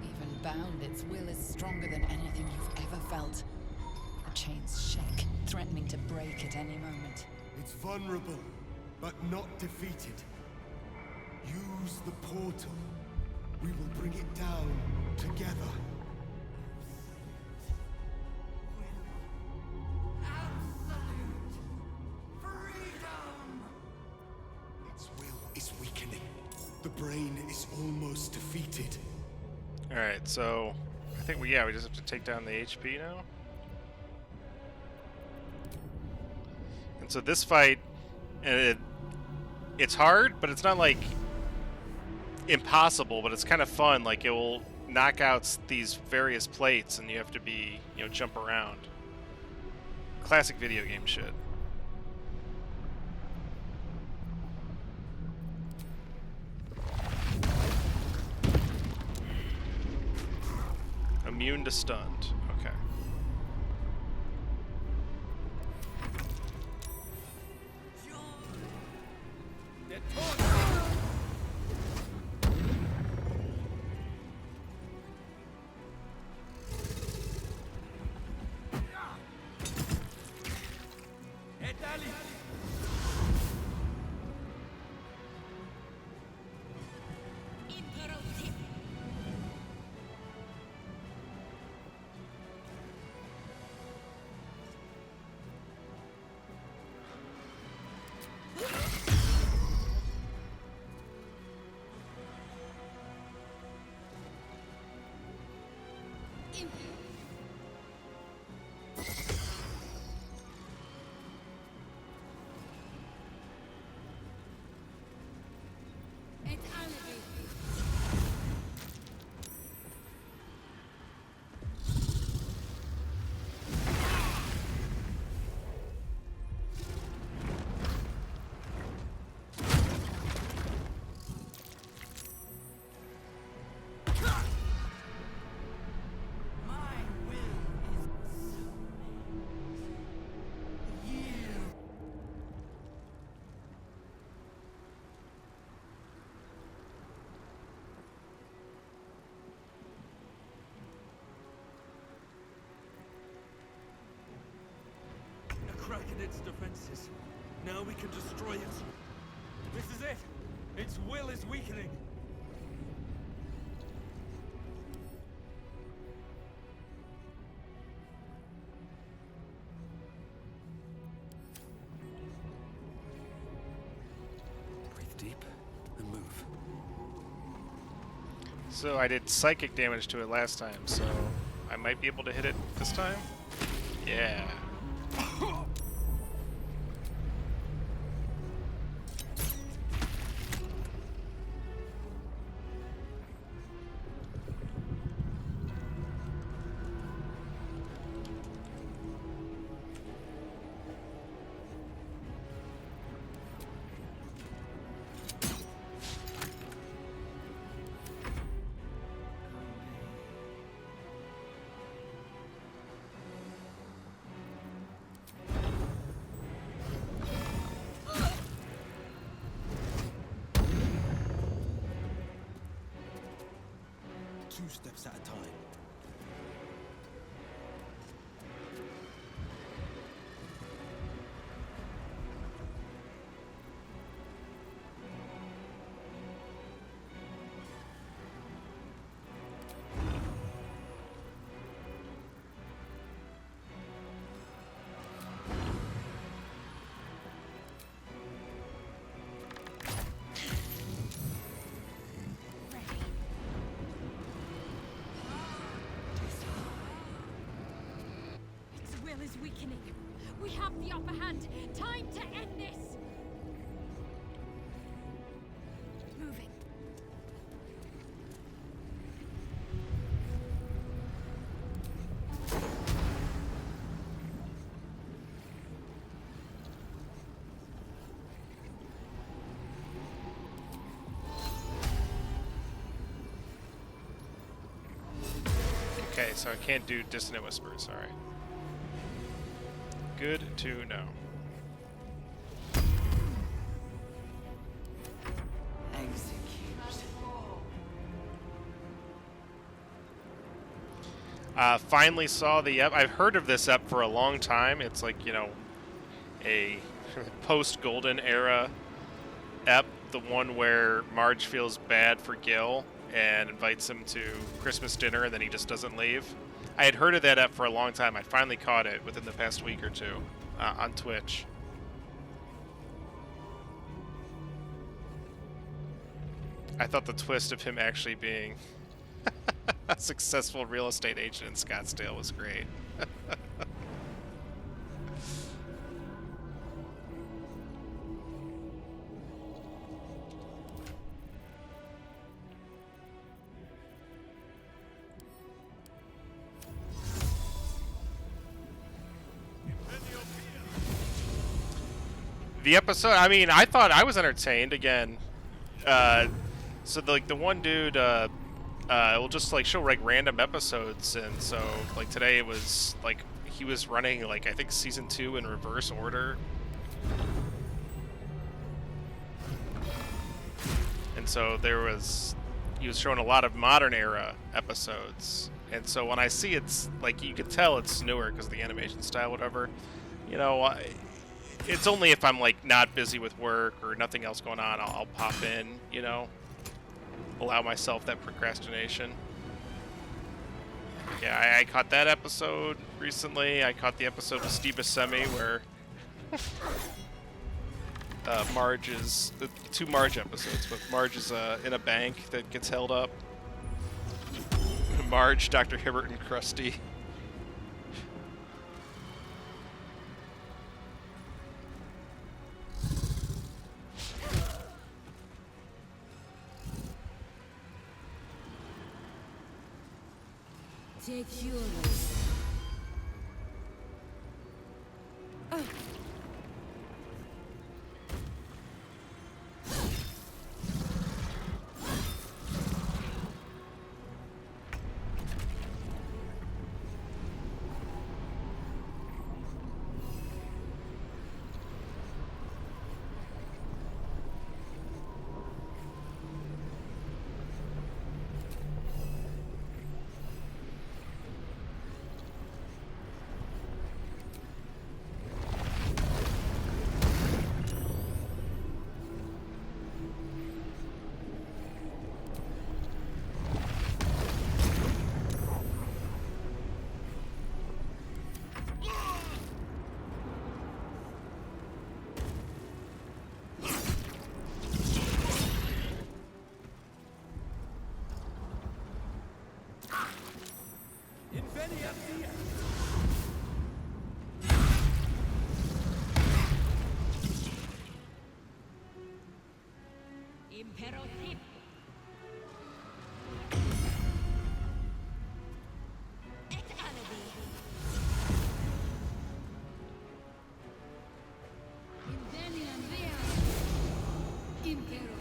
[SPEAKER 11] Even bound, its will is stronger than anything you've ever felt. The chains shake, threatening to break at any moment.
[SPEAKER 20] It's vulnerable, but not defeated. Use the portal. We will bring it down together. Its will is weakening. The brain is almost defeated.
[SPEAKER 1] Alright, so I think we just have to take down the HP now. And so this fight, it's hard, but it's not like impossible, but it's kind of fun. Like, it will knock out these various plates and you have to be, you know, jump around. Classic video game shit. Immune to stunned. Okay.
[SPEAKER 7] Crack in its defenses. Now we can destroy it. This is it. Its will is weakening.
[SPEAKER 2] Breathe deep and move.
[SPEAKER 1] So I did psychic damage to it last time, so I might be able to hit it this time? Yeah.
[SPEAKER 2] Two steps at a time.
[SPEAKER 4] Is weakening. We have the upper hand. Time to end this. Moving.
[SPEAKER 1] Okay, so I can't do Dissonant Whispers, alright. Good to know. Finally saw the ep. I've heard of this ep for a long time. It's like, you know, a post-Golden era ep, the one where Marge feels bad for Gil and invites him to Christmas dinner and then he just doesn't leave. I had heard of that ep for a long time. I finally caught it within the past week or two on Twitch. I thought the twist of him actually being a successful real estate agent in Scottsdale was great. The episode, I mean, I thought I was entertained again. So the one dude will just like show like random episodes, and so like today it was like he was running like I think season 2 in reverse order. And so he was showing a lot of modern era episodes. And so when I see it's like, you can tell it's newer because of the animation style, whatever, you know, it's only if I'm like not busy with work or nothing else going on, I'll pop in, you know, allow myself that procrastination. Yeah, I caught that episode recently. I caught the episode with Steve Buscemi where Marge is, the 2 Marge episodes, but Marge is in a bank that gets held up. Marge, Dr. Hibbert, and Krusty.
[SPEAKER 6] Take yours. Imperativ. Et alibi. Inveniam via. Imperativ.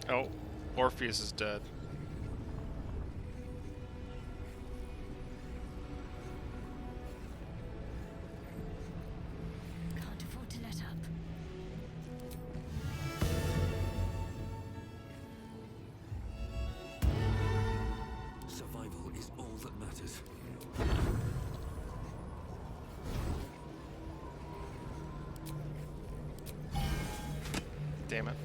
[SPEAKER 1] Oh, Orpheus is dead.
[SPEAKER 4] Can't afford to let up.
[SPEAKER 5] Survival is all that matters.
[SPEAKER 1] Damn it.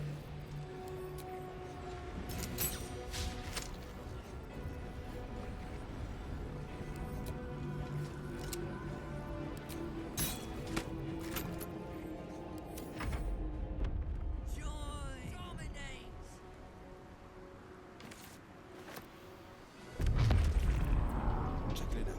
[SPEAKER 5] Checking it out.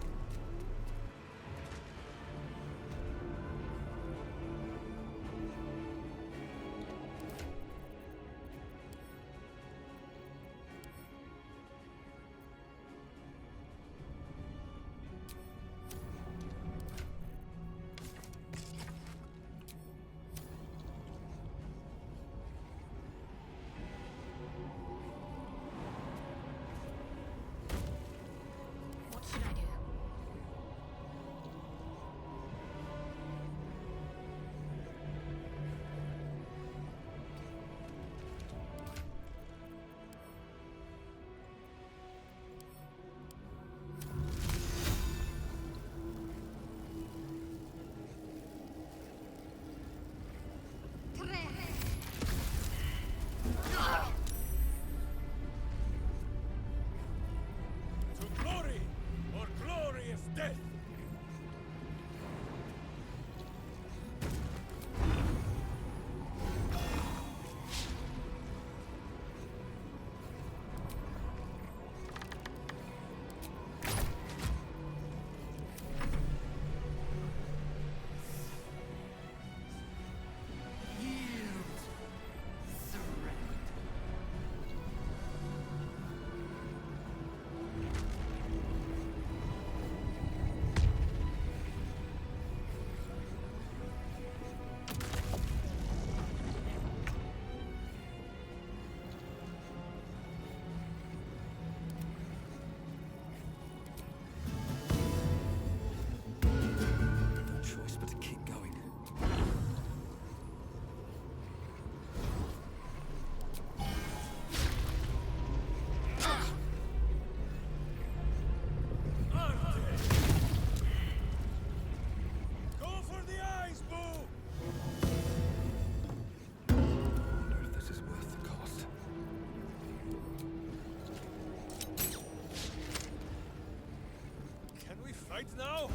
[SPEAKER 5] Can we fight now?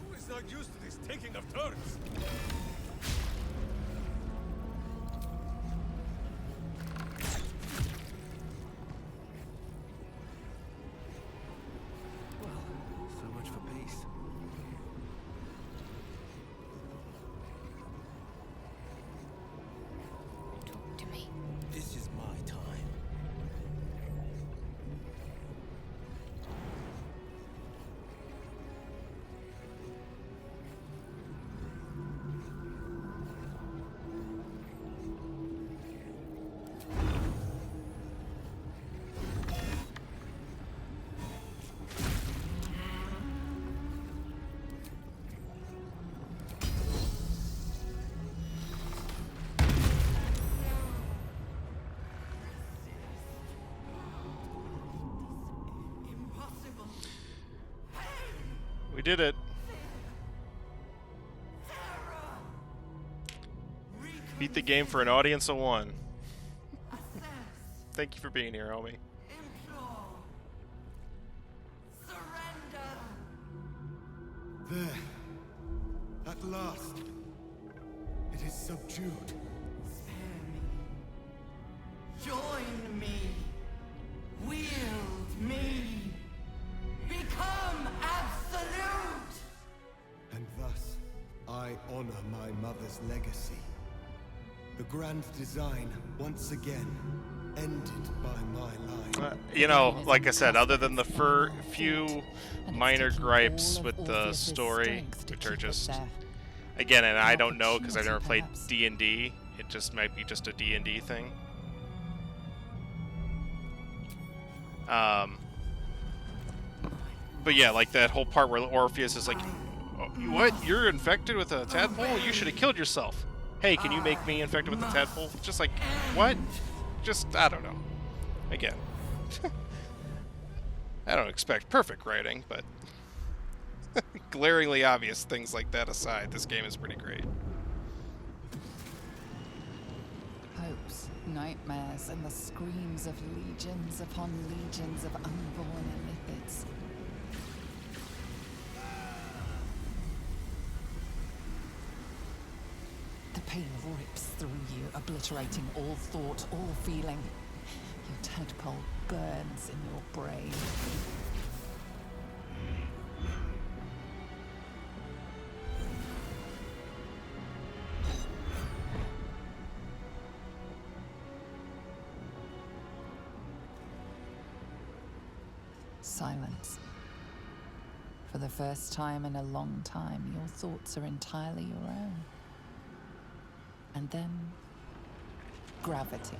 [SPEAKER 5] Who is not used to this taking of turns?
[SPEAKER 24] So much for peace.
[SPEAKER 4] Talk to me.
[SPEAKER 24] This is my time.
[SPEAKER 1] We did it. Beat the game for an audience of one. Thank you for being here, homie.
[SPEAKER 20] There. At last. It is subdued.
[SPEAKER 10] Join me. Wield me. Become absolute.
[SPEAKER 20] And thus, I honor my mother's legacy. The grand design, once again, ended by my line.
[SPEAKER 1] You know, like I said, other than the few minor gripes with the story, which are just, again, and I don't know because I've never played D&D. It just might be just a D&D thing. But yeah, like that whole part where Orpheus is like, oh, what? You're infected with a tadpole? You should have killed yourself. Hey, can you make me infected with a tadpole? Just like, what? Just, I don't know. Again. I don't expect perfect writing, but glaringly obvious things like that aside, this game is pretty great.
[SPEAKER 11] Hopes, nightmares, and the screams of legions upon legions of unborn illithids. The pain rips through you, obliterating all thought, all feeling. Your tadpole burns in your brain. Silence. For the first time in a long time, your thoughts are entirely your own. And then, gravity.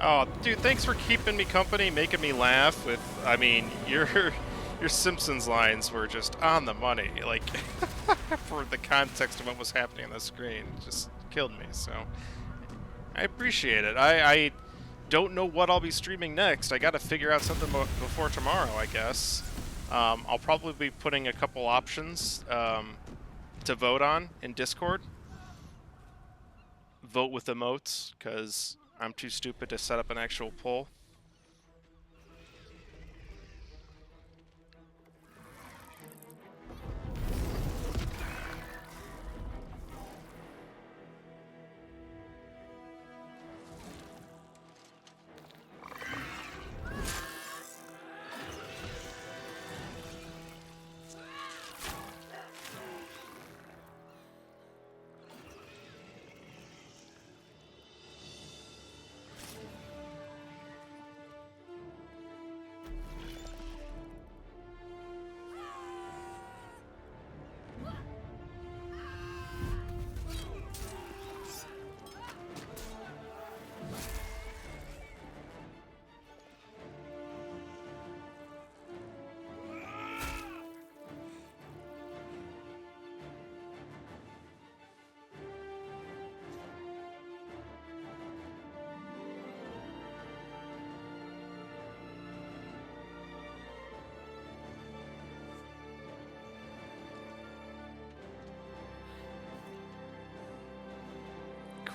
[SPEAKER 1] Oh, dude, thanks for keeping me company, making me laugh with, I mean, your Simpsons lines were just on the money, like, for the context of what was happening on the screen. Just killed me, so I appreciate it. I don't know what I'll be streaming next. I gotta figure out something before tomorrow, I guess. I'll probably be putting a couple options to vote on in Discord. Vote with emotes, because I'm too stupid to set up an actual poll.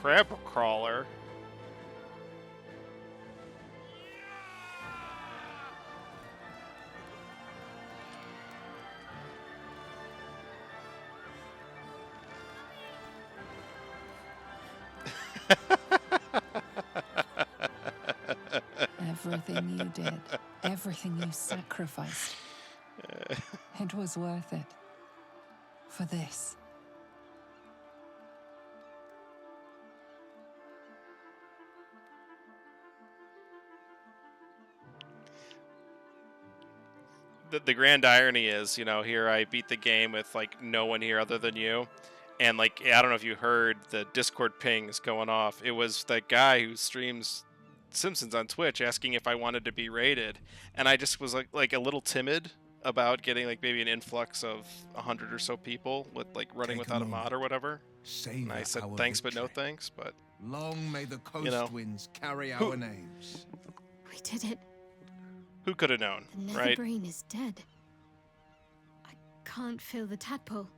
[SPEAKER 1] Crab crawler.
[SPEAKER 11] Everything you did, everything you sacrificed, it was worth it. For this.
[SPEAKER 1] The grand irony is, you know, here I beat the game with like no one here other than you. And like, I don't know if you heard the Discord pings going off. It was that guy who streams Simpsons on Twitch asking if I wanted to be raided. And I just was like a little timid about getting like maybe an influx of 100 or so people with like running without a mod or whatever. And I said thanks, but no thanks. But
[SPEAKER 14] long may the coast
[SPEAKER 1] you know,
[SPEAKER 14] winds carry our names.
[SPEAKER 4] We did it.
[SPEAKER 1] Who could have known,
[SPEAKER 4] The
[SPEAKER 1] right?
[SPEAKER 4] Netherbrain is dead. I can't feel the tadpole.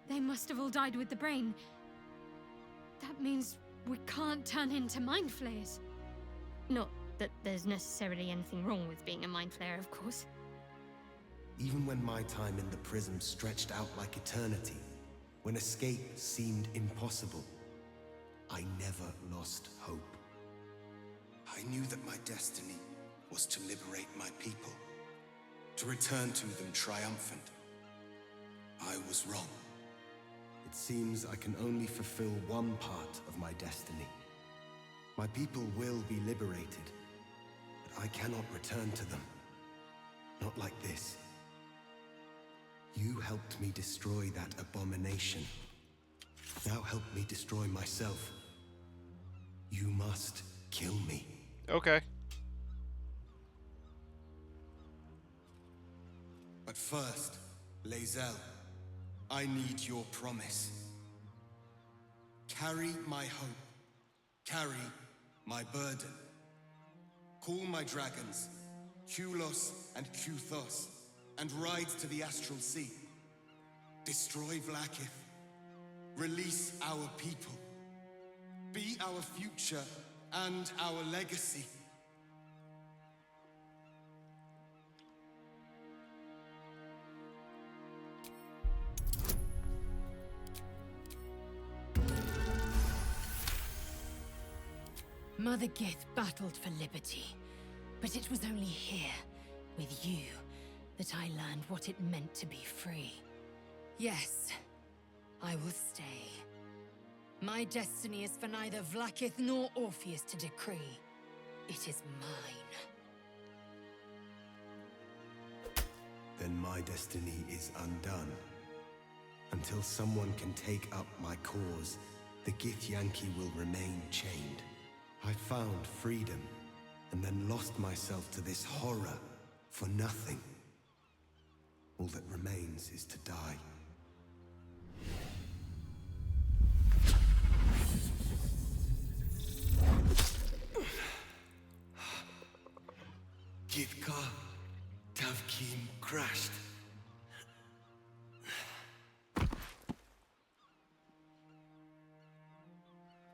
[SPEAKER 4] They must have all died with the brain. That means we can't turn into mind flayers. Not that there's necessarily anything wrong with being a mind flayer, of course.
[SPEAKER 8] Even when my time in the prism stretched out like eternity, when escape seemed impossible, I never lost hope. I knew that my destiny was to liberate my people, to return to them triumphant. I was wrong. It seems I can only fulfill one part of my destiny. My people will be liberated, but I cannot return to them. Not like this. You helped me destroy that abomination. Now help me destroy myself. You must kill me.
[SPEAKER 1] Okay.
[SPEAKER 8] But first, Lae'zel, I need your promise. Carry my hope. Carry my burden. Call my dragons, Kulos and Kuthos, and ride to the Astral Sea. Destroy Vlaakith. Release our people. Be our future and our legacy.
[SPEAKER 16] Mother Gith battled for liberty, but it was only here, with you, that I learned what it meant to be free.
[SPEAKER 6] Yes, I will stay. My destiny is for neither Vlaakith nor Orpheus to decree. It is mine.
[SPEAKER 8] Then my destiny is undone. Until someone can take up my cause, the Githyanki will remain chained. I found freedom, and then lost myself to this horror for nothing. All that remains is to die. Githka Tavkim crashed.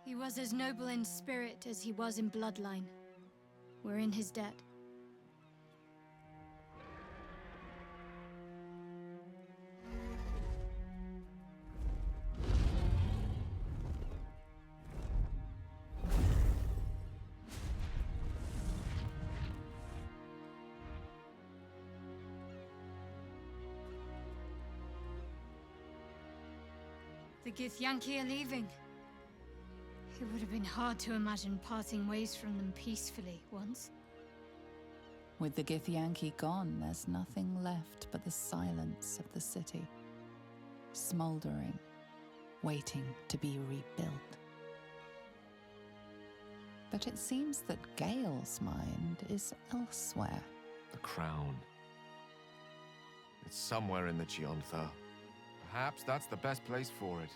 [SPEAKER 4] He was as noble in spirit as he was in bloodline. We're in his debt. The Githyanki are leaving. It would have been hard to imagine parting ways from them peacefully once.
[SPEAKER 11] With the Githyanki gone, there's nothing left but the silence of the city. Smoldering, waiting to be rebuilt. But it seems that Gale's mind is elsewhere.
[SPEAKER 18] The crown. It's somewhere in the Giontha. Perhaps that's the best place for it.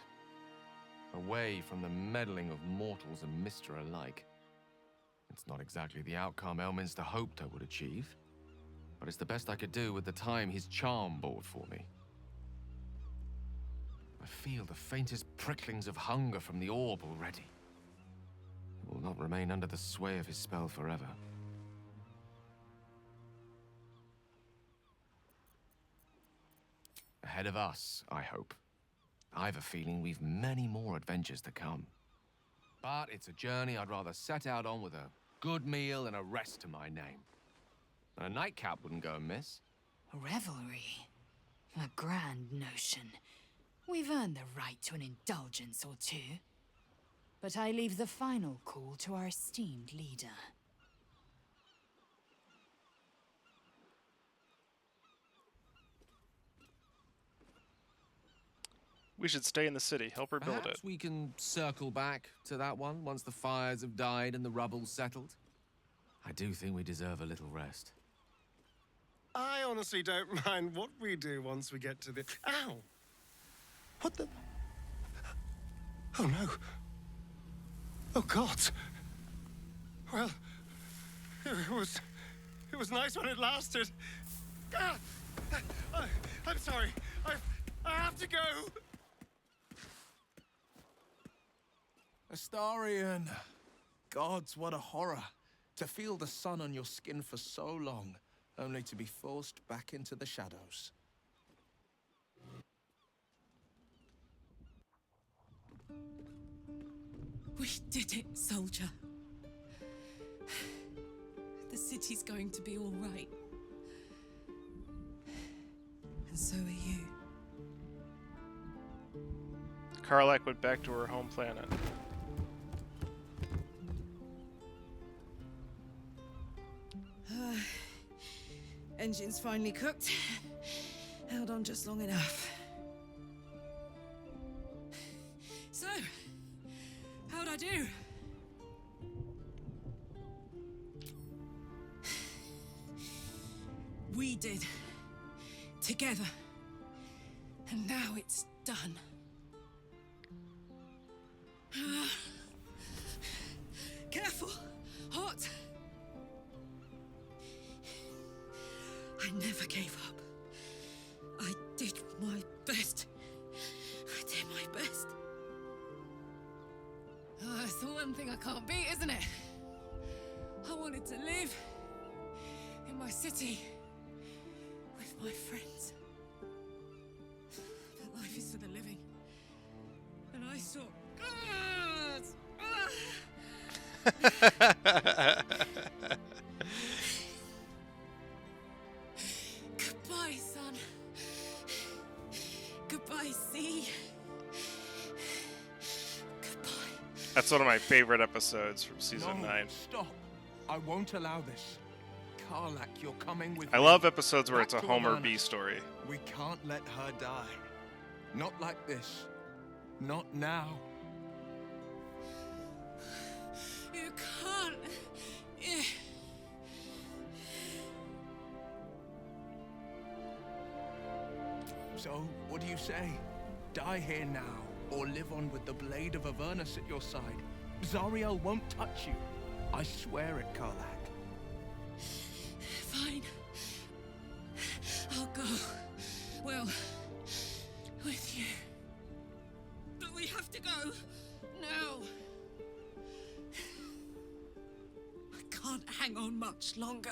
[SPEAKER 18] Away from the meddling of mortals and Mister alike. It's not exactly the outcome Elminster hoped I would achieve, but it's the best I could do with the time his charm bought for me. I feel the faintest pricklings of hunger from the orb already. It will not remain under the sway of his spell forever. Ahead of us, I hope. I've a feeling we've many more adventures to come. But it's a journey I'd rather set out on with a good meal and a rest to my name. And a nightcap wouldn't go amiss.
[SPEAKER 16] Revelry? A grand notion. We've earned the right to an indulgence or two. But I leave the final call to our esteemed leader.
[SPEAKER 1] We should stay in the city, help her build it.
[SPEAKER 18] Perhaps we can circle back to that one once the fires have died and the rubble's settled. I do think we deserve a little rest.
[SPEAKER 9] I honestly don't mind what we do once we get to the... Ow! What the... Oh, no. Oh, God. Well, it was nice when it lasted. Ah! I'm sorry. I have to go.
[SPEAKER 14] Astarion. Gods, what a horror. To feel the sun on your skin for so long, only to be forced back into the shadows.
[SPEAKER 13] We did it, soldier. The city's going to be all right. And so are you.
[SPEAKER 1] Karlach went back to her home planet.
[SPEAKER 13] Engine's finally cooked. Held on just long enough. So, how'd I do? We did. Together. And now it's done. Careful! Hot! I never gave up. I did my best. I did my best. It's the one thing I can't beat, isn't it? I wanted to live in my city with my friends. But life is for the living. And I saw guards! Goodbye, son. Goodbye, sea. Goodbye.
[SPEAKER 1] That's one of my favorite episodes from season 9.
[SPEAKER 14] Stop. I won't allow this. Karlach, you're coming with
[SPEAKER 1] I
[SPEAKER 14] me.
[SPEAKER 1] love episodes where
[SPEAKER 14] Back
[SPEAKER 1] it's a
[SPEAKER 14] to
[SPEAKER 1] Homer
[SPEAKER 14] Avernus.
[SPEAKER 1] B story.
[SPEAKER 14] We can't let her die. Not like this. Not now.
[SPEAKER 13] You can't. Yeah.
[SPEAKER 14] So, what do you say? Die here now, or live on with the blade of Avernus at your side. Zariel won't touch you. I swear it, Karlach.
[SPEAKER 13] Fine. I'll go. Well, with you. But we have to go. Now. I can't hang on much longer.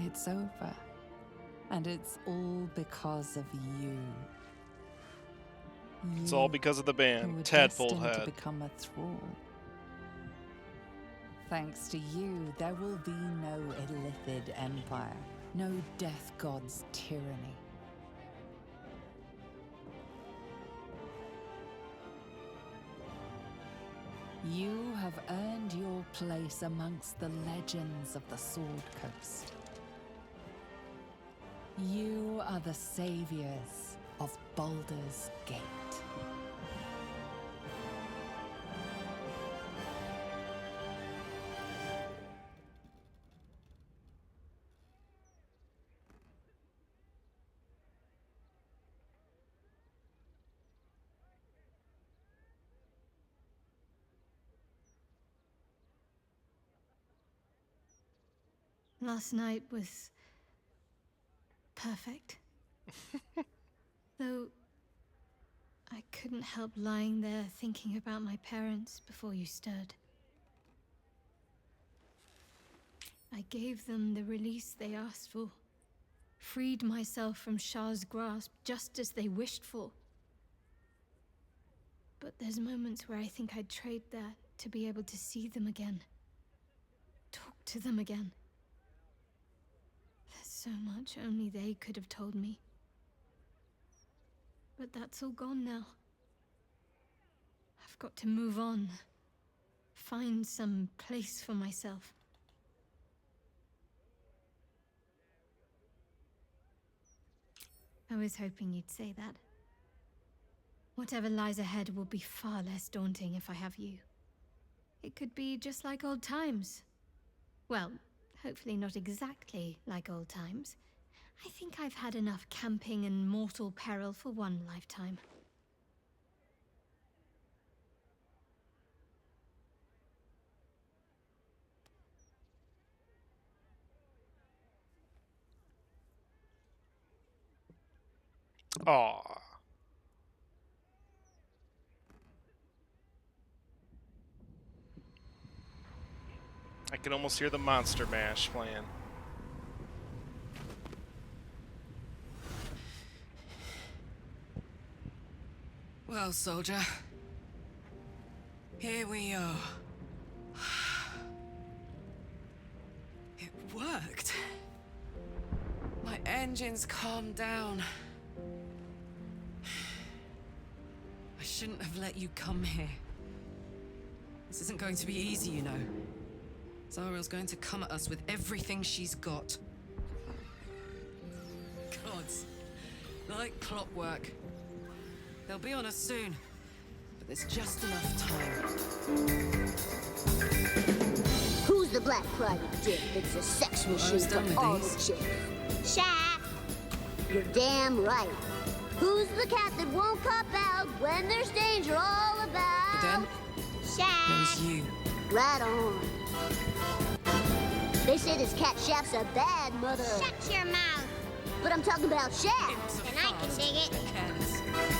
[SPEAKER 11] It's over. And it's all because of you.
[SPEAKER 1] It's all because of the
[SPEAKER 11] who
[SPEAKER 1] band,
[SPEAKER 11] were
[SPEAKER 1] Tadpole
[SPEAKER 11] destined to
[SPEAKER 1] Head.
[SPEAKER 11] become a thrall. Thanks to you, there will be no Illithid empire, no death god's tyranny. You have earned your place amongst the legends of the Sword Coast. You are the saviors of Baldur's Gate.
[SPEAKER 4] Last night was perfect. Though I couldn't help lying there thinking about my parents before you stirred. I gave them the release they asked for, freed myself from Shah's grasp just as they wished for. But there's moments where I think I'd trade that to be able to see them again, talk to them again. There's so much only they could have told me. But that's all gone now. I've got to move on, find some place for myself. I was hoping you'd say that. Whatever lies ahead will be far less daunting if I have you. It could be just like old times. Well, hopefully not exactly like old times. I think I've had enough camping and mortal peril for one lifetime.
[SPEAKER 1] Aw. I can almost hear the Monster Mash playing.
[SPEAKER 13] Well, soldier, here we are. It worked. My engines calmed down. I shouldn't have let you come here. This isn't going to be easy, you know. Zariel's going to come at us with everything she's got. Gods, like clockwork. They'll be on us soon, but there's just enough time.
[SPEAKER 3] Who's the black private dick that's a sex machine for all the chicks? Shaft! You're damn right. Who's the cat that won't cop out when there's danger all about?
[SPEAKER 13] But then,
[SPEAKER 3] Shaft!
[SPEAKER 13] there was you.
[SPEAKER 3] Right on. They say this cat Shaft's a bad mother.
[SPEAKER 19] Shut your mouth.
[SPEAKER 3] But I'm talking about Shaft.
[SPEAKER 19] And I can dig it.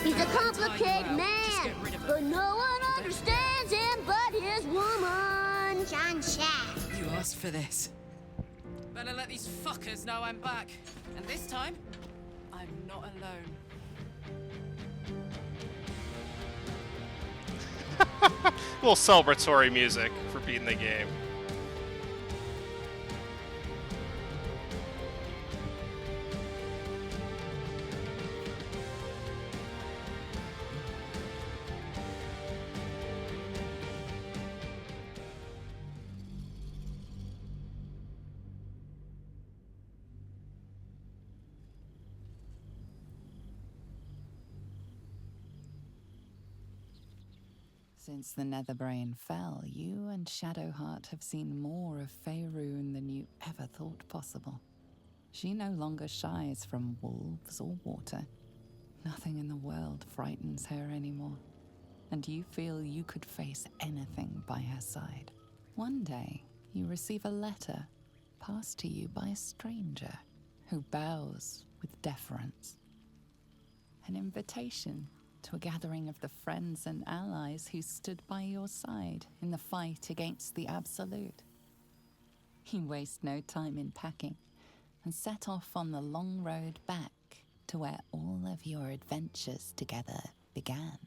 [SPEAKER 3] He's a complicated man, but no one understands him but his woman.
[SPEAKER 19] John Shaft.
[SPEAKER 13] You asked for this. Better let these fuckers know I'm back. And this time, I'm not alone.
[SPEAKER 1] A little celebratory music for beating the game.
[SPEAKER 11] Since the Netherbrain fell, you and Shadowheart have seen more of Faerun than you ever thought possible. She no longer shies from wolves or water. Nothing in the world frightens her anymore. And you feel you could face anything by her side. One day, you receive a letter passed to you by a stranger who bows with deference. An invitation to a gathering of the friends and allies who stood by your side in the fight against the Absolute. You waste no time in packing and set off on the long road back to where all of your adventures together began.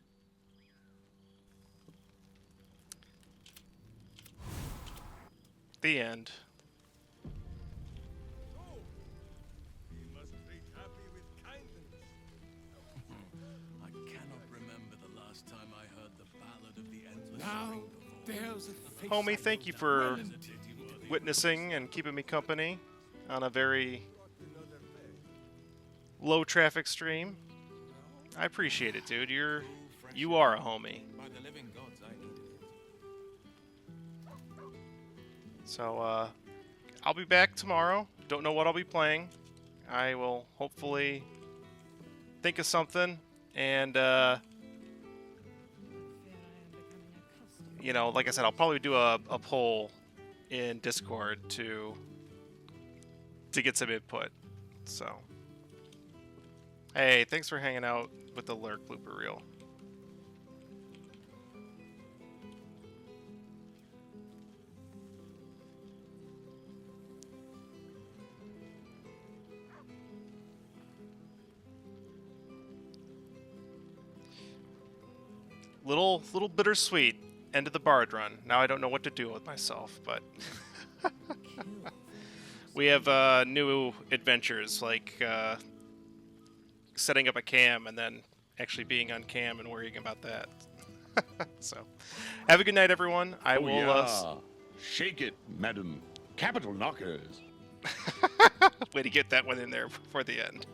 [SPEAKER 1] The end.
[SPEAKER 15] I cannot remember the last time I heard the ballad of the endless
[SPEAKER 5] Now,
[SPEAKER 15] spring
[SPEAKER 5] there's a face
[SPEAKER 1] Homie, thank you for witnessing and keeping me company on a very low traffic stream. I appreciate it, dude. You are a homie.
[SPEAKER 18] By the living gods, I needed it.
[SPEAKER 1] So, I'll be back tomorrow. Don't know what I'll be playing. I will hopefully think of something and, you know, like I said, I'll probably do a poll in Discord to to get some input. So, hey, thanks for hanging out with the Lurk blooper reel. Little bittersweet end of the Bard run. Now I don't know what to do with myself, but we have new adventures like setting up a cam and then actually being on cam and worrying about that. So, have a good night, everyone. I will.
[SPEAKER 17] Yeah. Shake it, madam. Capital knockers.
[SPEAKER 1] Way to get that one in there before the end.